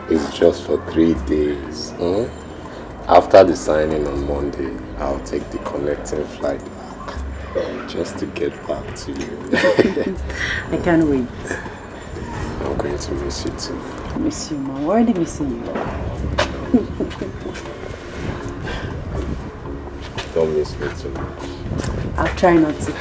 It's just for 3 days. After the signing on Monday, I'll take the connecting flight back. Just to get back to you. I can't wait. I'm going to miss you too. I miss you, Mom. I'm already missing you. Don't miss me too much. I'll try not to.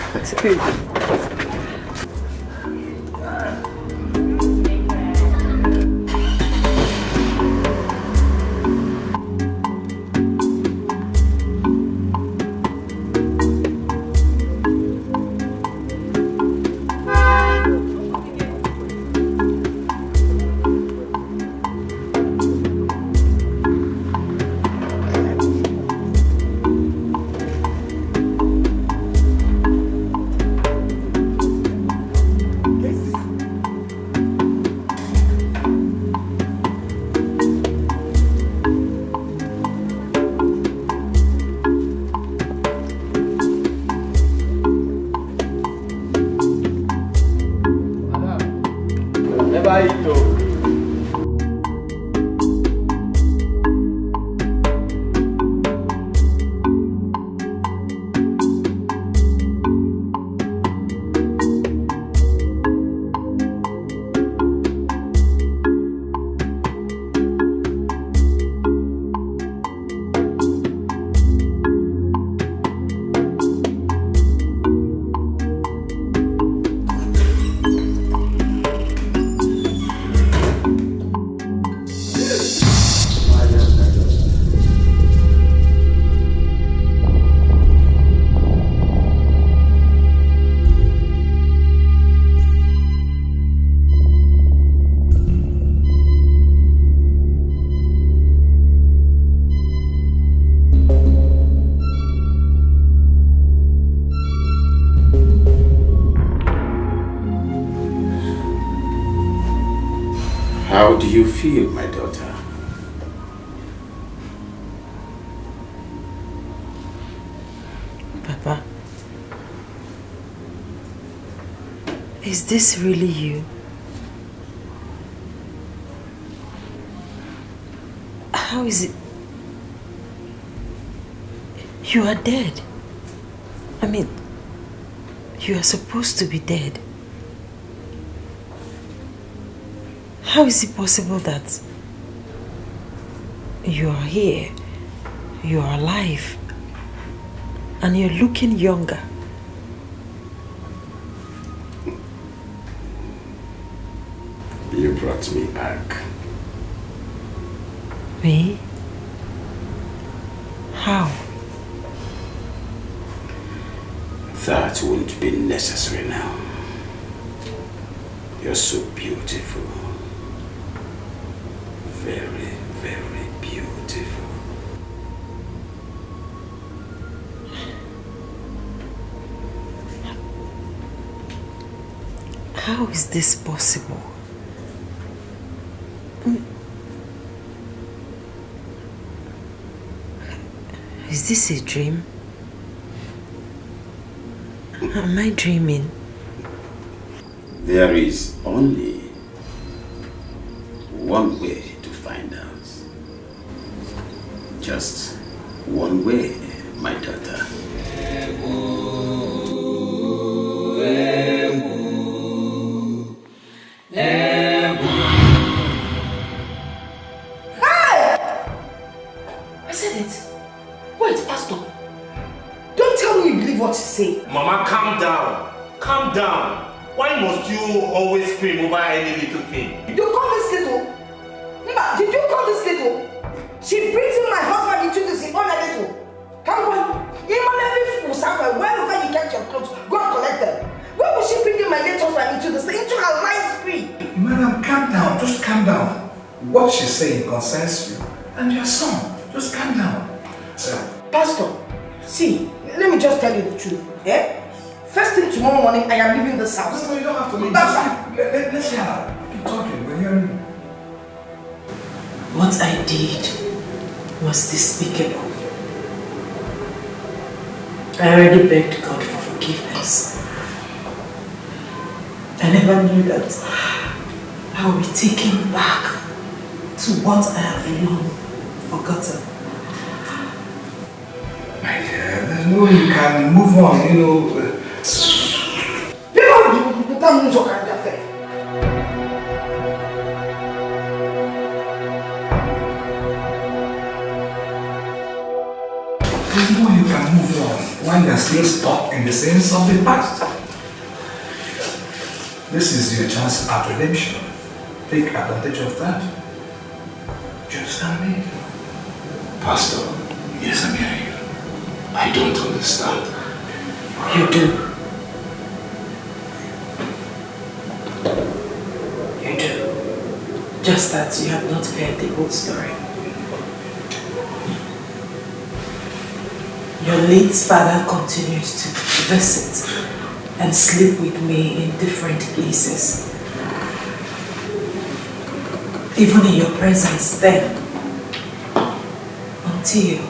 How do you feel, my daughter? Papa, is this really you? How is it? You are dead. I mean, you are supposed to be dead. How is it possible that you are here, you are alive, and you're looking younger? You brought me back. Me? How? That won't be necessary now. You're so beautiful. Very, very beautiful. How is this possible? Is this a dream? Am I dreaming? There is only one way to find out. Just one way, my daughter. I said it. Wait, Pastor. Don't tell me you believe what you say. Mama, calm down. Calm down. Why must you always scream over any little thing? You call this little? Mba, did you call this little? She brings in my husband into this on a little. Come on. Even every fool somewhere, wherever you get your clothes, go and collect them. Why would she bring in my late husband into this, into her life spree? Madam, calm down. Just calm down. What she's saying concerns you and your son. Just calm down. Pastor, see, let me just tell you the truth. Eh? First thing tomorrow morning, I am leaving this house. No, you don't have to leave. Let's hear her. Keep talking. We're hearing you. What I did was despicable. I already begged God for forgiveness. I never knew that I will be taken back to what I have long forgotten. My dear, there's no way you can move on, you know. There's no way you can move on when you're still stuck in the sins of the past. This is your chance at redemption. Take advantage of that. Do you understand me? Pastor, yes, I'm hearing you. I don't understand. You do. You do. Just that you have not heard the whole story. Your late father continues to visit and sleep with me in different places. Even in your presence then. Until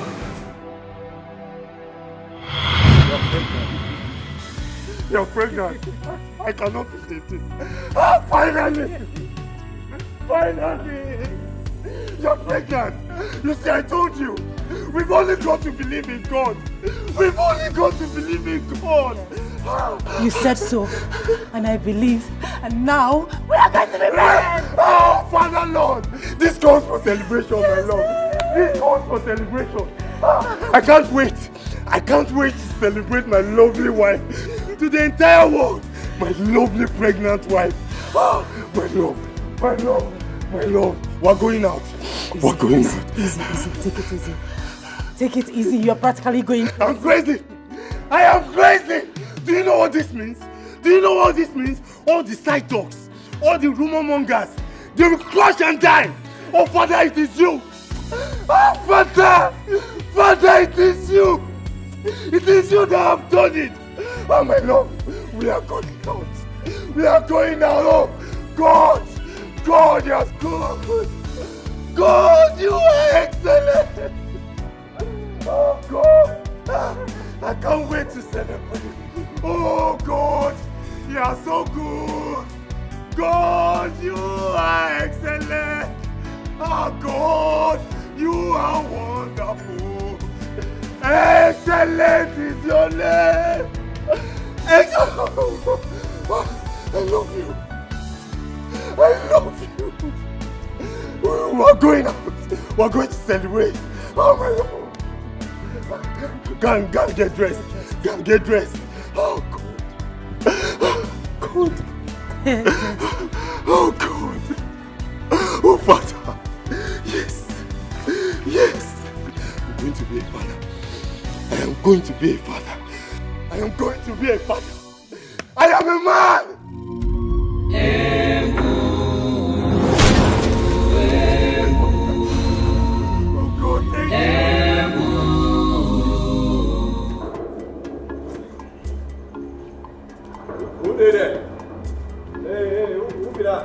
You're pregnant. I cannot believe this. Ah, finally! Finally! You're pregnant. You see, I told you. We've only got to believe in God. We've only got to believe in God. You said so, and I believe, and now we are going to be married. Oh, Father Lord, this calls for celebration, my Lord. This calls for celebration. I can't wait. I can't wait to celebrate my lovely wife to the entire world. My lovely pregnant wife. Oh, my love, my love, my love. We're going out. We're going out. Easy, take it easy. Take it easy, you're practically going. I'm crazy. I am crazy. Do you know what this means? Do you know what this means? All the side talks, all the rumor mongers, they will crush and die. Oh, Father, it is you. Oh, Father, Father, it is you. It is you that have done it. Oh, my love, we are going out. We are going out. Oh, God, God, you are good. God, you are excellent. Oh, God, I can't wait to celebrate. Oh, God, you are so good. God, you are excellent. Oh, God, you are wonderful. Excellent is your name. Excellent. I love you. I love you. We're going out. We're going to celebrate. Oh, my Lord. Go and get dressed. Go and get dressed. Oh, God. God. Oh, God. Oh, Father. Yes. Yes. I'm going to be a father. I am going to be a father. I am going to be a father. I am a man. Oh, God. Thank you. Who did it? Hey, who did that?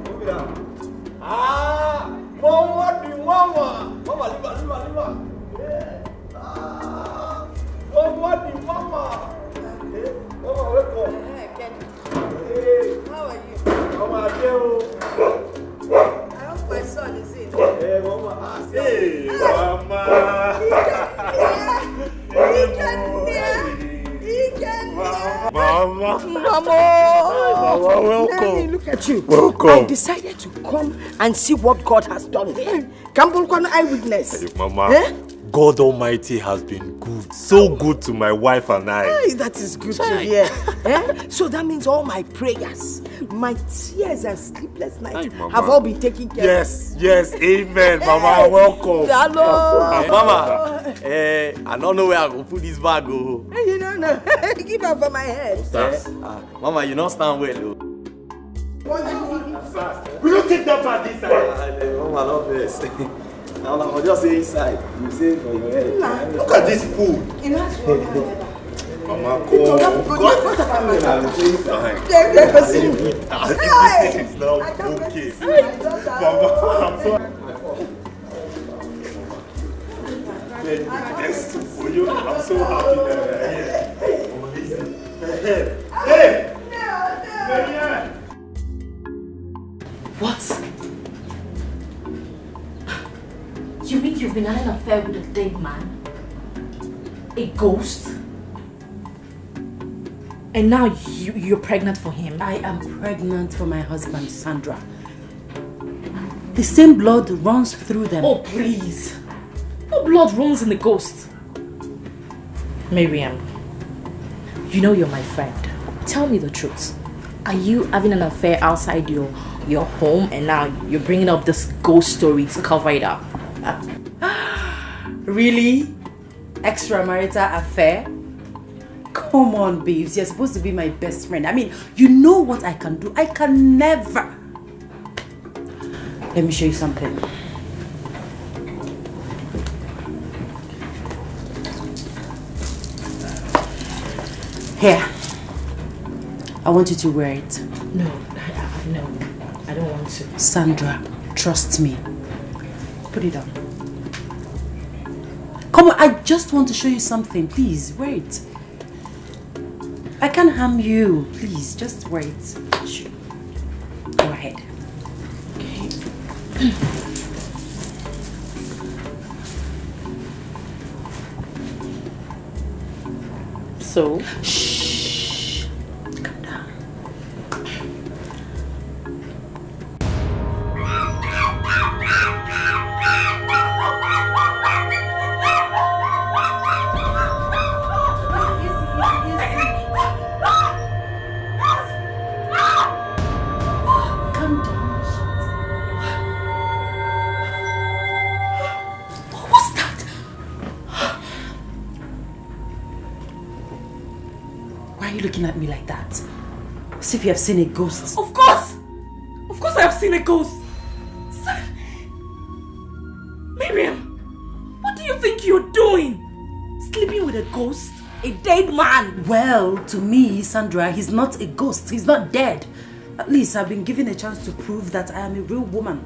Who did that? Ah, Mama, the Mama. Mama, liva. Yeah. Ah, Mama, the Mama. Hey, Mama, welcome. Hey, How are you? Mama, hello. I hope my son is in. Hey, Mama. Hey, Mama. Mama. Mama, welcome. Hey, look at you. Welcome. I decided to come and see what God has done here. Come on, eyewitness. Hey, Mama. Eh? God Almighty has been good, so good to my wife and I. Hey, that is good to hear. So that means all my prayers, my tears and sleepless nights have all been taken care of. Yes, amen, Mama, welcome. Hello. Mama, I don't know where I go put this bag. Oh. You don't know. Give her for my head. Mama, you don't stand well. Oh. Will you take that bag inside? Mama, not best. I'll just say inside. You say it for your head. Look at this food. Mama, come. Everything is now okay. Mama, I'm sorry. There's two for you. I'm so happy that you're here. Hey! What? You mean you've been having an affair with a dead man? A ghost? And now you're pregnant for him? I am pregnant for my husband, Sandra. The same blood runs through them. Oh, please. No blood runs in the ghost. Miriam, you know you're my friend. Tell me the truth. Are you having an affair outside your home and now you're bringing up this ghost story to cover it up? Really? Extramarital affair? Come on, babes. You're supposed to be my best friend. I mean, you know what I can do. I can never. Let me show you something. Here. I want you to wear it. No, I don't want to. Sandra, trust me. Put it on. Come on, I just want to show you something. Please, wear it. I can't harm you. Please, just wear it. Go ahead. Okay. So? Shh. Calm down. Looking at me like that, as if you have seen a ghost. Of course I have seen a ghost. Miriam, what do you think you're doing? Sleeping with a ghost? A dead man? Well, to me, Sandra, he's not a ghost. He's not dead. At least I've been given a chance to prove that I am a real woman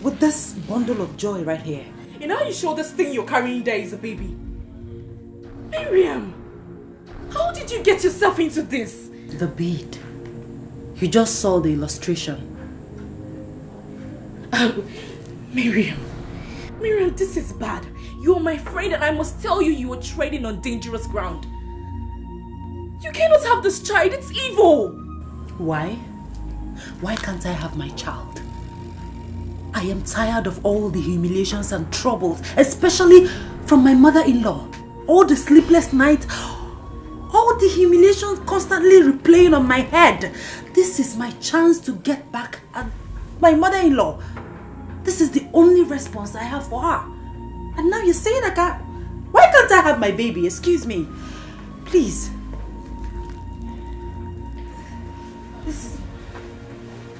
with this bundle of joy right here. You know how you show this thing you're carrying there is a baby? Miriam, how did you get yourself into this? The bead. You just saw the illustration. Miriam, this is bad. You're my friend and I must tell you you are treading on dangerous ground. You cannot have this child, it's evil. Why? Why can't I have my child? I am tired of all the humiliations and troubles, especially from my mother-in-law. All the sleepless nights, all the humiliations constantly replaying on my head. This is my chance to get back at my mother-in-law. This is the only response I have for her. And now you're saying I can't... Why can't I have my baby? Excuse me. Please.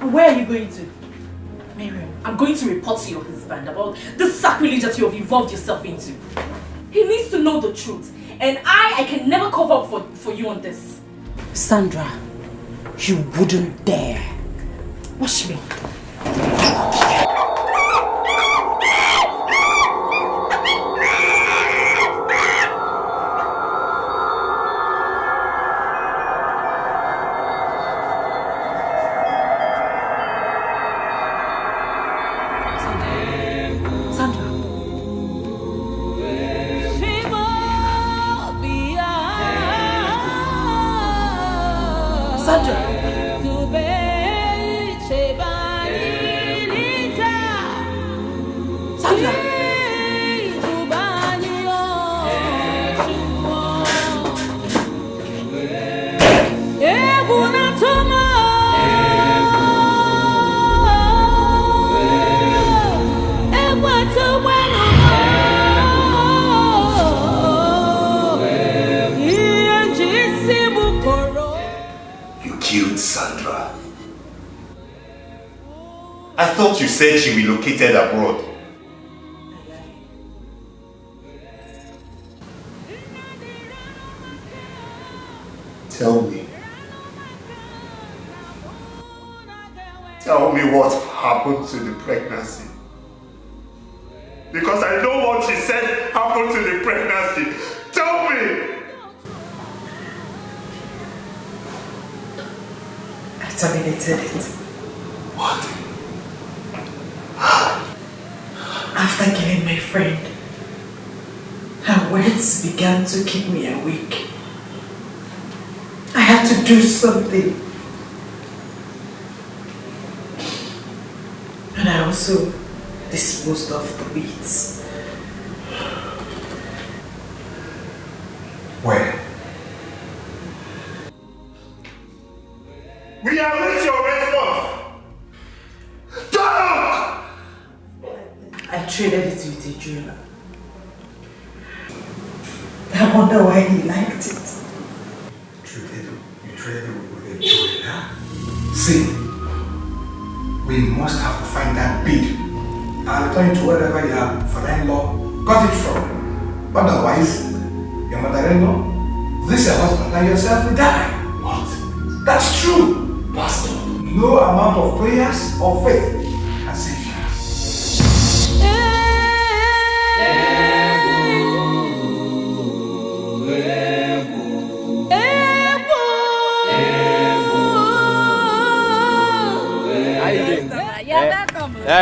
Where are you going to? Miriam, I'm going to report to your husband about this sacrilege that you have involved yourself into. He needs to know the truth. And I can never cover up for you on this. Sandra, you wouldn't dare. Watch me. I thought you said she relocated abroad. Tell me. Tell me what happened to the pregnancy. Because I know what she said happened to the pregnancy. terminated it. What? After killing my friend, her words began to keep me awake. I had to do something. And I also disposed of the beads. Where? We await your response. Talk! I traded it with a jeweler. I wonder why he liked it. You traded it with a jeweler? See, we must have to find that bead and return it to wherever your father-in-law got it from. Otherwise, your mother-in-law, this your husband and yourself will die. What? That's true, Pastor. No amount of prayers or faith can save you.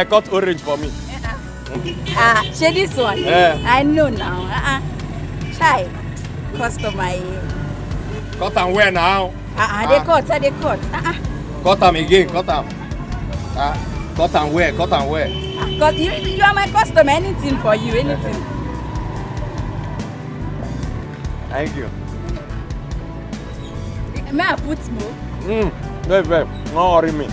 Cut orange for me. Share this one. I know now. Try. Customer. Cut and where now? They cut. Cut them again, cut them. Cut and where, cut and where. You are my customer, anything for you, anything. Thank you. May I put more? Babe, don't worry me.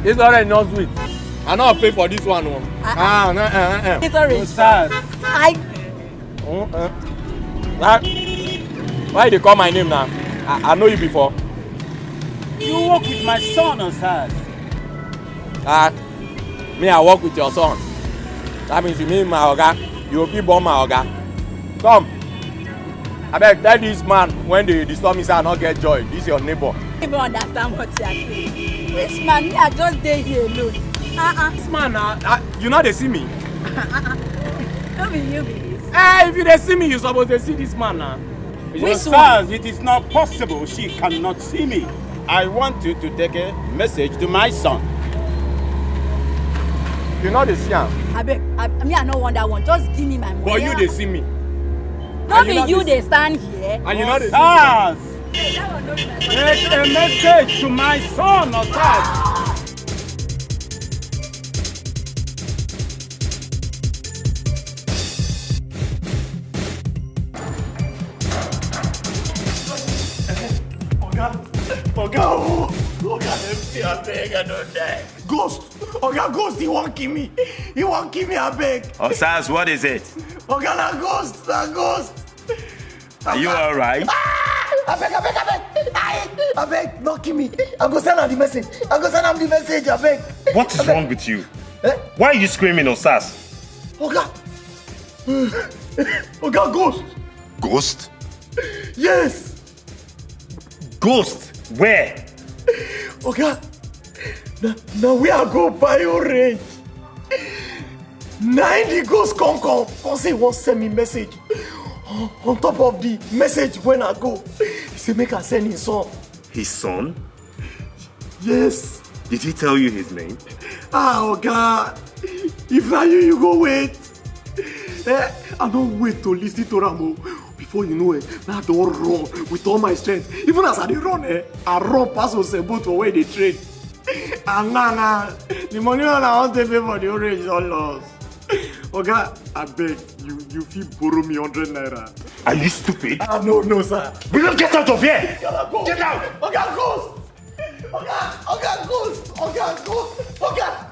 This orange not sweet. I not pay for this one. No. It's orange. Why they call my name now? I know you before. You work with my son on Saturday. Me, I work with your son. That means you mean my oga. You will be born my oga. Come. I beg, tell this man when they disturb me say I not get joy. This is your neighbor. I don't understand what you are saying. Which man? Me, I just stay here alone. This man, you know they see me. Don't be you, be this. Hey, if you they see me, you supposed to see this man now. Which one? It is not possible. She cannot see me. I want you to take a message to my son. You know they see him. I beg, me, I don't want that one. Just give me my money. But you they see me. Don't be you they stand here. And you know they see me. Take a message to my son, Osas. Oga, empty, I beg, I don't die. Ghost! Oga, Ghost, he won't kill me. He won't kill me, I beg. Osas, what is it? Oga, na ghost. Are you alright? I beg, don't kill me. I go send him the message. I beg. What is wrong with you? Why are you screaming, Osas? Oga, Ghost. Ghost? Yes. Ghost? Where? Oga, now we are go buy orange. Now the ghost come say he won't send me message. On top of the message when I go, he say make I send his son. His son? Yes. Did he tell you his name? Oga, if I you go wait. I don't wait to listen to Rambo. Before you know it, now I don't run with all my strength. Even as I run, I run past Osebo to where they trade. And now, the money I want to pay for the orange is all lost. Oga, I beg you feel borrow me 100 naira. Are you stupid? No, sir. We don't get out of here. Get out. Oga, ghost. Oga, ghost. Oga.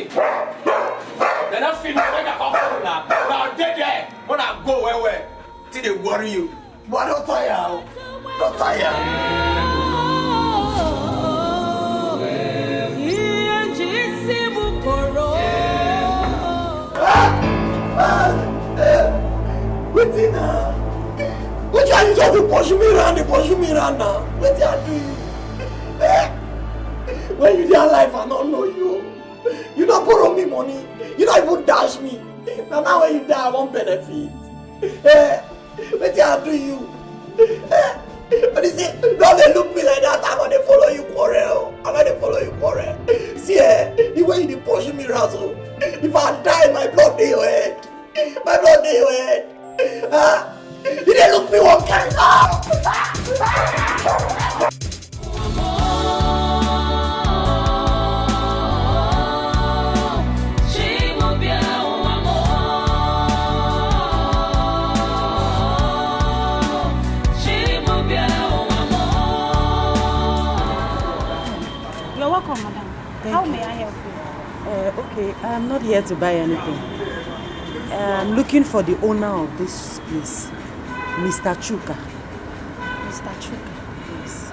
Then I feel like I come from now. Now dead there. When I go where? Till they worry you. But don't tire. Don't tire. What's in now? What are you just to push me around now? What are you doing? When you dey alive, I don't know you. You don't borrow me money. You don't even dash me. Now when you die, I won't benefit. What are you? But you see, don't they look me like that? I'm gonna follow you quarrel. See, the way you push me around, so if I die, my blood dey your head. You didn't look me one kind. You're welcome, madam. How may I help you? Okay, I'm not here to buy anything. I'm looking for the owner of this place, Mr. Chuka. Mr. Chuka? Yes.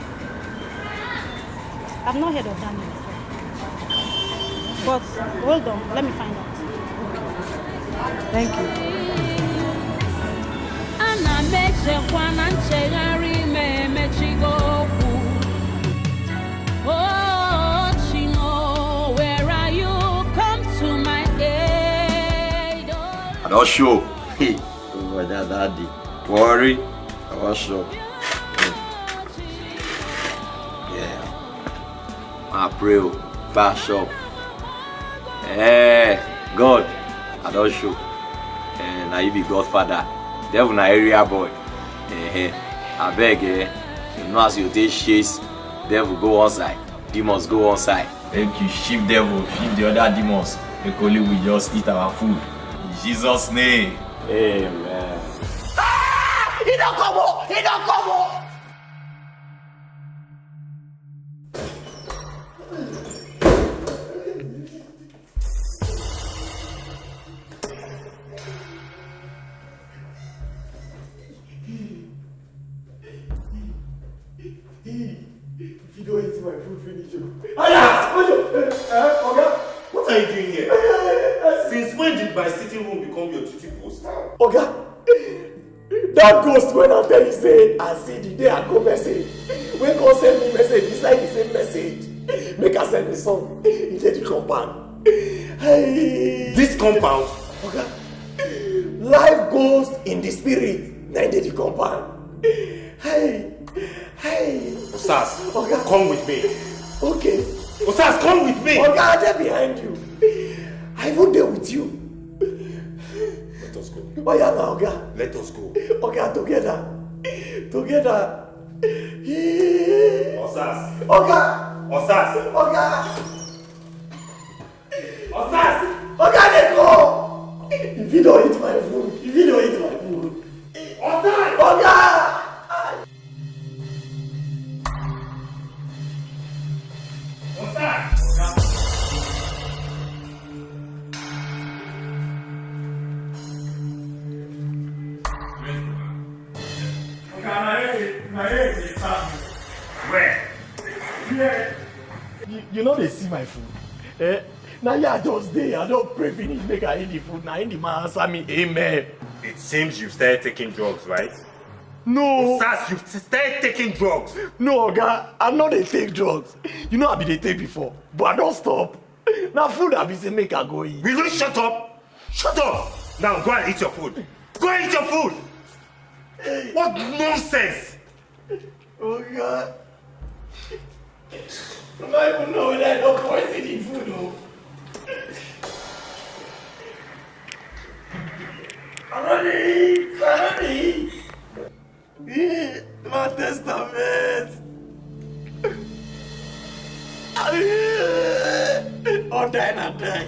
I've not heard of that name before. But hold on, let me find out. Thank you. I don't show. Hey, over there, daddy. Worry. I was show. Yeah. I pray. Fast up. Hey, God. I don't show. Now you be Godfather. Devil na area boy. I beg, you know as you take chase, devil go one side, demons go one side. Make you shift devil, shift the other demons. Make only we just eat our food. In Jesus' name. Amen. He don't come on! If you don't eat my food, finish you. What are you doing here? Since when did my sitting room become your duty post? Oga, that ghost when I tell you say, I see the day I go message. When God send me message, inside the same message. Make I send me some into the compound. Hey. This compound? Oga, life goes in the spirit, not in the compound. Hey. Osas, come with me. Okay. Osas, come with me. Oga, I'm there behind you. I will deal with you. Let us go. Oh yeah, now, Oga. Let us go. Oga, together. Osas. Oga. Oga, let go. If you don't eat my food. Oga. Where? Yeah. You know they see my food. Now I just there. I don't pray finish make I eat the food. Now in the man answer me, amen. It seems you've started taking drugs, right? No. Osas, you've started taking drugs. No, Oga, I know they take drugs. You know I been they take before, but I don't stop. Now food I be say make I go eat. Will you shut up? Shut up! Now go and eat your food. Go and eat your food! What nonsense! Oh God. I don't even know whether I don't poison the food though. I don't eat. My testament. All die and die.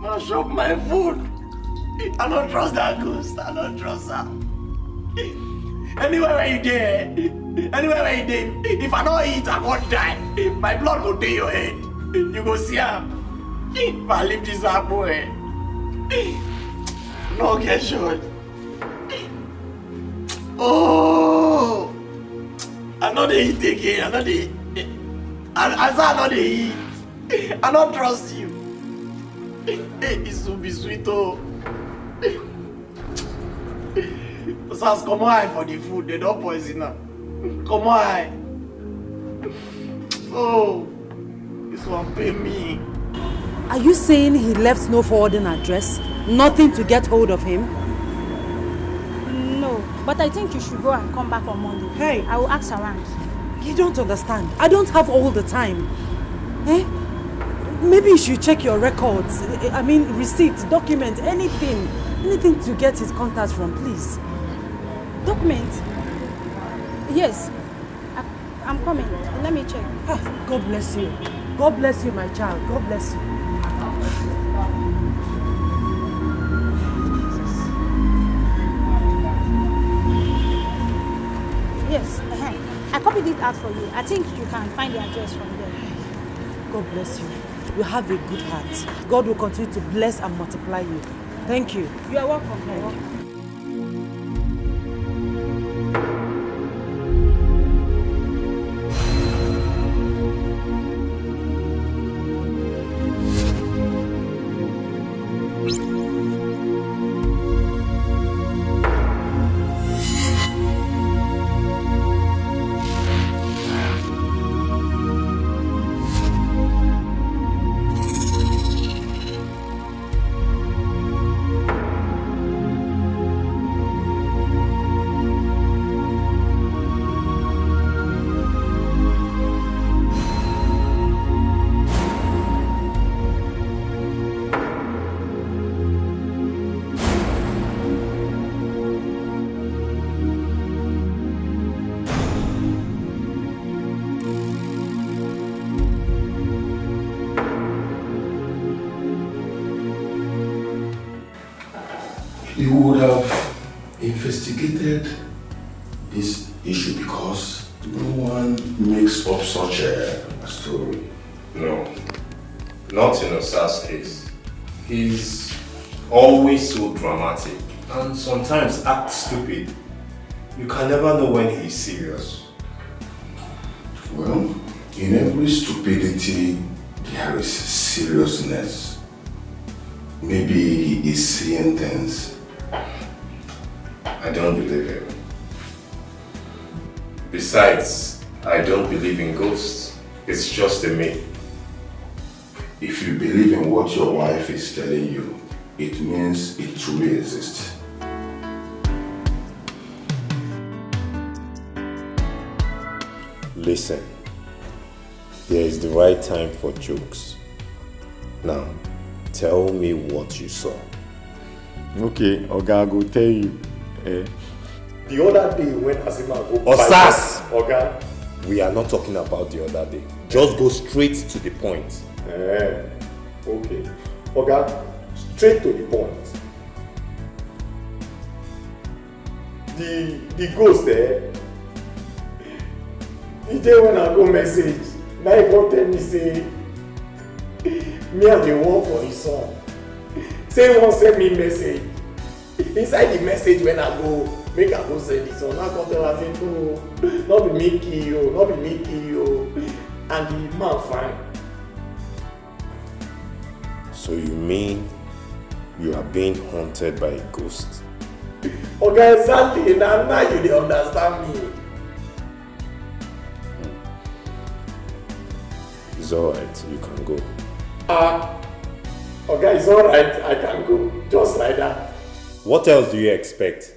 I shop my food. I don't trust that ghost. I don't trust her. Anywhere where you there, if I don't eat, I won't die. My blood will take your head. You go see her. If I leave this up, boy, no get shot. Oh, I know they eat again. I know they. I know they eat. I don't trust you. It's to be sweet, oh. Sass, come on for the food. They don't poison her. Come on. Oh, this one pay me. Are you saying he left no forwarding address? Nothing to get hold of him? No, but I think you should go and come back on Monday. Hey. I will ask around. You don't understand. I don't have all the time. Eh? Maybe you should check your records. I mean, receipts, documents, anything. Anything to get his contacts from, please. Documents? Yes. I'm coming. Let me check. God bless you. God bless you, my child. God bless you. Yes. I copied it out for you. I think you can find the address from there. God bless you. You have a good heart. God will continue to bless and multiply you. Thank you. You are welcome. You are welcome. You would have investigated this issue because no one makes up such a story. No, not in Osa's case. He's always so dramatic and sometimes acts stupid. You can never know when he's serious. Well, in every stupidity, there is seriousness. Maybe he is seeing things. I don't believe him. Besides, I don't believe in ghosts. It's just a myth. If you believe in what your wife is telling you, it means it truly exists. Listen, there is the right time for jokes. Now, tell me what you saw. Okay, Oga, I go tell you. The other day when Asima go Osas! Oga, we are not talking about the other day. Just go straight to the point. Okay. Oga, straight to the point. The ghost there, the day when I go message, now he go tell me say, me and the one for his son. Say he won't send me message. Inside the message when I go, make I go send this one. I come tell her say, no, not be me kill you, not be me kill you. And the man fine. So you mean you are being haunted by a ghost? Okay, exactly. Now you dey understand me. It's alright, you can go. Okay, it's alright, I can go. Just like that. What else do you expect?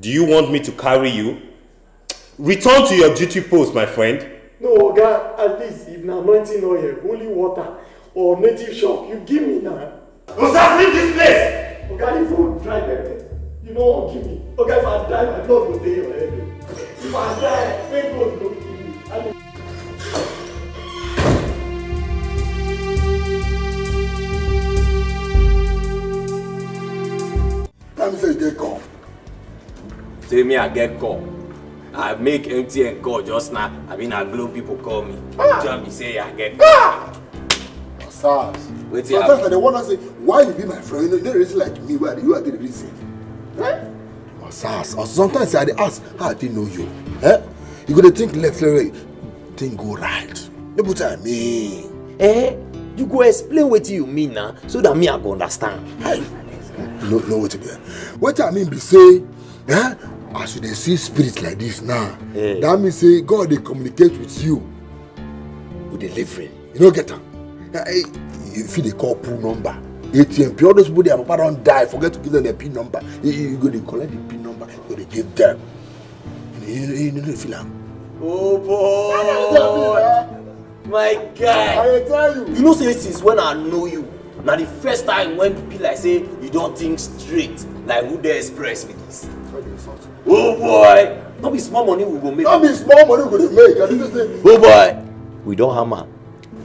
Do you want me to carry you? Return to your duty post, my friend. No, Oga, at least if na anointing oil, holy water, or native shock, you give me now. Osa, leave this place! Oga, if you try pepper, you no wan give me. Oga, if I die, my blood go dey your head. If I die, make God no kill me. Tell me say you get call. Say me I get call. I make MTN call just now. I mean I Glow people call me. Tell me say I get call. SARS. Sometimes they want to say, why you be my friend? You know, they reason like me, why you are the reason. Eh? Or sometimes I ask, how I didn't know you? Eh? You gotta think left, right, think go right. You put I mean. Eh? You go explain what you mean now, so that me I go understand. No, what it be. What I mean be say, eh? As you see spirits like this now, that means say God they communicate with you with delivery. You know, get them. If they call pool number, ATM, all those people, their papa don't die, forget to give them their PIN number. You go to collect the PIN number, you go to give them. You know the film. Oh boy! My guy! I tell you. You know, say since when I know you, now the first time when people like say you don't think straight, like who they express with this. Oh boy! Not be small money we go make. Not be small money we go make. Oh boy! We don't hammer.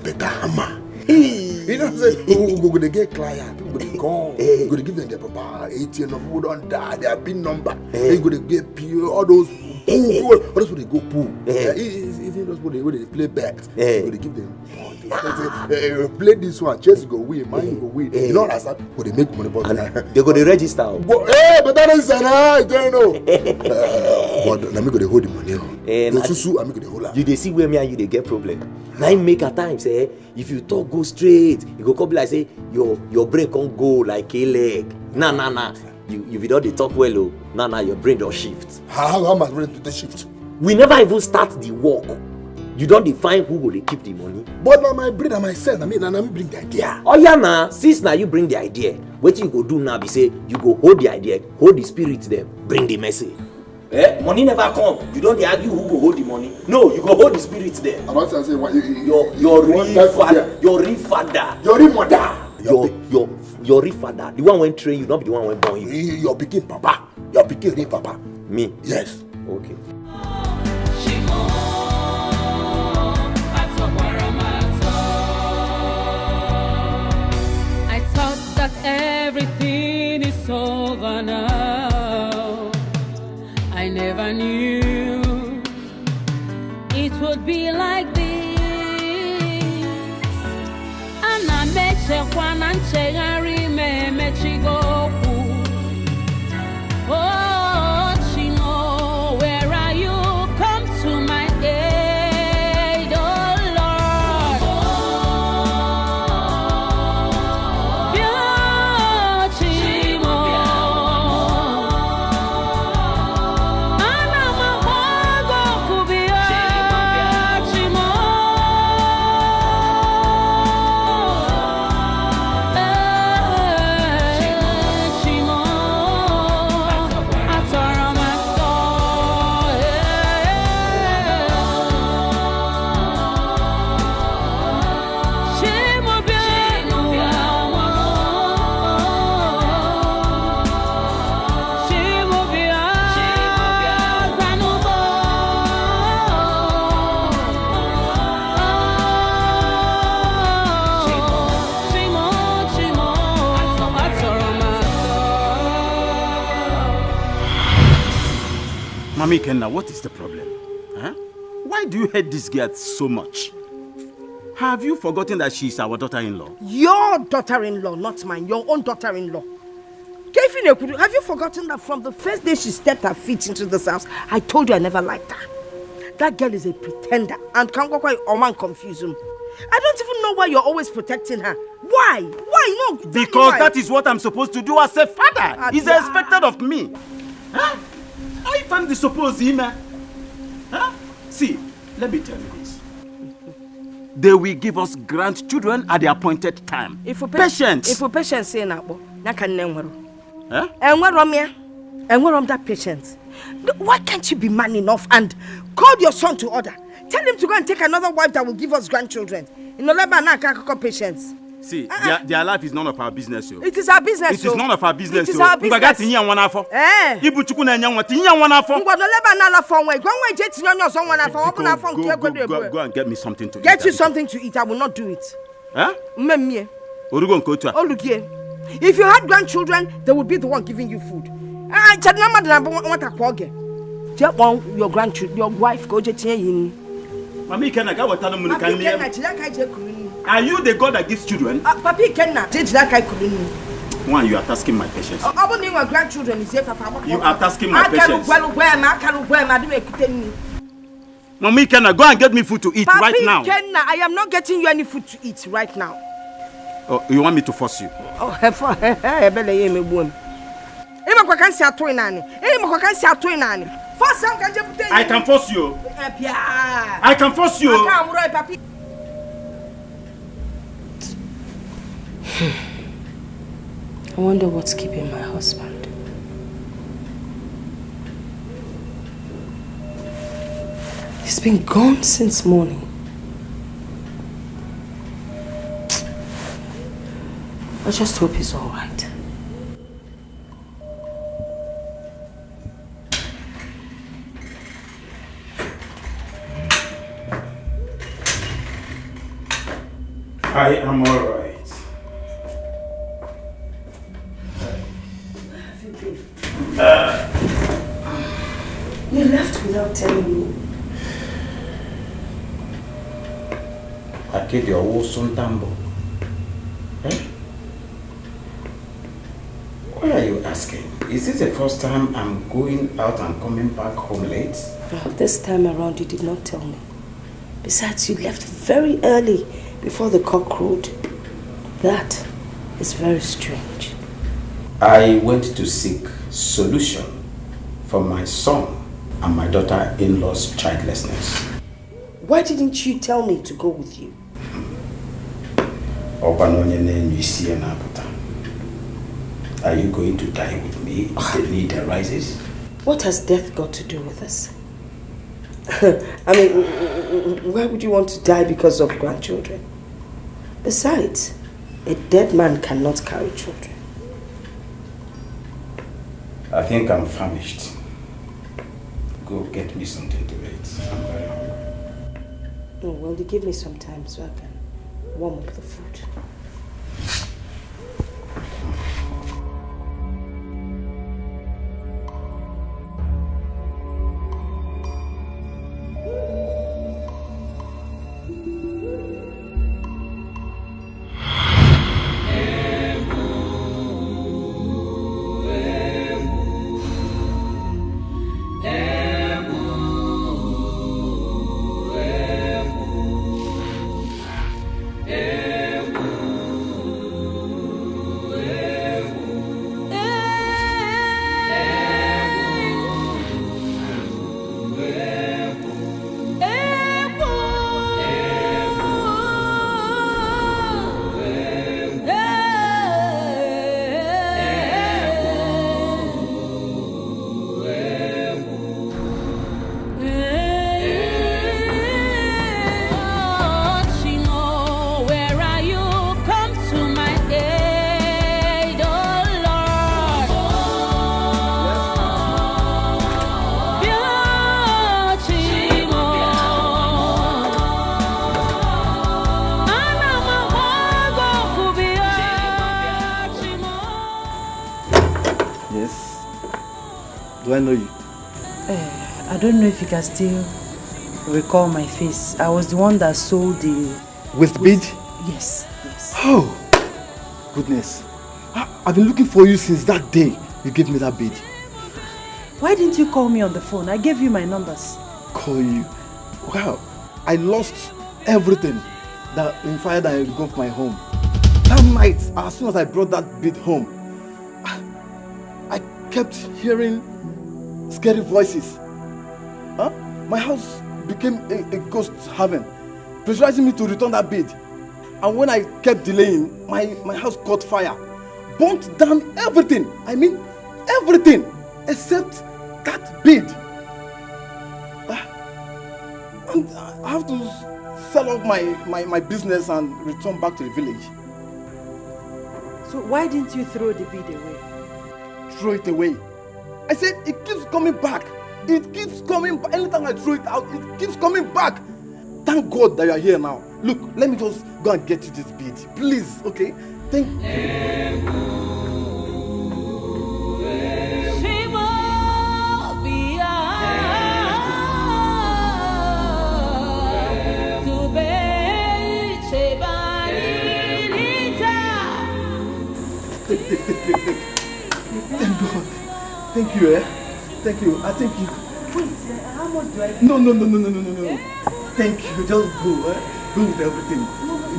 Better hammer. You know, say we go to get client, people go to come, we go to give them their papa, ATM number, who don't die, their PIN number, they go to get all those all those people they go pool. Even those people they play bet, they go to give them. Play this one, Chelsea go win, Man go win. You know what I said? Go they make money, but they go to register. But that is an I don't know. But let me go to hold the money. No susu, I make the hold. You they see where me and you they get problem. Now you make at times say if you talk go straight, you go come like say your brain can't go like a leg. Nah. You don't they talk well, oh. Nah, your brain don't shift. How my brain to shift? We never even start the work. You don't define who will keep the money. But now my brain and myself, I bring the idea. Oh yeah, nah. Since now you bring the idea, what you go do now be say you go hold the idea, hold the spirit there, bring the message. Money never come. You don't argue who go hold the money. No, you go hold the spirit there. I'm not saying what your real father, your real father, your real mother, your real father. The one when train you, not be the one when born you. Your picking papa, your picking real papa. Me? Yes. Okay. I thought that everything is over now. I never knew it would be like this. And I met you one and Chegari me chigo. Oh, Chino, where are you? Come to my aid, oh Lord. Yeah, Chino. Mami Kenna, what is the problem? Huh? Why do you hate this girl so much? Have you forgotten that she's our daughter-in-law? Your daughter-in-law, not mine. Your own daughter-in-law. Have you forgotten that from the first day she stepped her feet into this house, I told you I never liked her? That girl is a pretender and can't go quite Oman confuse him. I don't even know why you're always protecting her. Why? Why? No. Because that is what I'm supposed to do as a father. It's expected of me. Huh? I find the supposed him. Huh? See, let me tell you this. They will give us grandchildren at the appointed time. Patience. If we patience say na can never. Huh? And where that patience? Why can't you be man enough and call your son to order? Tell him to go and take another wife that will give us grandchildren. In the patience. See, their life is none of our business. Yo. It is our business. It is none of our business. It is our business. Go and get me something to eat. Get you something to eat. I will not do it. Huh? Look here. If you had grandchildren, they would be the one giving you food. Your grandchildren, your wife, go to Mami, can I go? Are you the God that gives children? Papi Kenna, change that guy couldn't. One, you are tasking my patience. I want your grandchildren is here for You are tasking my patience. I can't Mommy Kenna, go and get me food to eat Papi right now. Kenna, I am not getting you any food to eat right now. Oh, you want me to force you? Oh, I can force you. I can force you. I wonder what's keeping my husband. He's been gone since morning. I just hope he's all right. I am all right. You left without telling me. I get your Wilson Tambo. Eh? What are you asking? Is this the first time I'm going out and coming back home late? Well, this time around you did not tell me. Besides, you left very early before the cock crowed. That is very strange. I went to seek solution for my son and my daughter-in-law's childlessness. Why didn't you tell me to go with you? Are you going to die with me if the need arises? What has death got to do with this? I mean, why would you want to die because of grandchildren? Besides, a dead man cannot carry children. I think I'm famished. Go get me something to eat. I'm very hungry. Oh, well, you give me some time so I can warm up the food. Do I know you? I don't know if you can still recall my face. I was the one that sold the... Waist bead? Yes, yes. Oh, goodness. I've been looking for you since that day you gave me that bead. Why didn't you call me on the phone? I gave you my numbers. Call you? Wow, I lost everything that in fire that engulfed my home. That night, as soon as I brought that bead home, I kept hearing scary voices. Huh? My house became a ghost haven, pressurizing me to return that bead. And when I kept delaying, my house caught fire, burnt down everything. I mean, everything except that bead. And I have to sell off my business and return back to the village. So why didn't you throw the bead away? Throw it away? I said it keeps coming back. It keeps coming back. Anytime I throw it out, it keeps coming back. Thank God that you are here now. Look, let me just go and get you this bead. Please, okay? Thank you. Thank God. Thank you, Thank you. I thank you. Wait, how much do I pay? No. Thank you. Just go, Go with everything.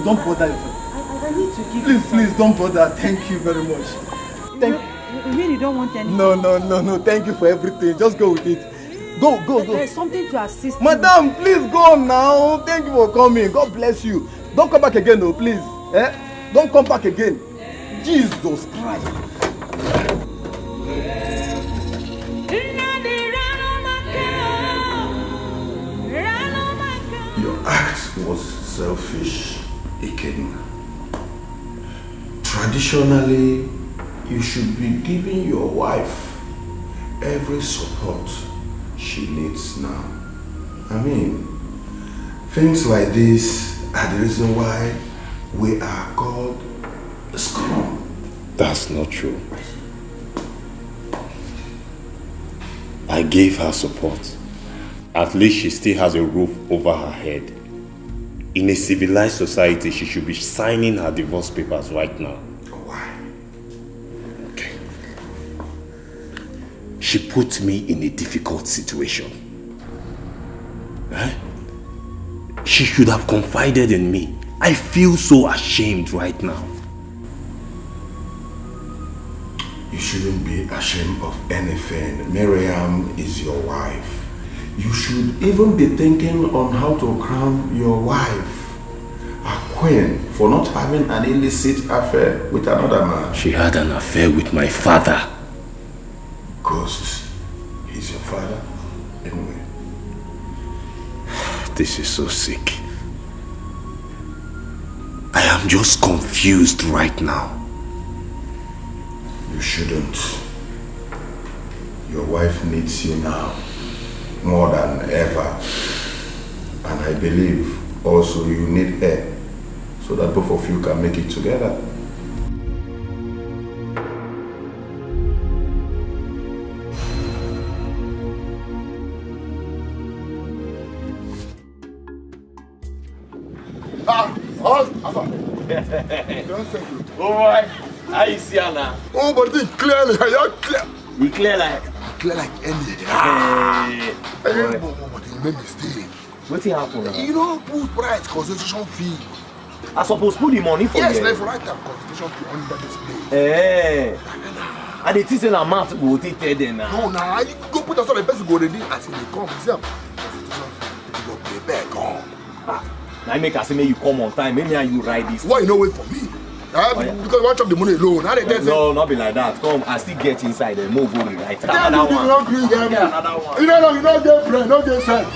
Don't bother yourself. I need to give Please, don't bother. Thank you very much. You really don't want anything? No. Thank you for everything. Just go with it. Go. There's something to assist Madam, please go now. Thank you for coming. God bless you. Don't come back again, no, please. Don't come back again. Jesus Christ. Your act was selfish, Ikenna. Traditionally, you should be giving your wife every support she needs now. I mean, things like this are the reason why we are called scum. That's not true. I gave her support. At least she still has a roof over her head. In a civilized society, she should be signing her divorce papers right now. Why? Okay. She put me in a difficult situation. She should have confided in me. I feel so ashamed right now. You shouldn't be ashamed of anything. Miriam is your wife. You should even be thinking on how to crown your wife a queen for not having an illicit affair with another man. She had an affair with my father. Ghost, he's your father anyway. This is so sick. I am just confused right now. You shouldn't. Your wife needs you now more than ever. And I believe also you need her so that both of you can make it together. Oh boy, how you see her now? Oh, but it's clear, you're clear. You clear like? Clear like any. Hey, but you made mistake. What happened? You don't put right consultation fee. I suppose put the money for you. Yes, like for right time consultation fee under this place. Hey. And the teacher and math go take them now. No, nah, you go put us on the person go ready as they come. See, consultation fee, you go pay back home. Now make us say you come on time. Maybe you ride this. Why you no wait for me? Because you want to chop the money alone. No, not be like that. Come, I still get inside the move go right. Another one. Another one. You know, get friend, not get friend.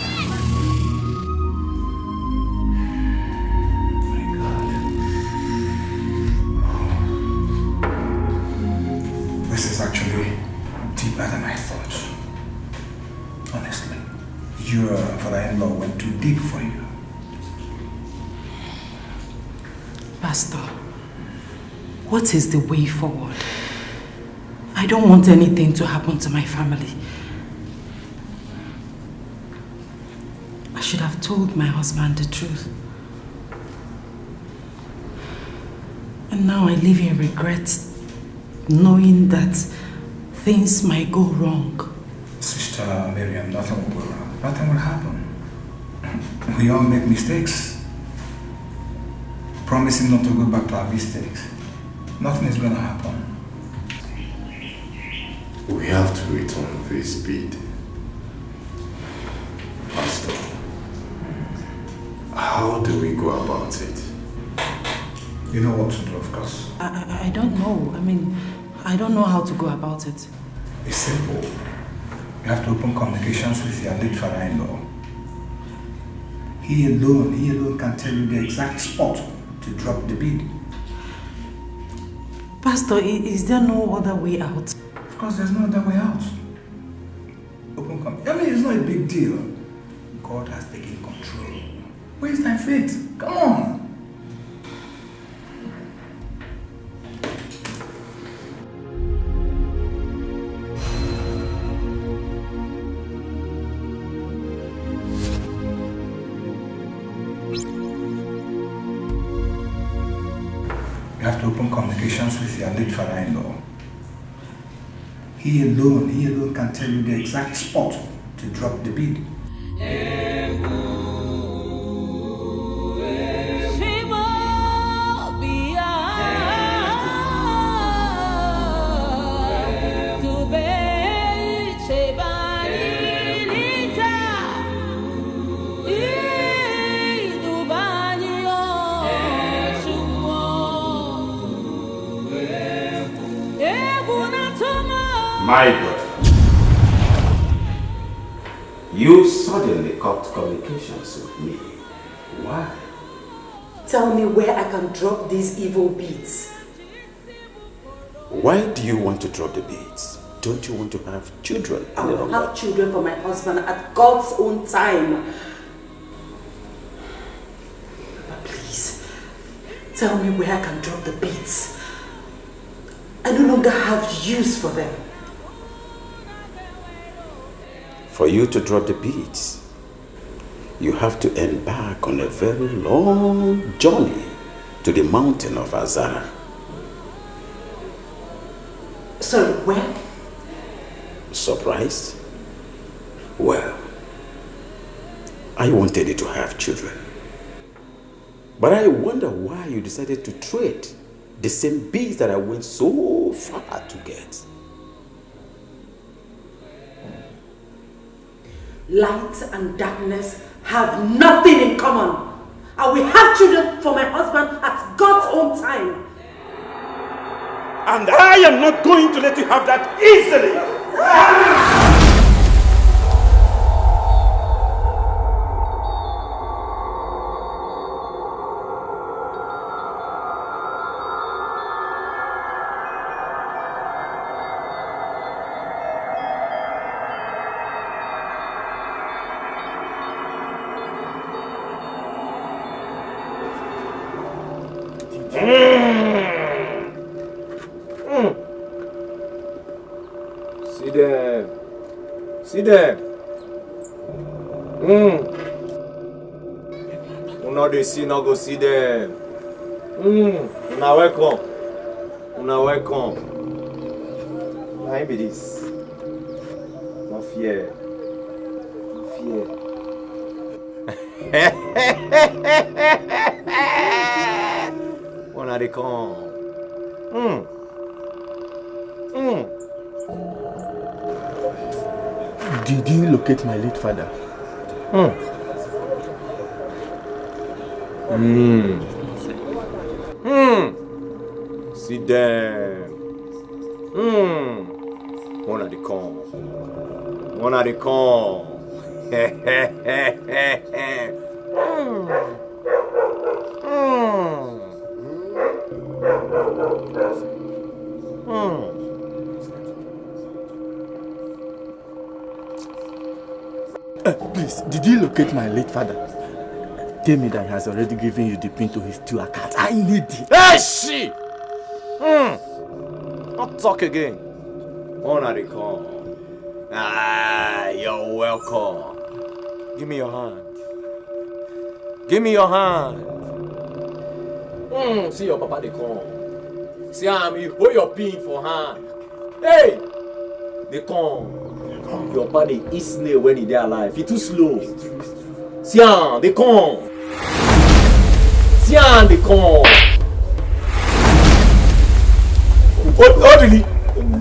This is actually deeper than I thought. Honestly, your father-in-law went too deep for you. Pastor, what is the way forward? I don't want anything to happen to my family. I should have told my husband the truth. And now I live in regret, knowing that things might go wrong. Sister Miriam, nothing will go wrong. Nothing will happen. We all make mistakes. Promising not to go back to our mistakes. Nothing is going to happen. We have to return with speed. Pastor, how do we go about it? You know what to do, of course. I don't know. I mean, I don't know how to go about it. It's simple. You have to open communications with your late father-in-law. He alone can tell you the exact spot to drop the bid. Pastor, is there no other way out? Of course, there's no other way out. Open I mean, it's not a big deal. God has taken control. Where's thy faith? Come on. You have to open communications with your late father-in-law. He alone can tell you the exact spot to drop the bid. My brother, you suddenly cut communications with me. Why? Tell me where I can drop these evil beads. Why do you want to drop the beads? Don't you want to have children? I will have children for my husband at God's own time. But please, tell me where I can drop the beads. I no longer have use for them. For you to drop the beads, you have to embark on a very long journey to the mountain of Azara. Sorry, where? Surprised? Well, I wanted you to have children. But I wonder why you decided to trade the same beads that I went so far to get. Light and darkness have nothing in common. I will have children for my husband at God's own time. And I am not going to let you have that easily. See them. Una dey see, no go see them. Una welcome. Una welcome. Why be this? No fear. No fear. Una dey come. Did you locate my late father? See them. One at the come. One at the come. Please, did you locate my late father? Tell me that he has already given you the pin to his 2 accounts. I need it. Hey, she! Not talk again. On at the call. You're welcome. Give me your hand. Give me your hand. See your papa they come. See you hold your pin for hand. Hey! They come. Your body is slow when he there alive. He too slow. See they come. See they come. Really?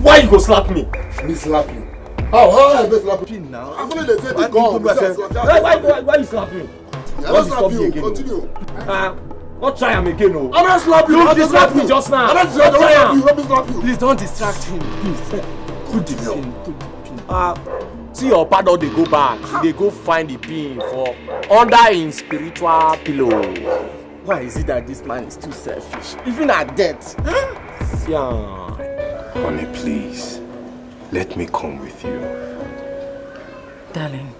Why you go slap me? Me slap you? How I go slap you now? I'm only the same gun. Why you slap me? I don't slap you. Continue. Not try him again, no. I don't slap you. You distract me just now. I don't slap you. Let me slap you. Please don't distract him. Please. Put the pin. See your father, they go back. They go find the pin for under in spiritual pillow. Why is it that this man is too selfish? Even at death. Honey, please. Let me come with you. Darling,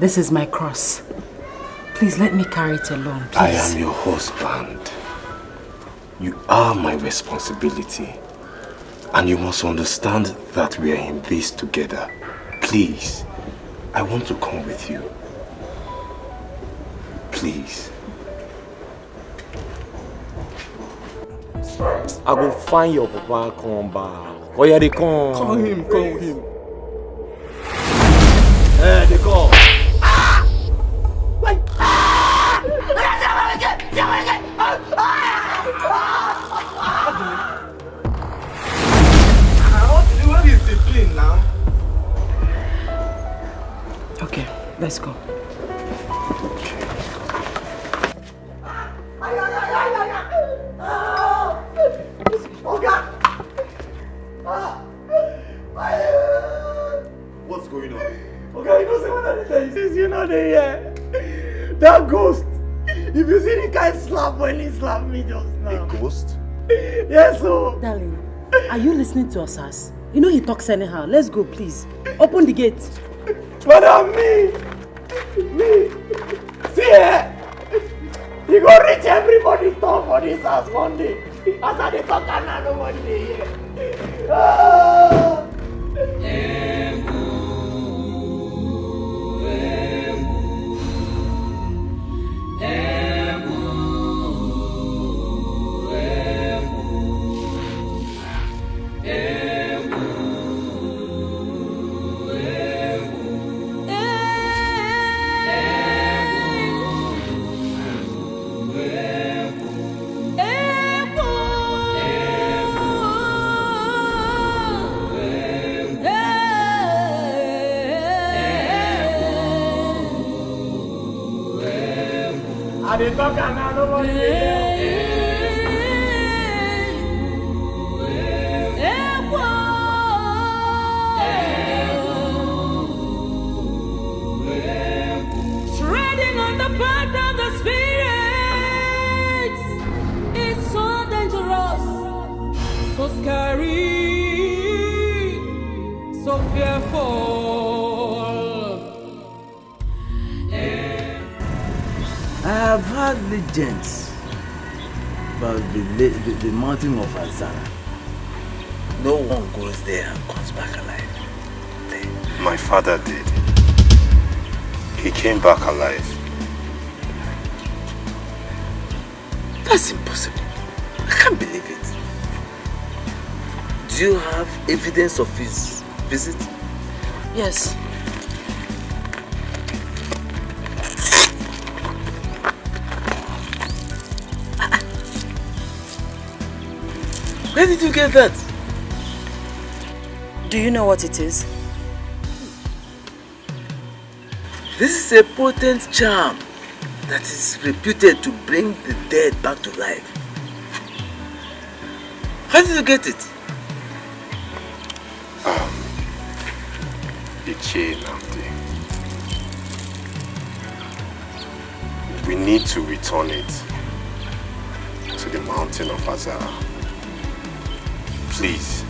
this is my cross. Please let me carry it alone, please. I am your husband. You are my responsibility. And you must understand that we are in this together. Please, I want to come with you. Please. I go find your papa and come back. Oh yeah, they come. Call him. Eh, they come. What is the plane now? Okay, let's go. What's going on? Okay, you know say what I tell you since you know the that ghost. If you see the guy slap when he slapped me just now. A ghost? Yes, so. Darling, are you listening to us, as? You know he talks anyhow. Let's go, please. Open the gate. Madam, me. See here. You go reach everybody's talk for this house one day. As I talk and nobody here. I didn't talk and nobody here. Treading on the path of the spirits is so dangerous, so scary, so fearful. I have heard legends about the mountain of Azara. No one goes there and comes back alive. My father did. He came back alive. That's impossible. I can't believe it. Do you have evidence of his visit? Yes. Where did you get that? Do you know what it is? This is a potent charm that is reputed to bring the dead back to life. How did you get it? Ichie Namdi. We need to return it to the mountain of Azara. Please,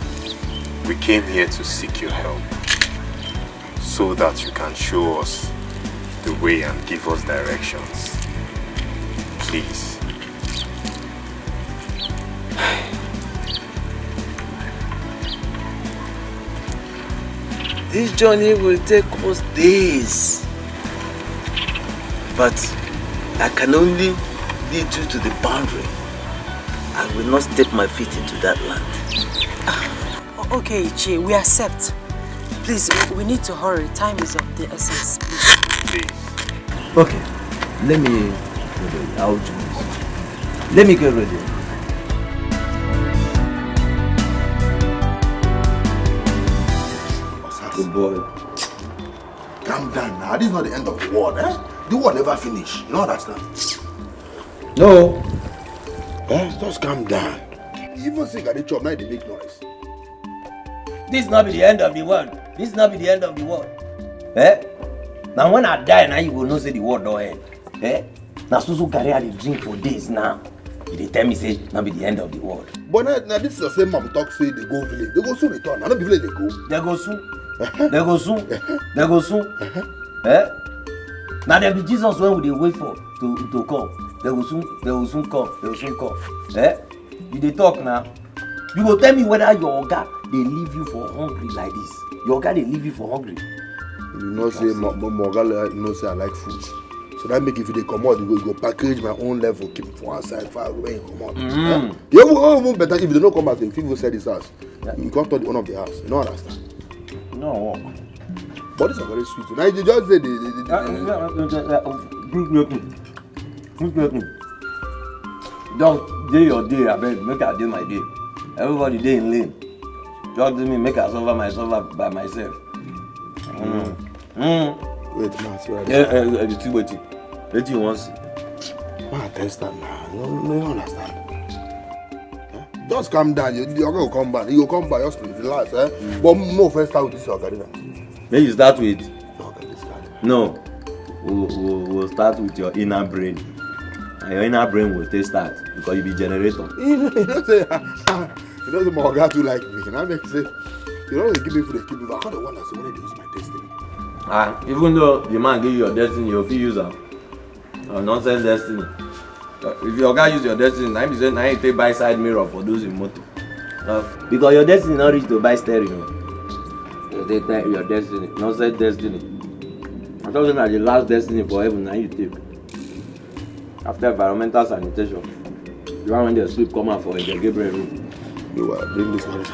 we came here to seek your help so that you can show us the way and give us directions. Please. This journey will take us days. But I can only lead you to the boundary. I will not step my feet into that land. Okay, Ichie, we accept. Please, we need to hurry. Time is of the essence. Please. Okay, let me get ready. I'll do this. Let me get ready. Good boy. Calm down now. This is not the end of the world, eh? The war never finish. You don't understand? No. Just calm down. Even sing at the chop, now they make noise. This not be the end of the world. This not be the end of the world. Eh? Now when I die, now you will know say the world don't end. Eh? Now so carry out the drink for days now. They tell me say not be the end of the world. But now this is the same man talk say they go village. They go soon return. I don't be village they go. They go soon. They go soon. They go soon. Eh? Now there be Jesus when we dey wait for to come. They will soon come. They will soon come. Eh? You dey talk now. You go tell me whether your oga they leave you for hungry like this. Your oga they leave you for hungry. You know say my oga you know say I like food. So So that make if they come out, you go package my own level, keep it for one side, far away, come out. Mm. You even better if they don't come out, if people sell this house, you can't touch the owner of the house. You don't understand? No. But this is very sweet. Now you just say Just day your day, I beg, make I do my day. Everybody day in lane. Just do me, make I suffer myself by myself. Wait, man, see what you still waiting. Let you once. Man, test that now. No, understand. Just calm down. You're going to come back. You will come back. Just relax. But more first start with this Ocarina. May you start with? No. We'll start with your inner brain. And your inner brain will start because you be generator. You don't say my God too like me. And I make say, you don't give me food, they keep me. I can't want to say when they use my destiny. Even though the man give you your destiny, you'll feel use a nonsense destiny. If your guy use your destiny, now you take buy side mirror for those in motor. Because your destiny not reach to buy stereo. You take your destiny, nonsense destiny. I told them that the last destiny for heaven, now you take. After environmental sanitation, you want when the sleep come out for the Gabriel room. You are bring this one.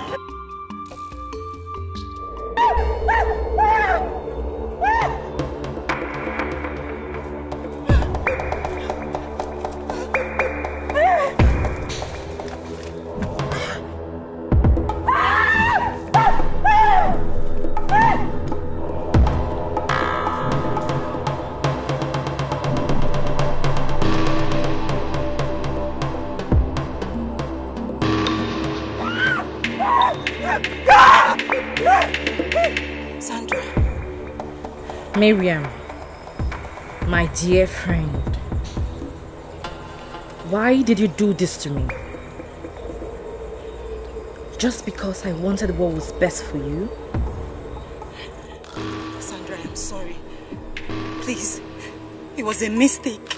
Miriam, my dear friend, why did you do this to me? Just because I wanted what was best for you? Sandra, I'm sorry. Please, it was a mistake.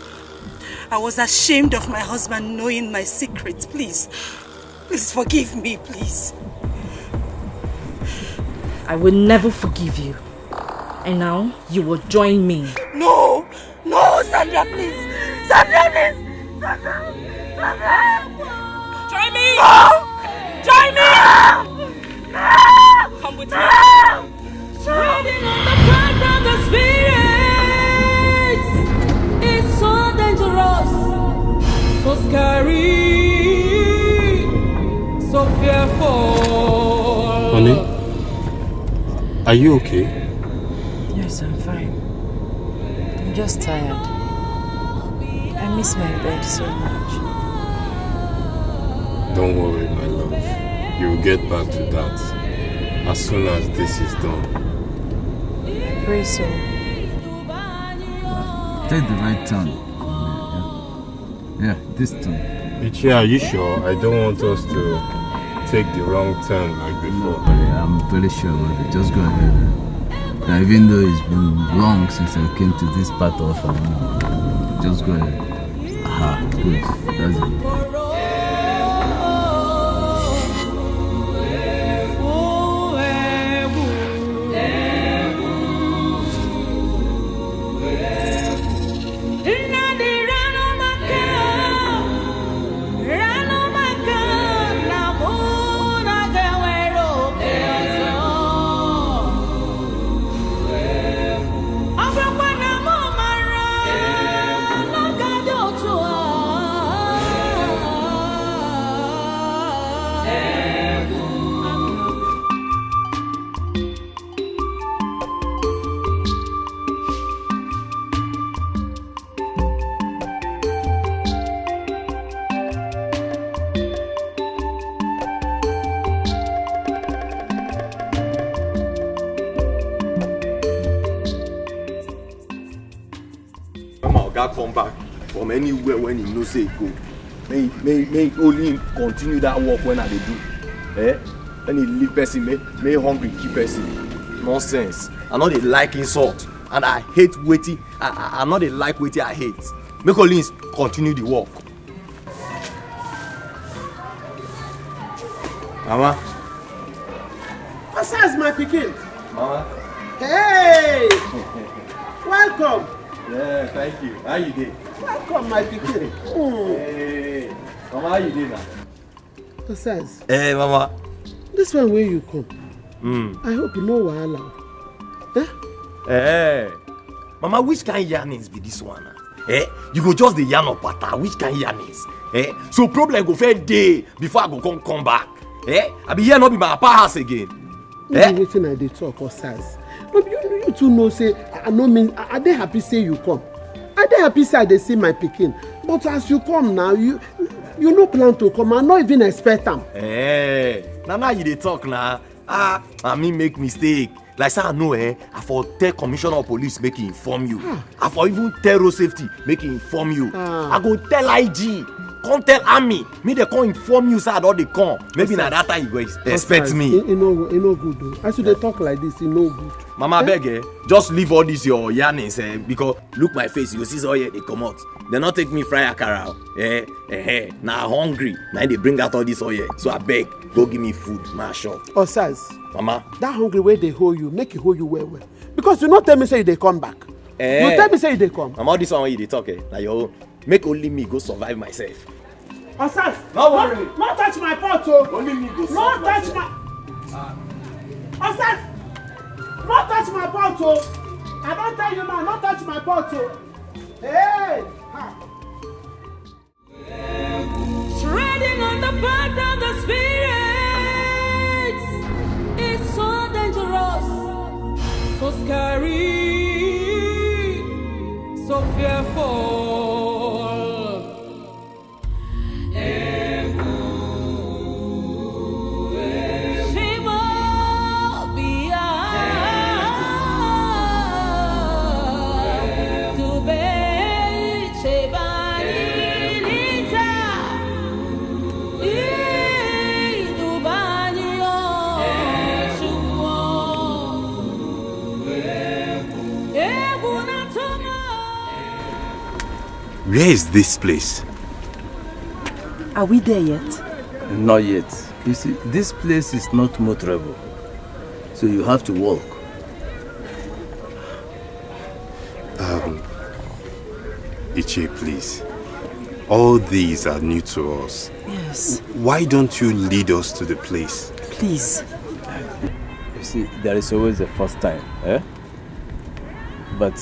I was ashamed of my husband knowing my secrets. Please forgive me, please. I will never forgive you. And now you will join me. No, Sandra, please. Sandra, please. Sandra. Join me. No. Join me. No. Come with me. Treading on the path of the spirits is so dangerous, so scary, so fearful. Honey, are you okay? Yes, I'm fine. I'm just tired. I miss my bed so much. Don't worry, my love. You'll get back to that as soon as this is done. I pray so. Take the right turn. Yeah, this turn. Ichi, are you sure? I don't want us to take the wrong turn like before. No, I'm very sure about it. Just go ahead. Even though it's been long since I came to this part of just go ahead. Aha, good. That's it. Come back from anywhere when he knows say go. May only continue that work when I do. When he leave person, may hungry keep person. Nonsense. I know they like insult and I hate waiting. I know they like waiting. I hate. Make only continue the work. Mama. What's my picking? Mama. Hey! Welcome. Yeah, thank you. How you doing? Welcome, my pikin. Hey, Mama, how you doing now? Besides, Hey, Mama. this one where you come, I hope you know wahala. Hey, Mama, which kind of yarnings be this one? You go just the yarn of butter. Which kind of yarnings? So problem go fair day before I go come back. I be here not be my papa house again. Wetin I dey talk, Osas. No, you two know say I no mean I dey happy say you come. I dey happy say I dey see my pikin. But as you come now, you no plan to come. I no even expect am. Now you dey talk now. I mean make mistake. Like say I know I for tell commissioner of police make he inform you. I for even tell road safety make he inform you. I go tell IG. Come tell army, me they come inform you, sir, all they come. Maybe na that time you go expect me. It no good though. As you dey talk like this, it no good. Mama beg, just leave all this your yarnings, because look my face, you see all here they come out. They not take me fry akara. Now hungry, now they bring out all this oil. So I beg, go give me food, my shop. Osas, Mama, that hungry way they hold you, make it hold you well. Because you not tell me say they come back. You tell me say they come. Mama, all this one when you they talk, like your own. Make only me go survive myself. Osas, don't worry. Not touch my pot, oh. Only me go survive myself. Osas, not touch my pot, oh. I don't tell you now, not touch my pot, oh. Hey! Treading on the path of the Spirit is so dangerous, so scary, so fearful. Where is this place? Are we there yet? Not yet. You see, this place is not motorable. So you have to walk. Ichi, please. All these are new to us. Yes. Why don't you lead us to the place? Please. You see, there is always a first time, But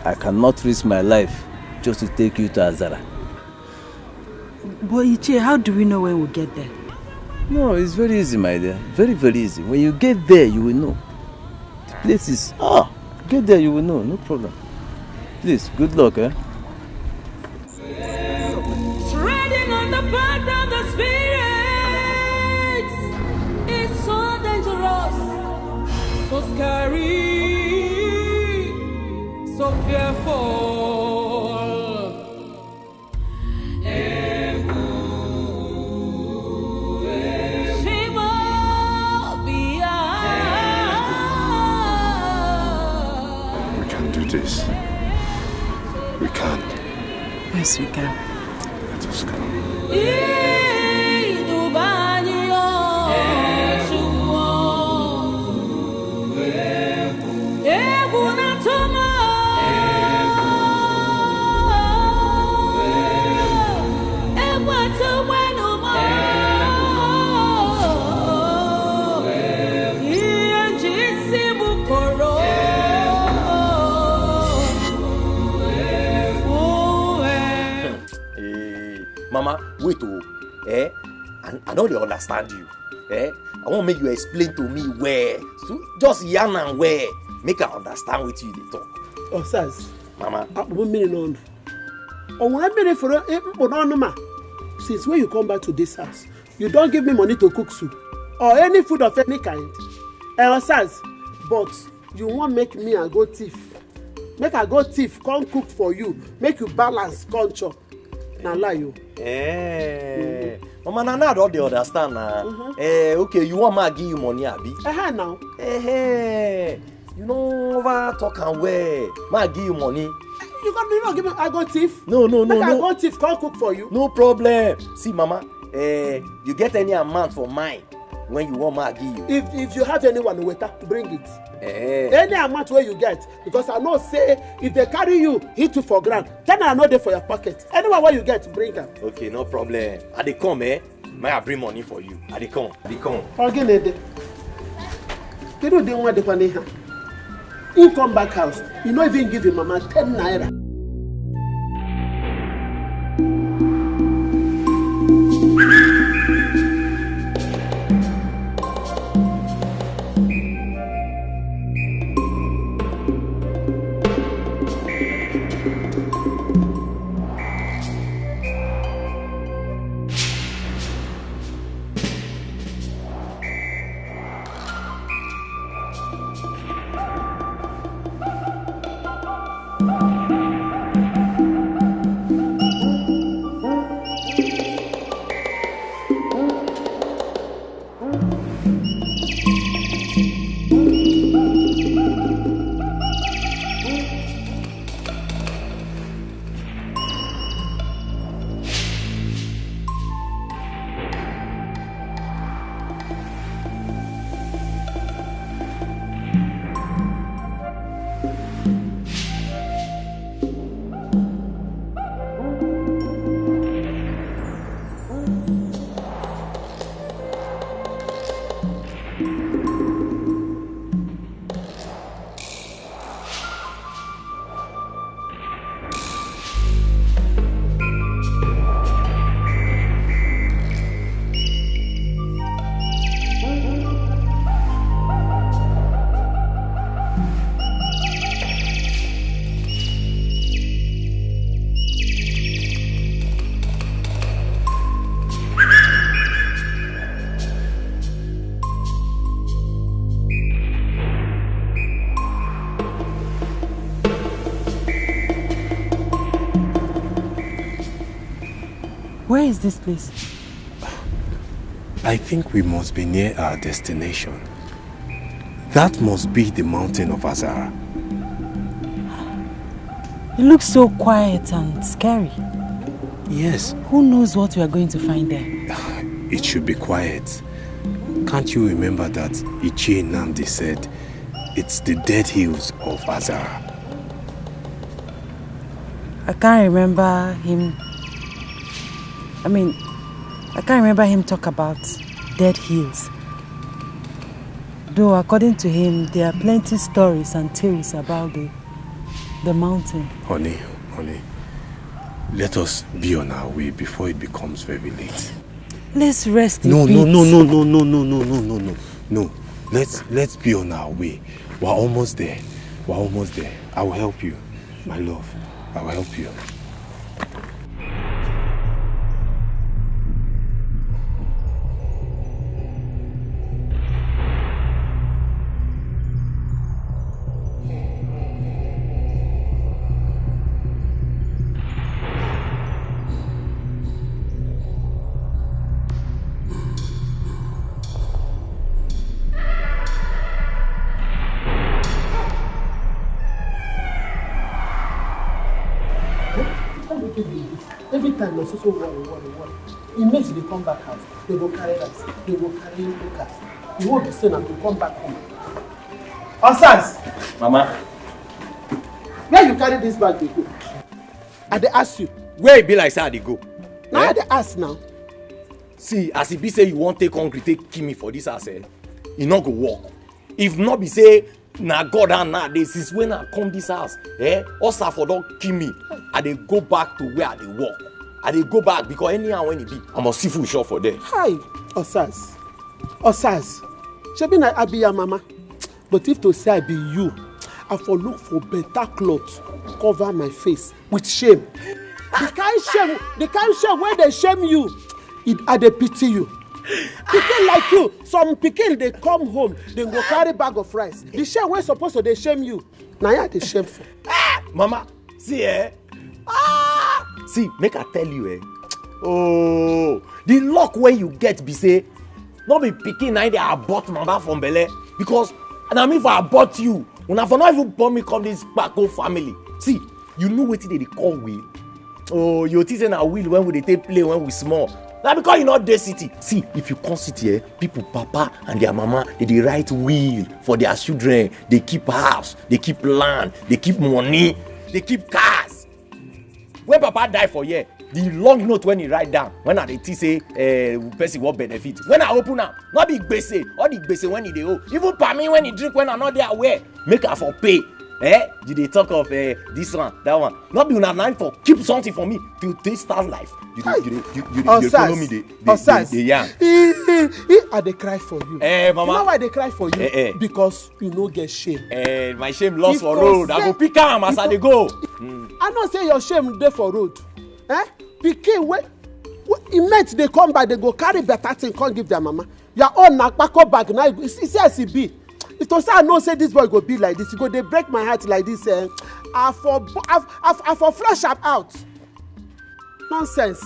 I cannot risk my life just to take you to Azara. But Ichi, how do we know when we'll get there? No, it's very easy, my dear. Very, very easy. When you get there, you will know. The place is... get there, you will know. No problem. Please, good luck, Treading on the path of the Spirit is so dangerous, so scary, so fearful. This. We can. Yes, we can. Let us go. Mama, wait, I know they understand you. I want to make you explain to me where. So just yarn and where. Make I understand what you they talk. Osas. Mama. Since when you come back to this house, you don't give me money to cook soup or any food of any kind. Osas, but you won't make me a go thief. Make a go thief, come cook for you. Make you balance, come chop. Now lie you. Mama, now don't they understand now? Okay, you want me to give you money, Abi? Now. You know over talk and where? Ma give you money. You not give me I go thief? No. I go thief, come cook for you. No problem. See, Mama, you get any amount for mine, when you want me, I give you. If you have anyone waiter, bring it. Any amount where you get, because I know say if they carry you, hit you for ground, then I know they for your pocket. Anyone where you get, bring them. Okay, no problem. I dey come, May I bring money for you? I dey come. Again, you know they want the money. You come back house, you not even give your mama 10 naira. Where is this place? I think we must be near our destination. That must be the mountain of Azara. It looks so quiet and scary. Yes. Who knows what we are going to find there? It should be quiet. Can't you remember that Ichie Nnamdi said it's the dead hills of Azara? I can't remember him. I can't remember him talk about dead hills. Though according to him, there are plenty stories and theories about the mountain. Honey, let us be on our way before it becomes very late. Let's rest in peace. No. Let's be on our way. We're almost there. I will help you, my love. I will help you. Every time I so worry. Immediately they come back house, they go carry us, they go carry Lucas. You won't be seen and to come back home. Osas! Mama. Where you carry this bag they go? I they ask you. Where it be like say they go? Now I they ask now. See, as it be say you won't take hungry, take kill me for this house, you not go walk. If not be say, na God and nowadays, since when I come this house, Osa for don't kill me, I they go back to where I they walk. I they go back because anyhow when it be, I must see food shop for there. Hi, Osas. Shebi na I be your mama. But if to say I be you, I for look for better clothes, cover my face with shame. The kind shame where they shame you, I they pity you. Pikin like you, some pikin they come home, they go carry bag of rice. The shame where supposed to they shame you. Now yeah, they shameful. Mama, see see, make I tell you oh, the luck where you get be say, not be pikin now they abort mama from Bele because and I mean for abort you, when I for not even born me come this Bako family. See, you know what they call will. Oh, you think na will when we they take play when we small. na because you not dey city. See, if you come city, people papa and their mama they write will for their children. They keep house, they keep land, they keep money, they keep cars. When papa die for year, the long note when he write down, when I dey say person what benefit. When I open up, not big gbese, all the gbese when he dey owe. Even per me when he drink when I'm not there aware, make her for pay. You dey talk of this one, that one. Not be una night for keep something for me till they start life. You follow me the young. I dey cry for you. Mama. You know why they cry for you? Because you no get shame. My shame lost for road. I go pick am as I dey go. I know say your shame dey for road. Pikin wey immense dey come by, they go carry better thing come give their mama. Your own na kpako bag now. See as e be. If to say I know say this boy go be like this, you go dey break my heart like this. I for flush am out. Nonsense.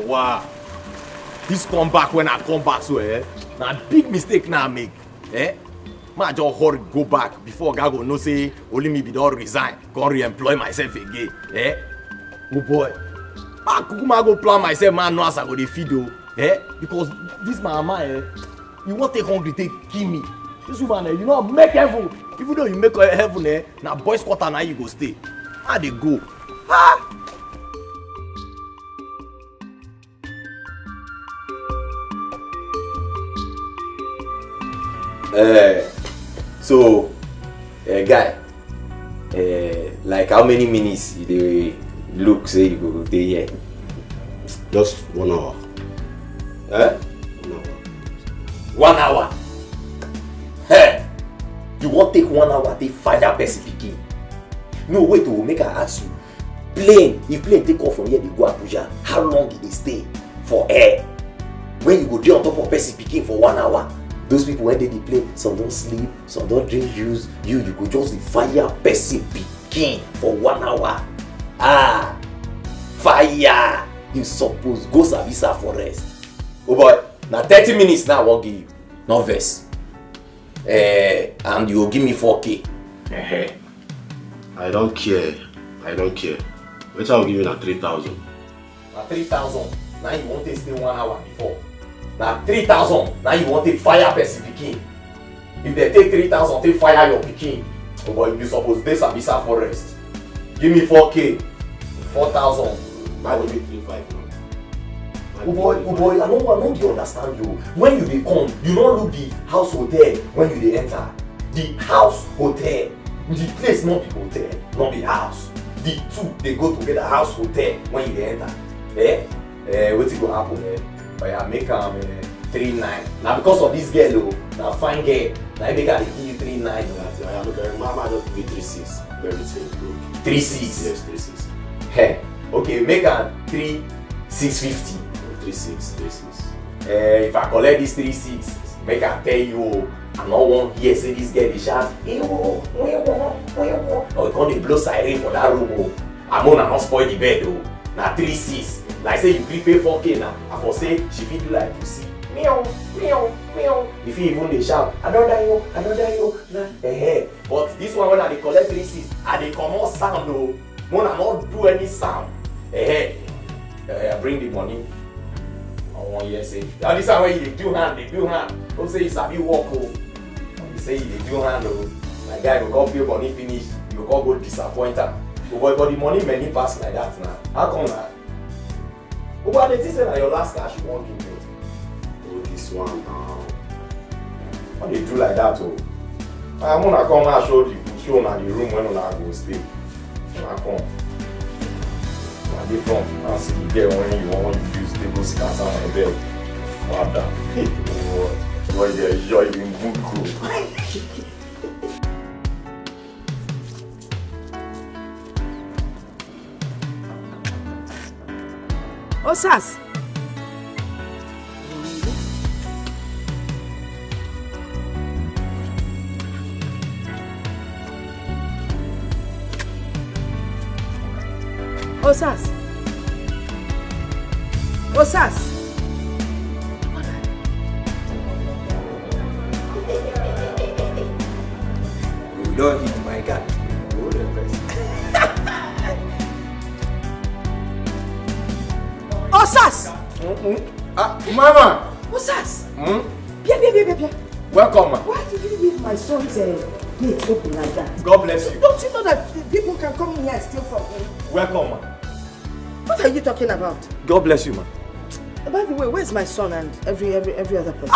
Wow, this come back when I come back, so now big mistake now I make. Man just hurry go back before God go know say only me be don't resign, can't re-employ myself again. Oh boy, I go plan myself, man. No as I go dey feed though. Because this my mama, you won't take hungry, take kill me. This woman, you know make heaven. Even though you make heaven, now boys quarter now you go stay. How they go? So, guy, like how many minutes you dey look say you go dey here? Just 1 hour. 1 hour? Hey, you won't take 1 hour to find out person pikin? No, wait to make I ask you. If plane take off from here, they go Abuja, how long did they stay for air? When you go dey on top of person pikin for 1 hour? Those people when they play, some don't sleep, some don't drink juice. You could just fire person pikin for 1 hour. Fire! You suppose go Savisa for rest. Oh boy, now 30 minutes now I won't give you. No verse. And you will give me 4K. I don't care. Wait, I'll give you now 3,000. Now 3,000. Now you won't stay 1 hour before. Now 3,000. Now you want to fire person pikin. If they take 3,000, they fire your pikin. Oh boy, you suppose this a visa forest. Give me 4K, 4,000. I will give you 5 now. Oh boy, I don't understand you. When you dey come, you don't look the house hotel when you dey enter. The house hotel, the place not the hotel, not the house. The two they go together. House hotel when you dey enter. What's it gonna happen? But I make 3,900. Now because of this girl, now fine girl, now I make her give you 3,900. I look at Mama just give you 3,600. Very simple. 3,600. Yes, 3,600. Hey, okay, make her 3,650. 3,600. If I collect this 3,600, make her tell you, I no want hear say this girl dey shout, or you come dey blow siren for that room. I'm gonna not spoil the bed though. Now 3,600. Like say you prepay 4K now, I for say she fit do like you see. Meow, meow, meow. If you even dey shout, I don't die you. But this one when I dey collect 3,600, I dey comot sound though. When I not do any sound. I bring the money. I want you say. Now this one when you dey do hand. Don't say you sabi walk oh. You say you dey do hand oh. My guy go come pay money finish, you go disappoint her. But the money many pass like that now. How come that? But they think that your last cash you won't give me. Oh, this one now. What they do like that oh? I'm gonna come and show the room when I go stay. When I come. I dey from and see the girl when you want to use table scatter my bed. What that? Boy, they enjoy in good crew. Osas. Osas. Osas. You don't hit my guy. Go the best. Osas. Mama. Osas. Bia. Welcome, ma. Why did you leave my son's gate open like that? God bless you. Don't you know that people can come in here and steal from me? Welcome, ma. What are you talking about? God bless you, ma. By the way, where's my son and every other person?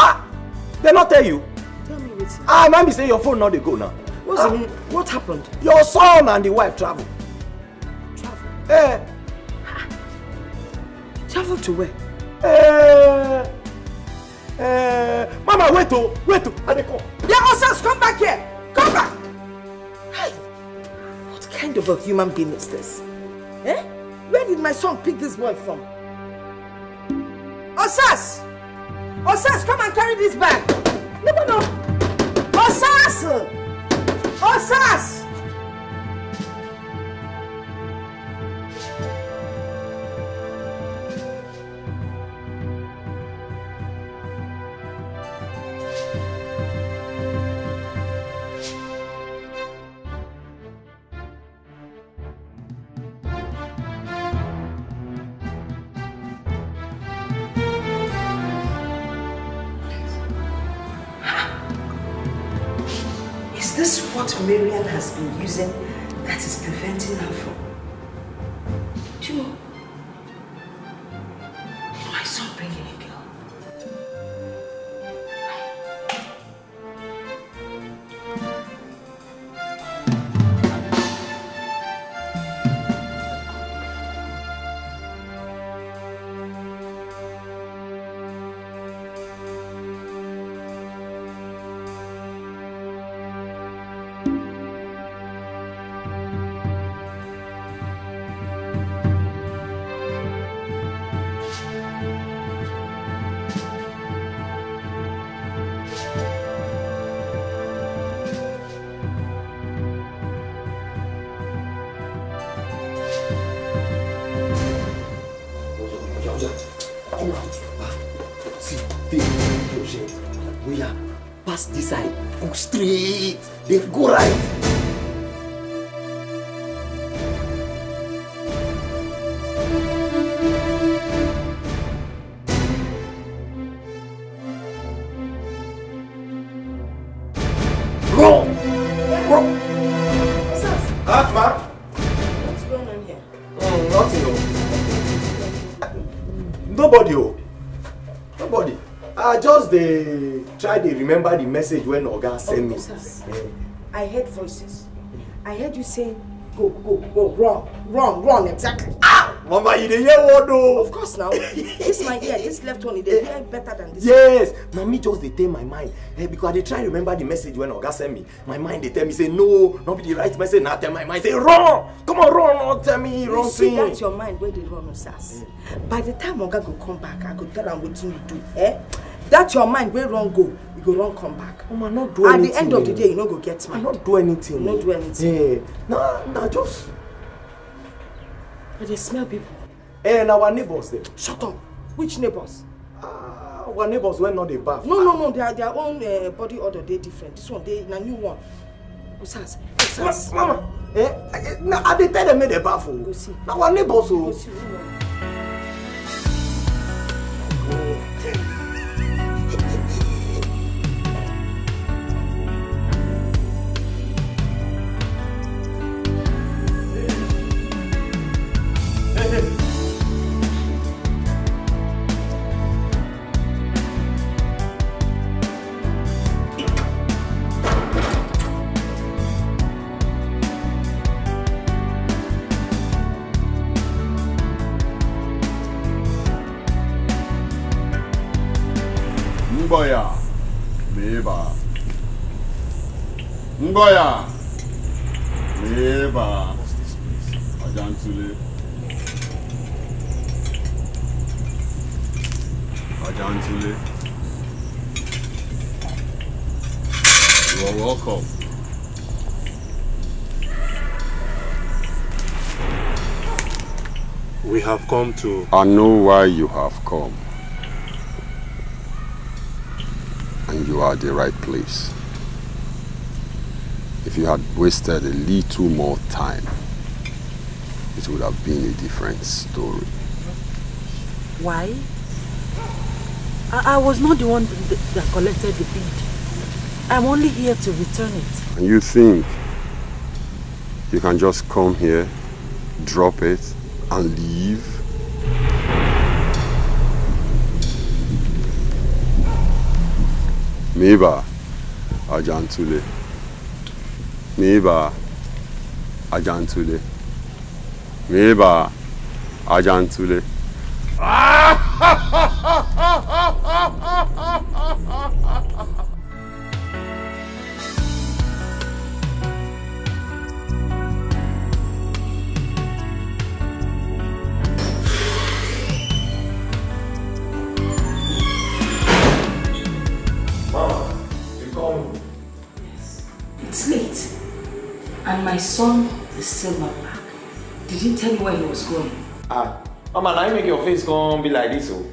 They not tell you. Tell me what. Man be say your phone not they go now. What's it mean? What happened? Your son and the wife travel. Travel to where? Mama, wait to. I come. Yeah, Osas, come back here. Come back. Hey, what kind of a human being is this? Where did my son pick this boy from? Osas! Osas, come and carry this bag. No. Osas! Osas! Is this what Miriam has been using that is preventing her from? Do you know? Did my son bring any girl? Pass this side, go straight, then go right. Wrong. Atma. What's going on here? Nothing. Nobody. I just try to remember the message when Oga sent me. I heard voices. I heard you saying, go, run, exactly. Mama, you didn't hear what though? Of course now. This my ear, this left one, they hear better than this. Yes, now me just they tell my mind. Because they try to remember the message when Oga sent me. My mind they tell me say no, not be the right message. Now tell my mind say run. Come on, run, not tell me wrong thing. That's your mind where they run Osas. By the time Oga go come back, I go tell them what you do. That's your mind where run go. You go run come back. Mama, not do anything. At the end of the day, you no go get mad. I not do anything. You not do anything. Nah, just. But they smell people. And our neighbors there. Shut up. Which neighbors? Our neighbors were not the bath. No. They are their own body odor. They different. This one, they a new one. Osas. Mama. I did tell them they bath. Go see. Now our neighbors. Go see. Ngoya, Meba, Ajantule. Ajantule, you are welcome. We have come to... I know why you have come. And you are at the right place. If you had wasted a little more time, it would have been a different story. Why? I was not the one that collected the bid. I'm only here to return it. And you think you can just come here, drop it, and leave? Meba Ajantule. Meba Ajantule. Meba Ajantule. It's late. And my son is still not back. Did he tell you where he was going? Mama, now you make your face come be like this, oh.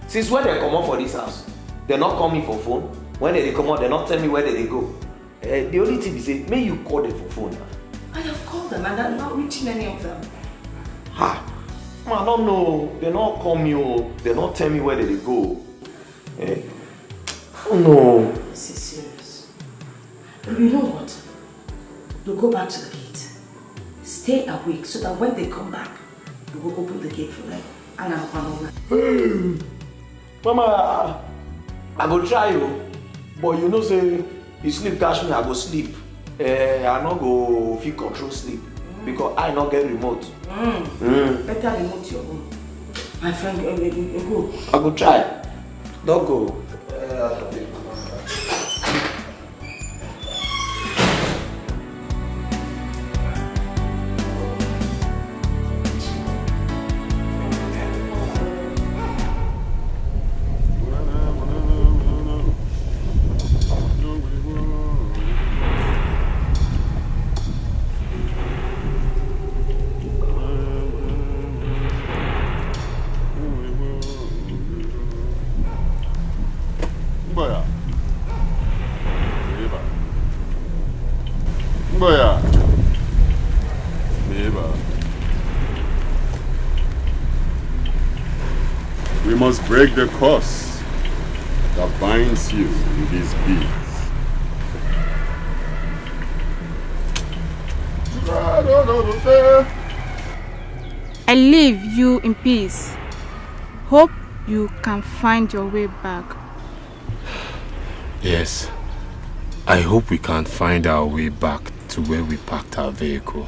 Since when they come out for this house, they're not calling me for phone. When they come out, they're not telling me where they go. The only thing is say, may you call them for phone. I have called them and I'm not reaching any of them. I don't know. They not call me, oh. They not tell me where they go. I don't know. This is serious. But you know what? We'll go back to the gate. Stay awake so that when they come back, we will open the gate for them. And I'll come Mama, I go try you. But you know, say, you sleep catch me, I go sleep. I not go feel control sleep. Because I not get remote. Better remote your own. My friend, go. I go try. Don't go. We must break the curse that binds you to these beads. I leave you in peace. Hope you can find your way back. Yes. I hope we can find our way back to where we parked our vehicle.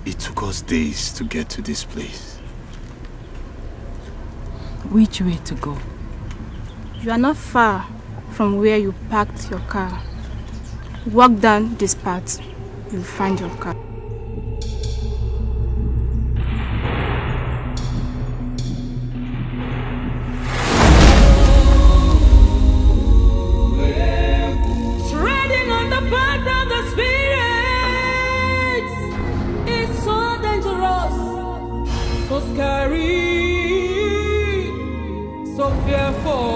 It took us days to get to this place. Which way to go? You are not far from where you parked your car. Walk down this path, you'll find your car. Treading on the path of the spirits is so dangerous, so scary, so fearful.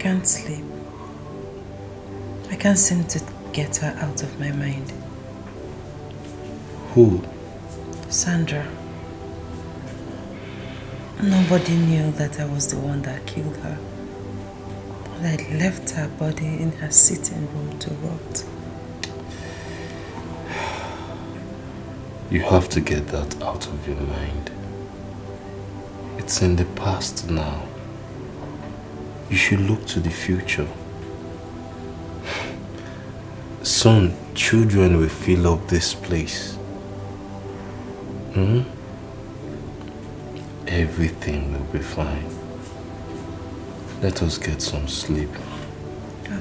can't sleep. I can't seem to get her out of my mind. Who? Sandra. Nobody knew that I was the one that killed her. But I left her body in her sitting room to rot. You have to get that out of your mind. It's in the past now. You should look to the future. Soon, children will fill up this place. Everything will be fine. Let us get some sleep.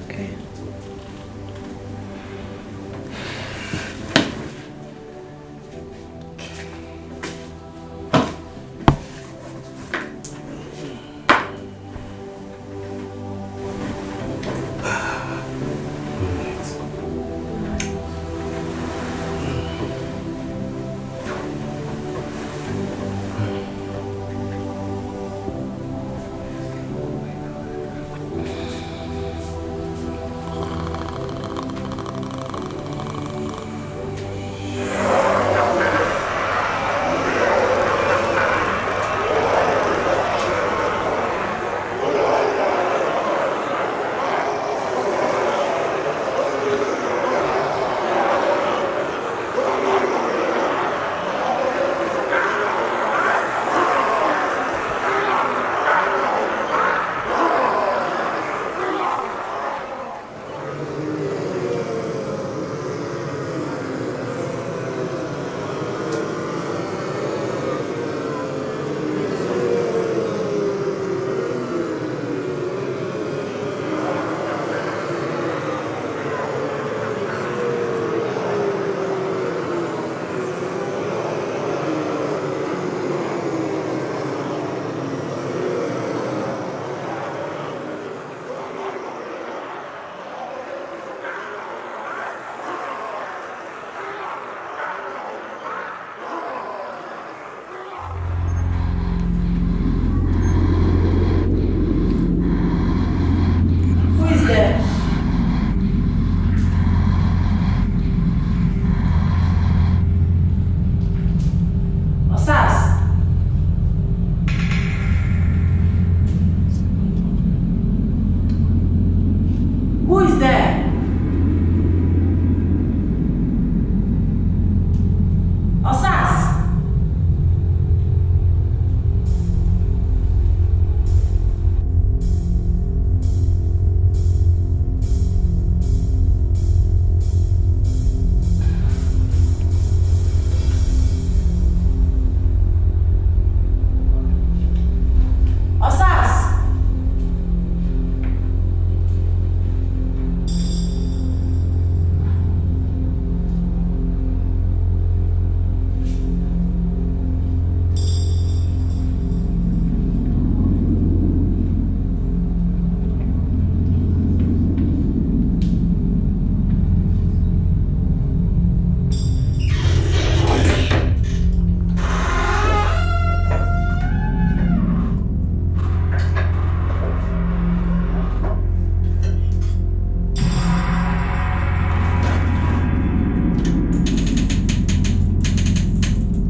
Okay.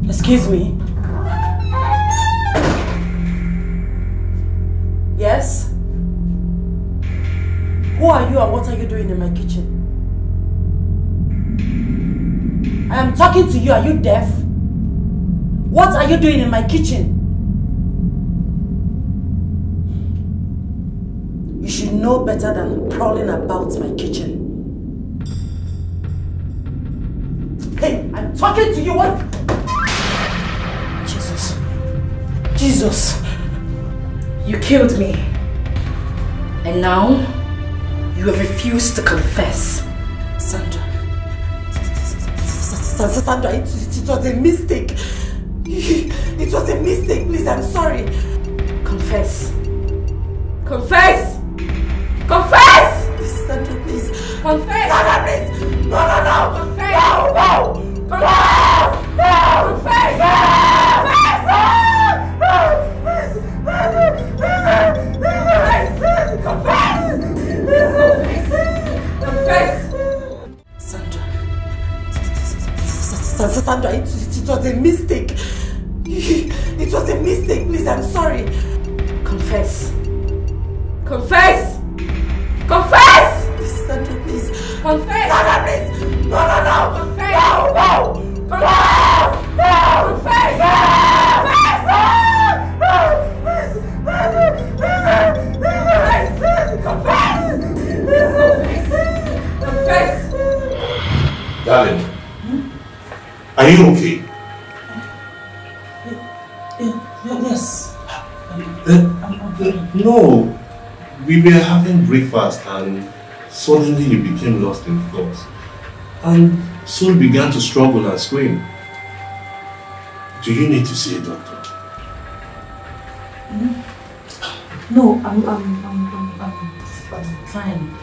Excuse me? Yes? Who are you and what are you doing in my kitchen? I am talking to you. Are you deaf? What are you doing in my kitchen? You should know better than prowling about my kitchen. Hey, I'm talking to you. What? Jesus, you killed me. And now, you have refused to confess. Sandra, it was a mistake. It was a mistake, please, I'm sorry. Confess. Confess! Confess! Sandra, please. Confess! Sandra, please! No! Confess! No! Confess! No! Confess! Confess! Confess! Sandra, it was a mistake. It was a mistake, please, I'm sorry. Confess. Confess! Confess! Sandra, please. Confess! Sandra, please! No! Confess! No! Confess! No! Confess! Confess! Darling, are you okay? Yes. No, we were having breakfast and suddenly you became lost in thoughts and soon began to struggle and scream. Do you need to see a doctor? No, I'm fine.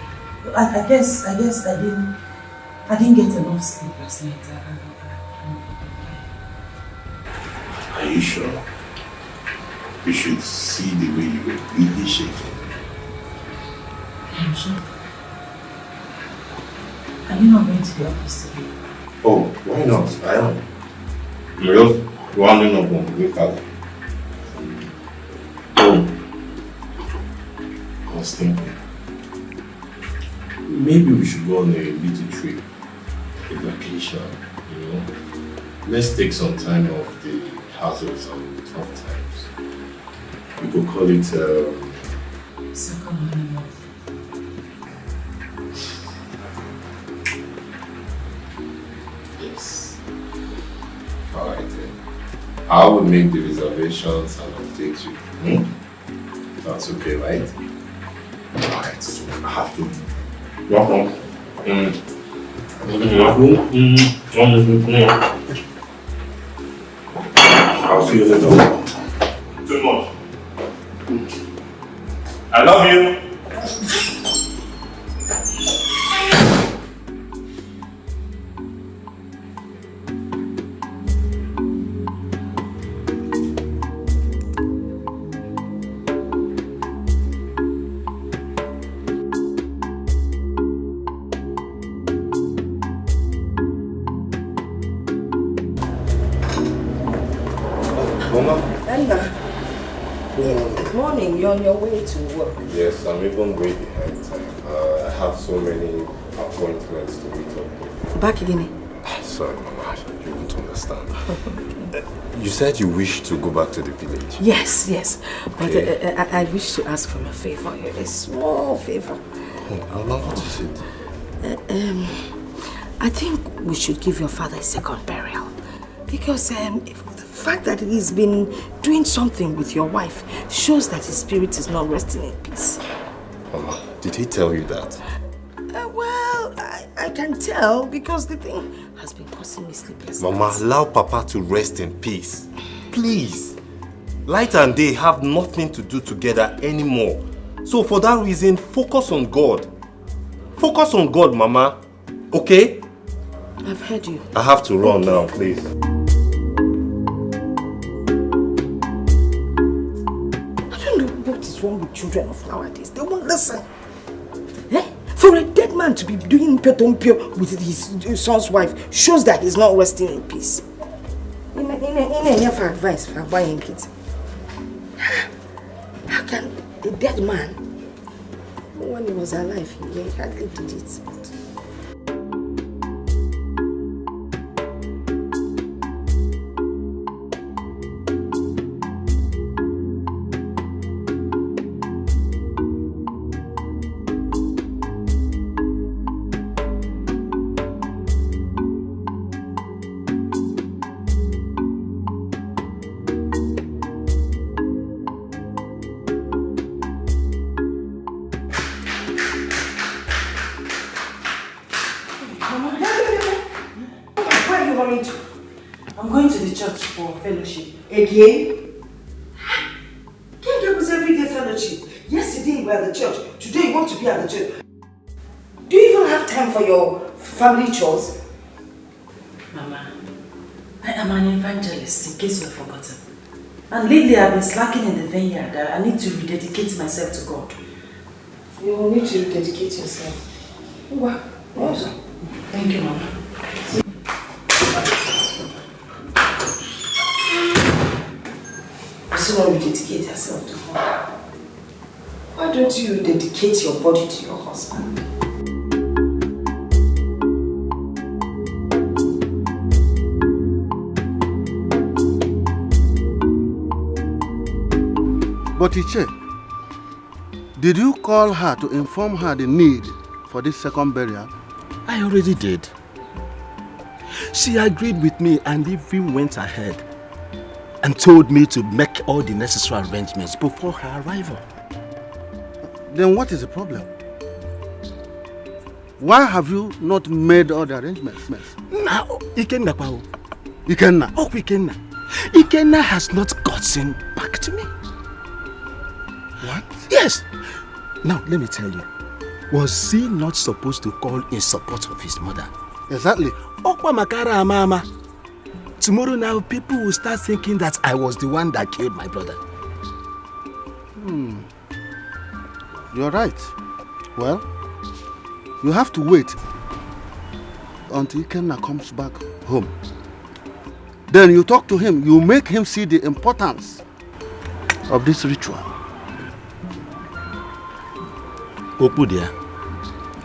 I guess I didn't get enough sleep last night. Are you sure? You should see the way you were really shaking. I'm sure. Are you not going to the office today? Oh, why not? I am. I'm just rounding up on the father. Oh, I was thinking, maybe we should go on a little trip, a vacation, you know. Let's take some time off the hassles and tough times. We could call it second honeymoon. Yes. Alright then. I will make the reservations and update you. That's okay, right? Alright, so I have to walk on. I'll see you later. Too much. I love you. Good morning. You're on your way to work. Yes, I'm even way behind time. I have so many appointments to meet up with. Back again? Sorry, Mama, you won't understand. You said you wish to go back to the village. Yes. But Okay. I wish to ask for a favor, a small favor. Oh, Mama, what is it? I think we should give your father a second burial. Because the fact that he's been doing something with your wife shows that his spirit is not resting in peace. Mama, did he tell you that? Well, I can tell because the thing has been causing me sleepless Mama, nights. allow Papa to rest in peace. Please. Light and day have nothing to do together anymore. So for that reason, focus on God. Focus on God, Mama. Okay? I've heard you. I have to run now, please. What is wrong with children of nowadays? They won't listen. For a dead man to be doing pio with his son's wife shows that he's not resting in peace. In a for advice for buying kids. How can a dead man, when he was alive, he hardly did it. Fellowship. Again? Can't was everyday fellowship. Yesterday you were at the church. Today you want to be at the church. Do you even have time for your family chores? Mama, I am an evangelist, in case you've forgotten. And lately I've been slacking in the vineyard. I need to rededicate myself to God. You will need to rededicate yourself. Awesome. Thank you, Mama. So why you dedicate yourself to her? Why don't you dedicate your body to your husband? But Iche, did you call her to inform her the need for this second burial? I already did. She agreed with me and even went ahead and told me to make all the necessary arrangements before her arrival. Then what is the problem? Why have you not made all the arrangements? Now, Ikenna. Ikenna? Oh, Ikenna. Ikenna has not gotten back to me. What? Yes. Now, let me tell you. Was he not supposed to call in support of his mother? Exactly. Okwa makara mama. Tomorrow now, people will start thinking that I was the one that killed my brother. You're right. Well, you have to wait until Ikenna comes back home. Then you talk to him, you make him see the importance of this ritual. Opu there.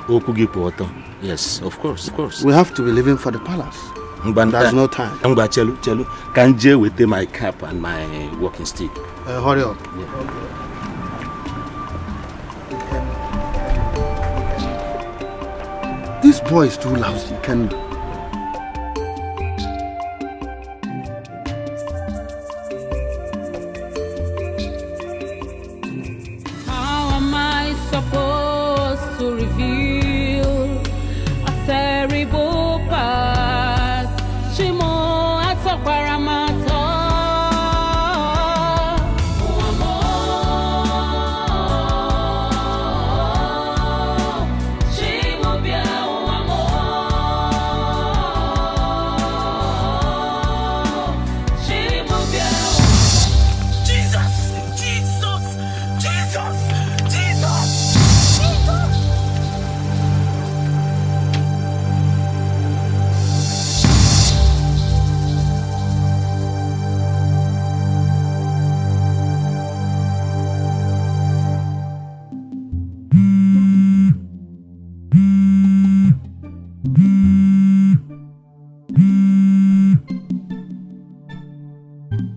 Opu gipoto. Yes, of course. We have to be leaving for the palace. There's no time. Chelu. Can Jay with my cap and my walking stick? Hurry up. Yeah. This boy is too lousy. How am I supposed to reveal a terrible past? Shimo atokwaramata.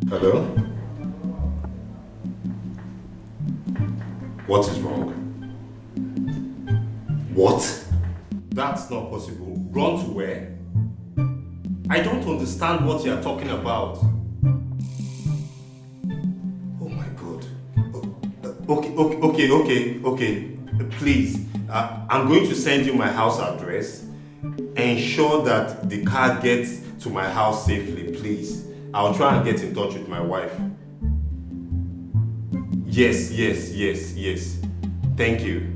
Hello? What is wrong? What? That's not possible. Run to where? I don't understand what you're talking about. Oh my God. Okay. Please, I'm going to send you my house address. Ensure that the car gets to my house safely, please. I'll try and get in touch with my wife. Yes. Thank you.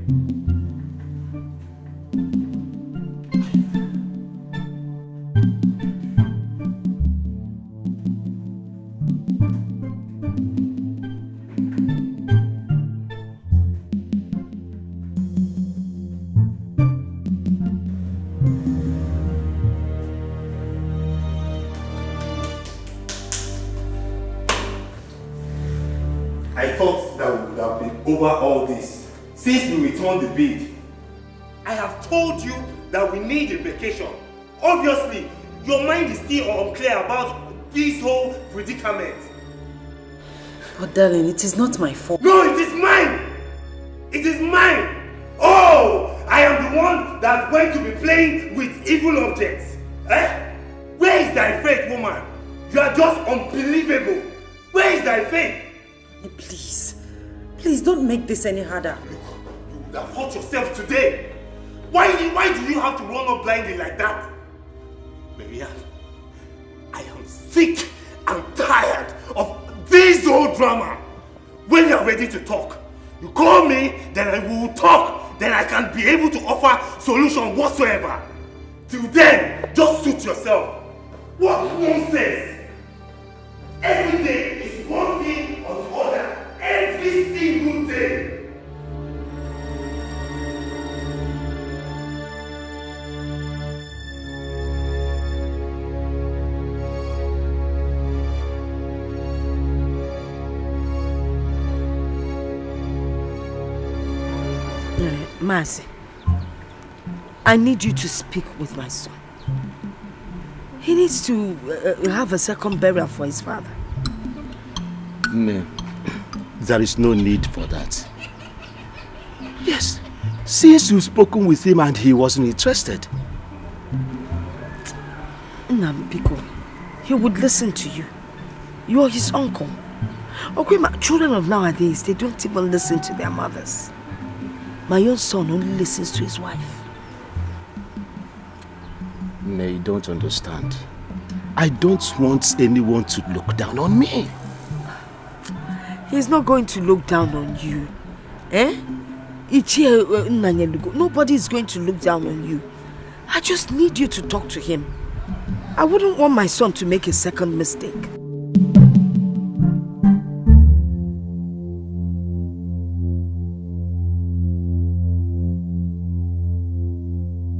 I thought that we would have been over all this since we returned the bid. I have told you that we need a vacation. Obviously, your mind is still unclear about this whole predicament. But darling, it is not my fault. No, it is mine! It is mine! Oh! I am the one that went to be playing with evil objects. Eh? Where is thy faith, woman? You are just unbelievable. Where is thy faith? Please don't make this any harder. You would have hurt yourself today. Why do you have to run up blindly like that? Maria, I am sick and tired of this old drama. When you are ready to talk, you call me, then I will talk. Then I can be able to offer solution whatsoever. Till then, just suit yourself. What nonsense! Every day is one thing or the other. Every single day. Mercy, I need you to speak with my son. He needs to have a second burial for his father. No, there is no need for that. Yes, since you've spoken with him and he wasn't interested. Nambiko, he would listen to you. You are his uncle. Okay, children of nowadays, they don't even listen to their mothers. My own son only listens to his wife. No, you don't understand. I don't want anyone to look down on me. He's not going to look down on you. Eh? Nobody is going to look down on you. I just need you to talk to him. I wouldn't want my son to make a second mistake.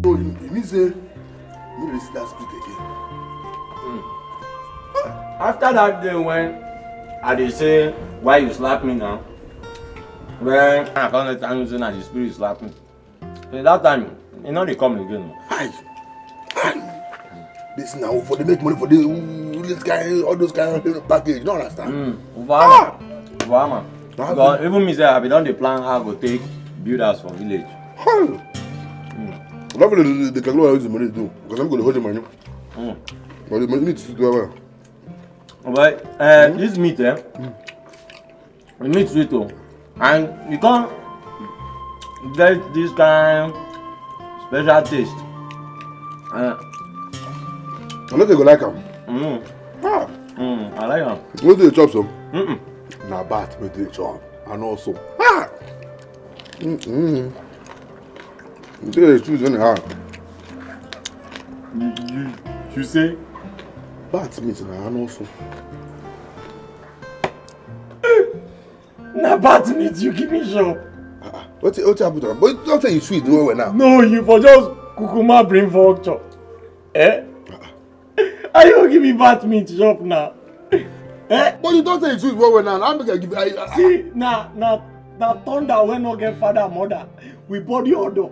So you mean say you raise that split again? After that day when I dey say why you slap me now, when I can't let time say that the spirit slap me. So that time, you know they come again. This now for they make money for this guy, all those kind of package. You don't understand? But even me say I be done the plan how I go take build house for village. Lovely the can use the money to do because I'm going to hold the money. But the money needs to do well. But this meat, the meat sweet and you can't get this kind special taste. I know they go like them. I like them. What do you chop some? Now bat with the chop and also. You choose anyhow. You say? Bat meat and also. Na bat meat you give me sure. What happened to them? But don't say you sweet the way now. No, you for just kukuma bring for chop. Eh? Are you gonna give me bat meat shop now? Eh? But you don't say you sweet the way now. I'm gonna give you. See, now thunder when no get father mother. We body order.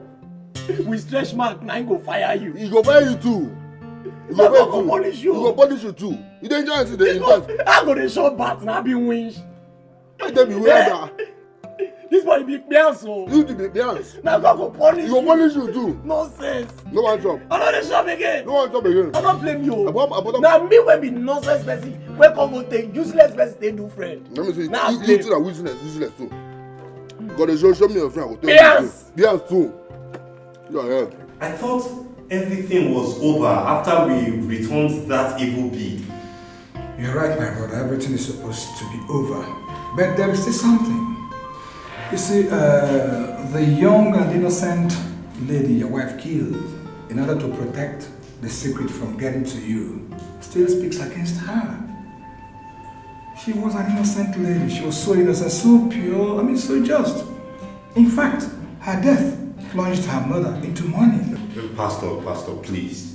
We stretch mark, now he go fire you. He go fire you too. He go punish you. He go punish you too. You don't enjoy it. I'm gonna show bat now be winch. I tell me where this boy be Beyonce. You the Beyonce. Now God go punish you. He go punish you too. Nonsense. No one chop. I know they shop again. No one chop again. I don't blame you. Now me when be nonsense person, when come go take useless person they do friend. Let me see. Now You two are useless too. God they show me your friend. Beyonce too. I thought everything was over after we returned that evil bee. You're right, my brother. Everything is supposed to be over. But there is still something. You see, the young and innocent lady your wife killed, in order to protect the secret from getting to you, still speaks against her. She was an innocent lady. She was so innocent, so pure, so just. In fact, her death plunged her mother into mourning. Pastor, please.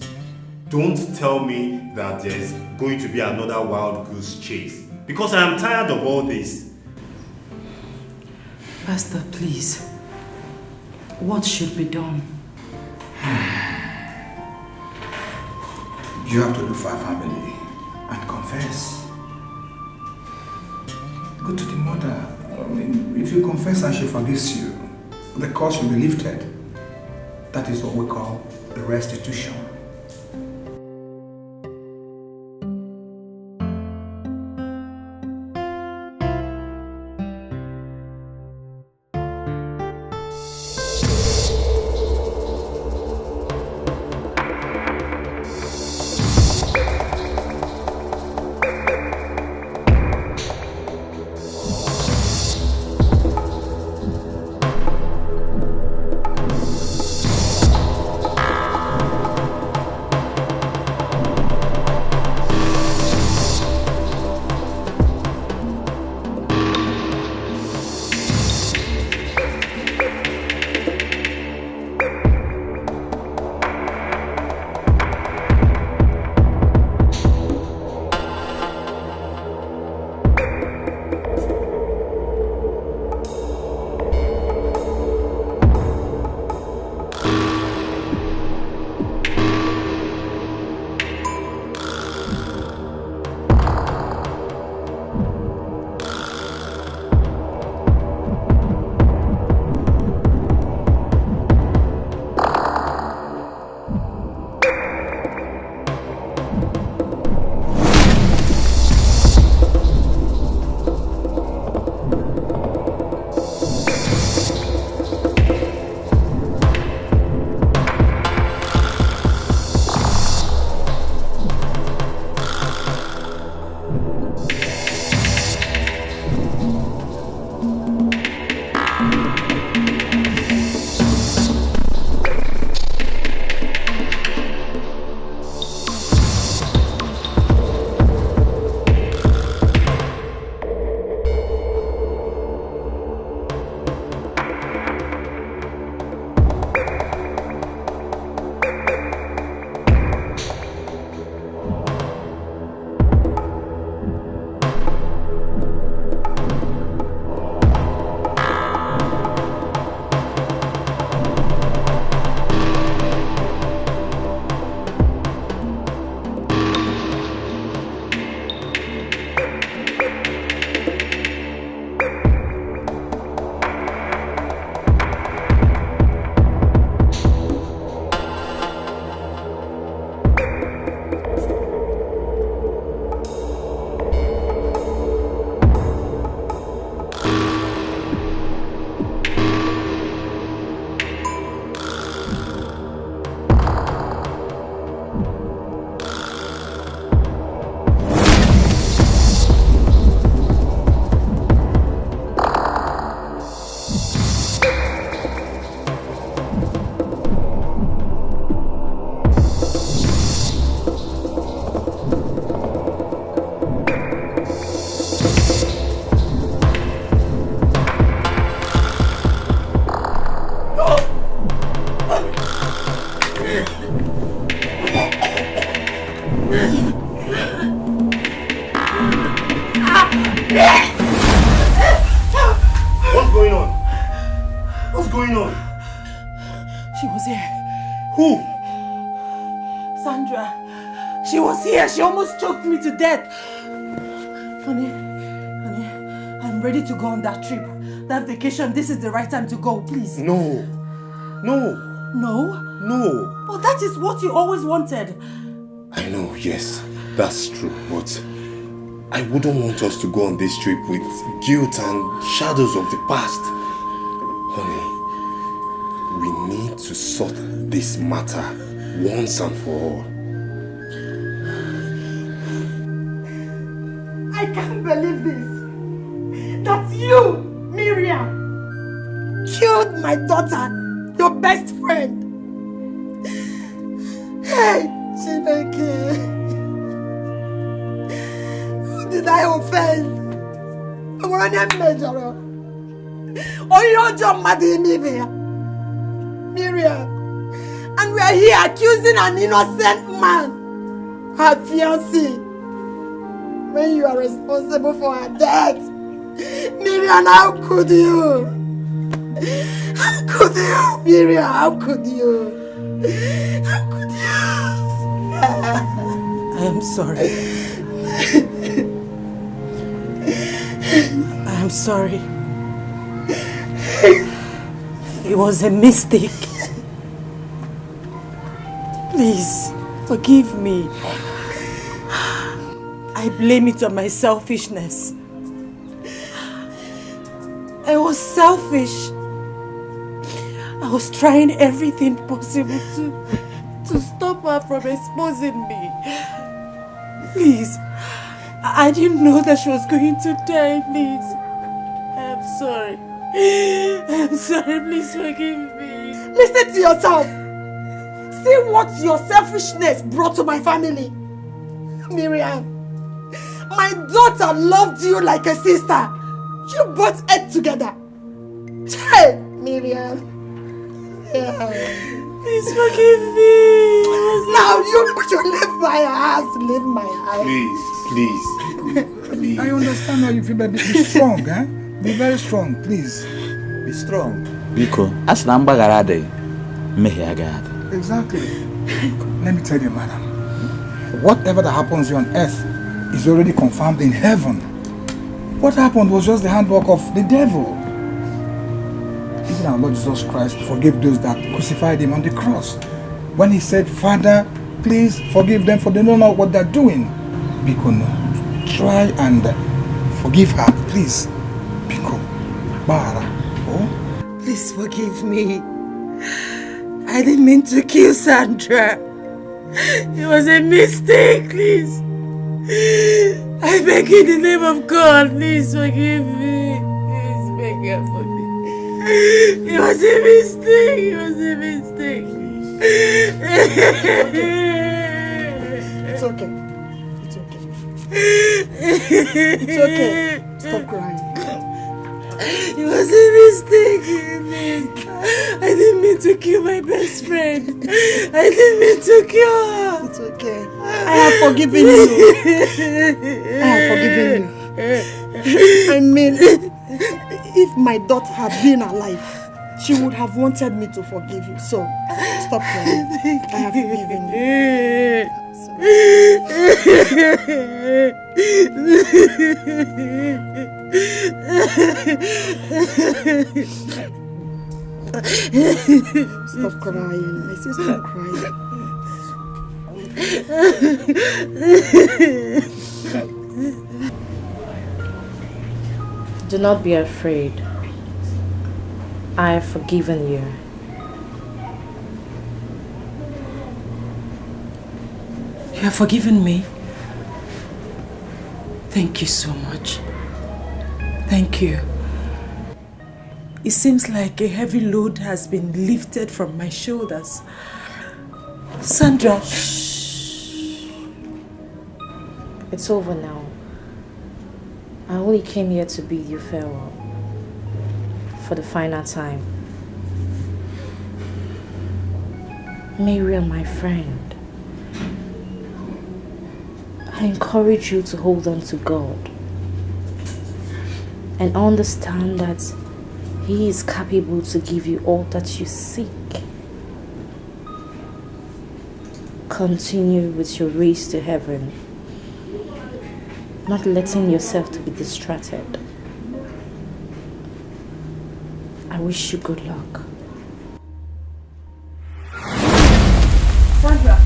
Don't tell me that there's going to be another wild goose chase. Because I am tired of all this. Pastor, please. What should be done? You have to look for her family and confess. Go to the mother. If you confess and she forgives you, the curse will be lifted. That is what we call the restitution. What's going on? What's going on? She was here. Who? Sandra. She was here. She almost choked me to death. Honey, I'm ready to go on that trip. That vacation, this is the right time to go, please. No. No. No? No. But that is what you always wanted. I know, yes, that's true, but I wouldn't want us to go on this trip with guilt and shadows of the past. Honey, we need to sort this matter once and for all. I can't believe this. That you, Miriam, killed my daughter, your best friend. Hey, Chineke. Who did I offend? I want to measure. Oh, you're John Madimivia. Miriam. And we are here accusing an innocent man, her fiancé, when you are responsible for her death. Miriam, how could you? How could you? Miriam, how could you? How could you? I am sorry. I am sorry. It was a mistake. Please, forgive me. I blame it on my selfishness. I was selfish. I was trying everything possible to stop her from exposing me. Please, I didn't know that she was going to die, please. I'm sorry. I'm sorry, please forgive me. Listen to yourself. See what your selfishness brought to my family. Miriam, my daughter loved you like a sister. You both ate together. Hey, Miriam. Yeah. Please forgive me. Now you should leave my house. Leave my house. Please. I understand how you feel, but be strong, eh? Be very strong, please. Be strong. Biko, as na mbaghara dey, mmehie agaghị. Exactly. Let me tell you, madam. Whatever that happens here on earth is already confirmed in heaven. What happened was just the handwork of the devil. Even our Lord Jesus Christ forgave those that crucified him on the cross. When he said, Father, please forgive them for they don't know what they're doing. Biko, no. Try and forgive her, please. Biko. Bara. Oh? Please forgive me. I didn't mean to kill Sandra. It was a mistake, please. I beg in the name of God, please forgive me. Please beg her for me. It was a mistake. It was a mistake. It's okay. It's okay. It's okay. Stop crying. It was a mistake. I didn't mean to kill my best friend. I didn't mean to kill her. It's okay. I have forgiven you. I have forgiven you. I mean, if my daughter had been alive, she would have wanted me to forgive you. So, stop crying. I have forgiven you. Stop crying. I say stop crying. Do not be afraid. I have forgiven you. You have forgiven me? Thank you so much. Thank you. It seems like a heavy load has been lifted from my shoulders. Sandra. Shh. It's over now. I only came here to bid you farewell. For the final time. Miriam, my friend. I encourage you to hold on to God and understand that He is capable to give you all that you seek. Continue with your race to heaven, not letting yourself to be distracted. I wish you good luck. Sandra!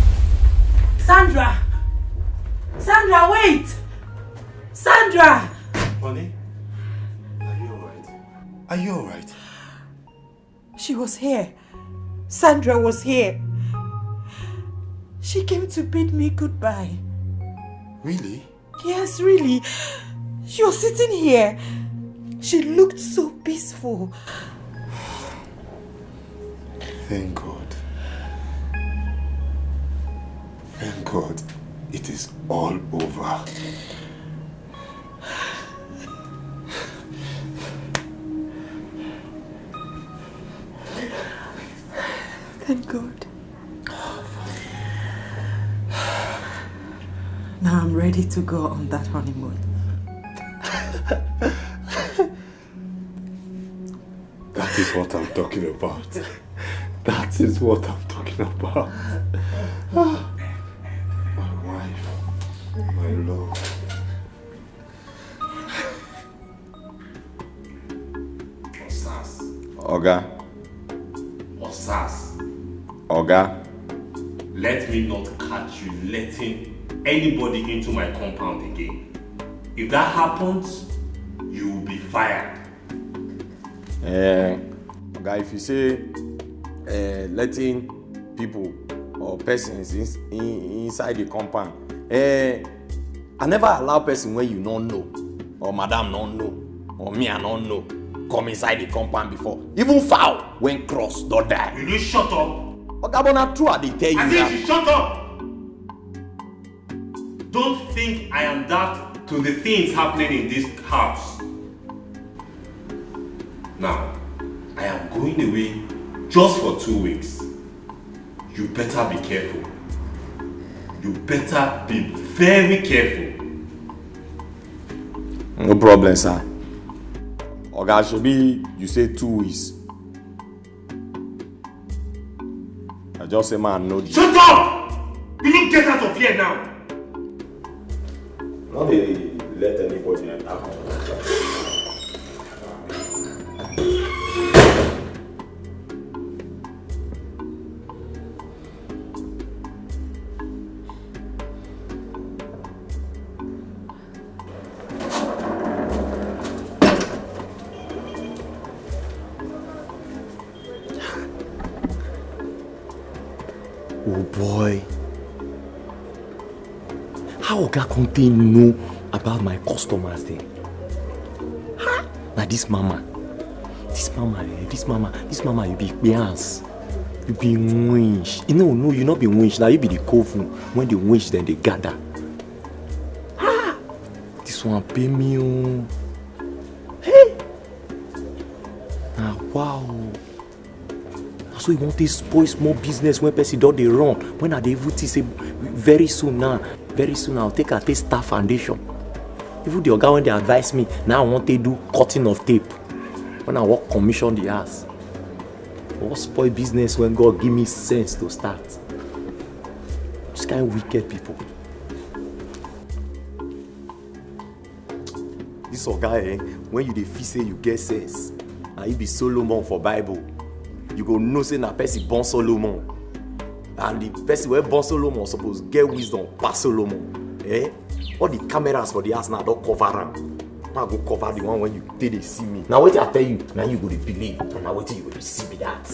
Sandra! Sandra, wait! Sandra! Honey, are you alright? Are you alright? She was here. Sandra was here. She came to bid me goodbye. Really? Yes, really. She was sitting here. She looked so peaceful. Thank God. Thank God. It is all over. Thank God. Now I'm ready to go on that honeymoon. That is what I'm talking about. That is what I'm talking about. My wife, my love. Osas. Oga. Osas. Oga. Let me not catch you letting anybody into my compound again. If that happens, you will be fired. Oga, if you say letting people or persons inside the compound, I never allow person when you don't know, or madam don't know, or me I don't know, come inside the compound before. Even foul when cross don't die. Will you shut up? Oga, but not true, I dey tell you. I said you shut up! Don't think I am deaf to the things happening in this house. Now, I am going away just for 2 weeks. You better be careful. You better be very careful. No problem, sir. Oga, Shebi, you say 2 weeks. I just say, man, no. Shut up! Will you get out of here now? Not they let anybody enter. Oh boy. How Oga Conte know about my customers then? Huh? Now this mama, you be bias. You be winch. No, you not be winch. Now you be the coffin. When they winch, then they gather. Ah, this one pay me. Oh. Hey. Ah, wow. So you want to spoil small business when person don't they run. When are they able to say very soon I'll take a staff foundation. Even the Oga when they advise me, now I want to do cutting of tape. When I work commission the ass. What spoil business when God give me sense to start? This kind of wicked people. This Oga, when you dey feel say you get sense, and you be Solomon for Bible, you go know say na person born Solomon. And the person where born Solomon suppose get wisdom pass Solomon. All the cameras for the house now don't cover am. Now go cover the one when you they see me. Now wait I tell you, now you go to believe. And now wait you go to see me that.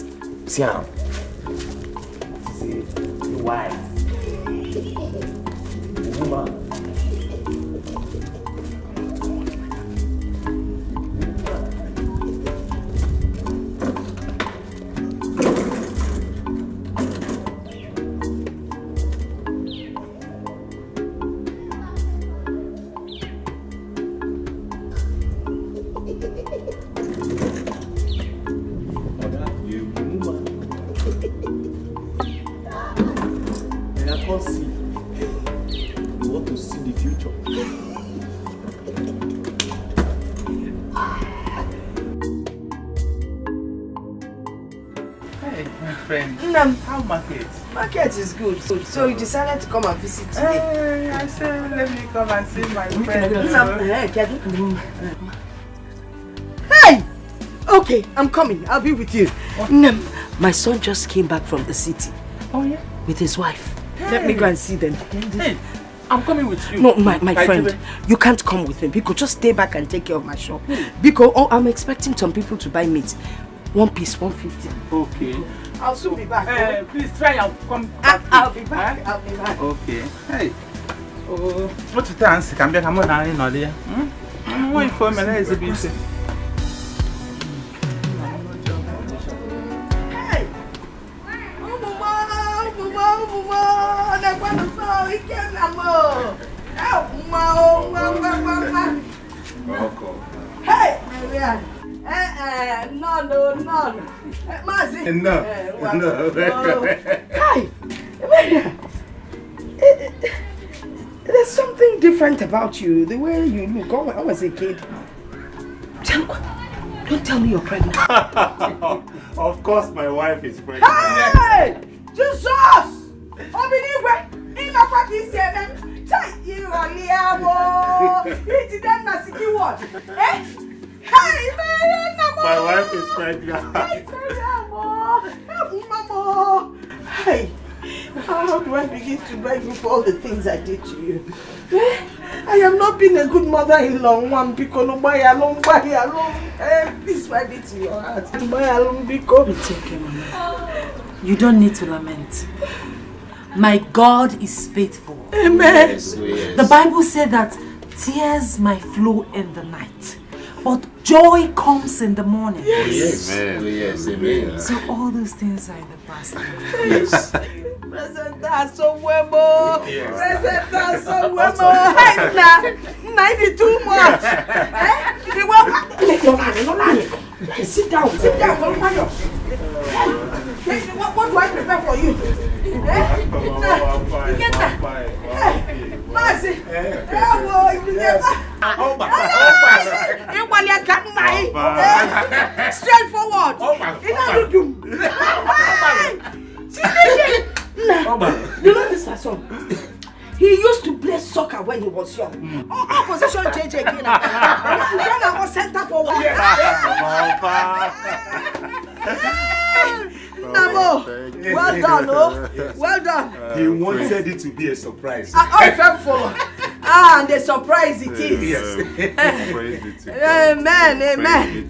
See am. See you wise. Woman. want to see the future. Hey, my friend. How market? Market is good. So you decided to come and visit today? I said, let me come and see my friend. Hey! Okay, I'm coming. I'll be with you. My son just came back from the city. Oh, yeah? With his wife. Hey. Let me go and see them. Hey, I'm coming with you. No, my friend, you can't come with me. Because just stay back and take care of my shop. Because I'm expecting some people to buy meat. One piece, 150. Okay. I'll soon be back. Please try and come back. I'll be back. I'll be back. Okay. Hey. Oh, what you dance? Can be come on now in Nollywood. Wait for me. Let's be safe. Hey, no. Mazi. No. Hi. There's something different about you, the way you look. I was a kid. Don't tell me you're pregnant. Of course my wife is pregnant. Hey! Jesus! My wife is pregnant. Hey, how do I begin to beg you for all the things I did to you? I have not been a good mother-in-law. Please write it to your heart. It's okay, Mama. You don't need to lament. My God is faithful. Amen. Yes, yes. The Bible said that tears might flow in the night, but joy comes in the morning. Yes. Amen. Yes, amen. So all those things are in the past. Yes. Presenta so huevo. Presenta so huevo. Hey, nah, too much. Eh? Sit down. What do I prepare for you? You get that? Hey, Mercy. Straight forward. You know this my son? He used to play soccer when he was young. Opposition JJ again. Then I was center forward. Namo, well done, oh. Well done. He wanted it to be a surprise. And the surprise it is. Yes. Amen, amen.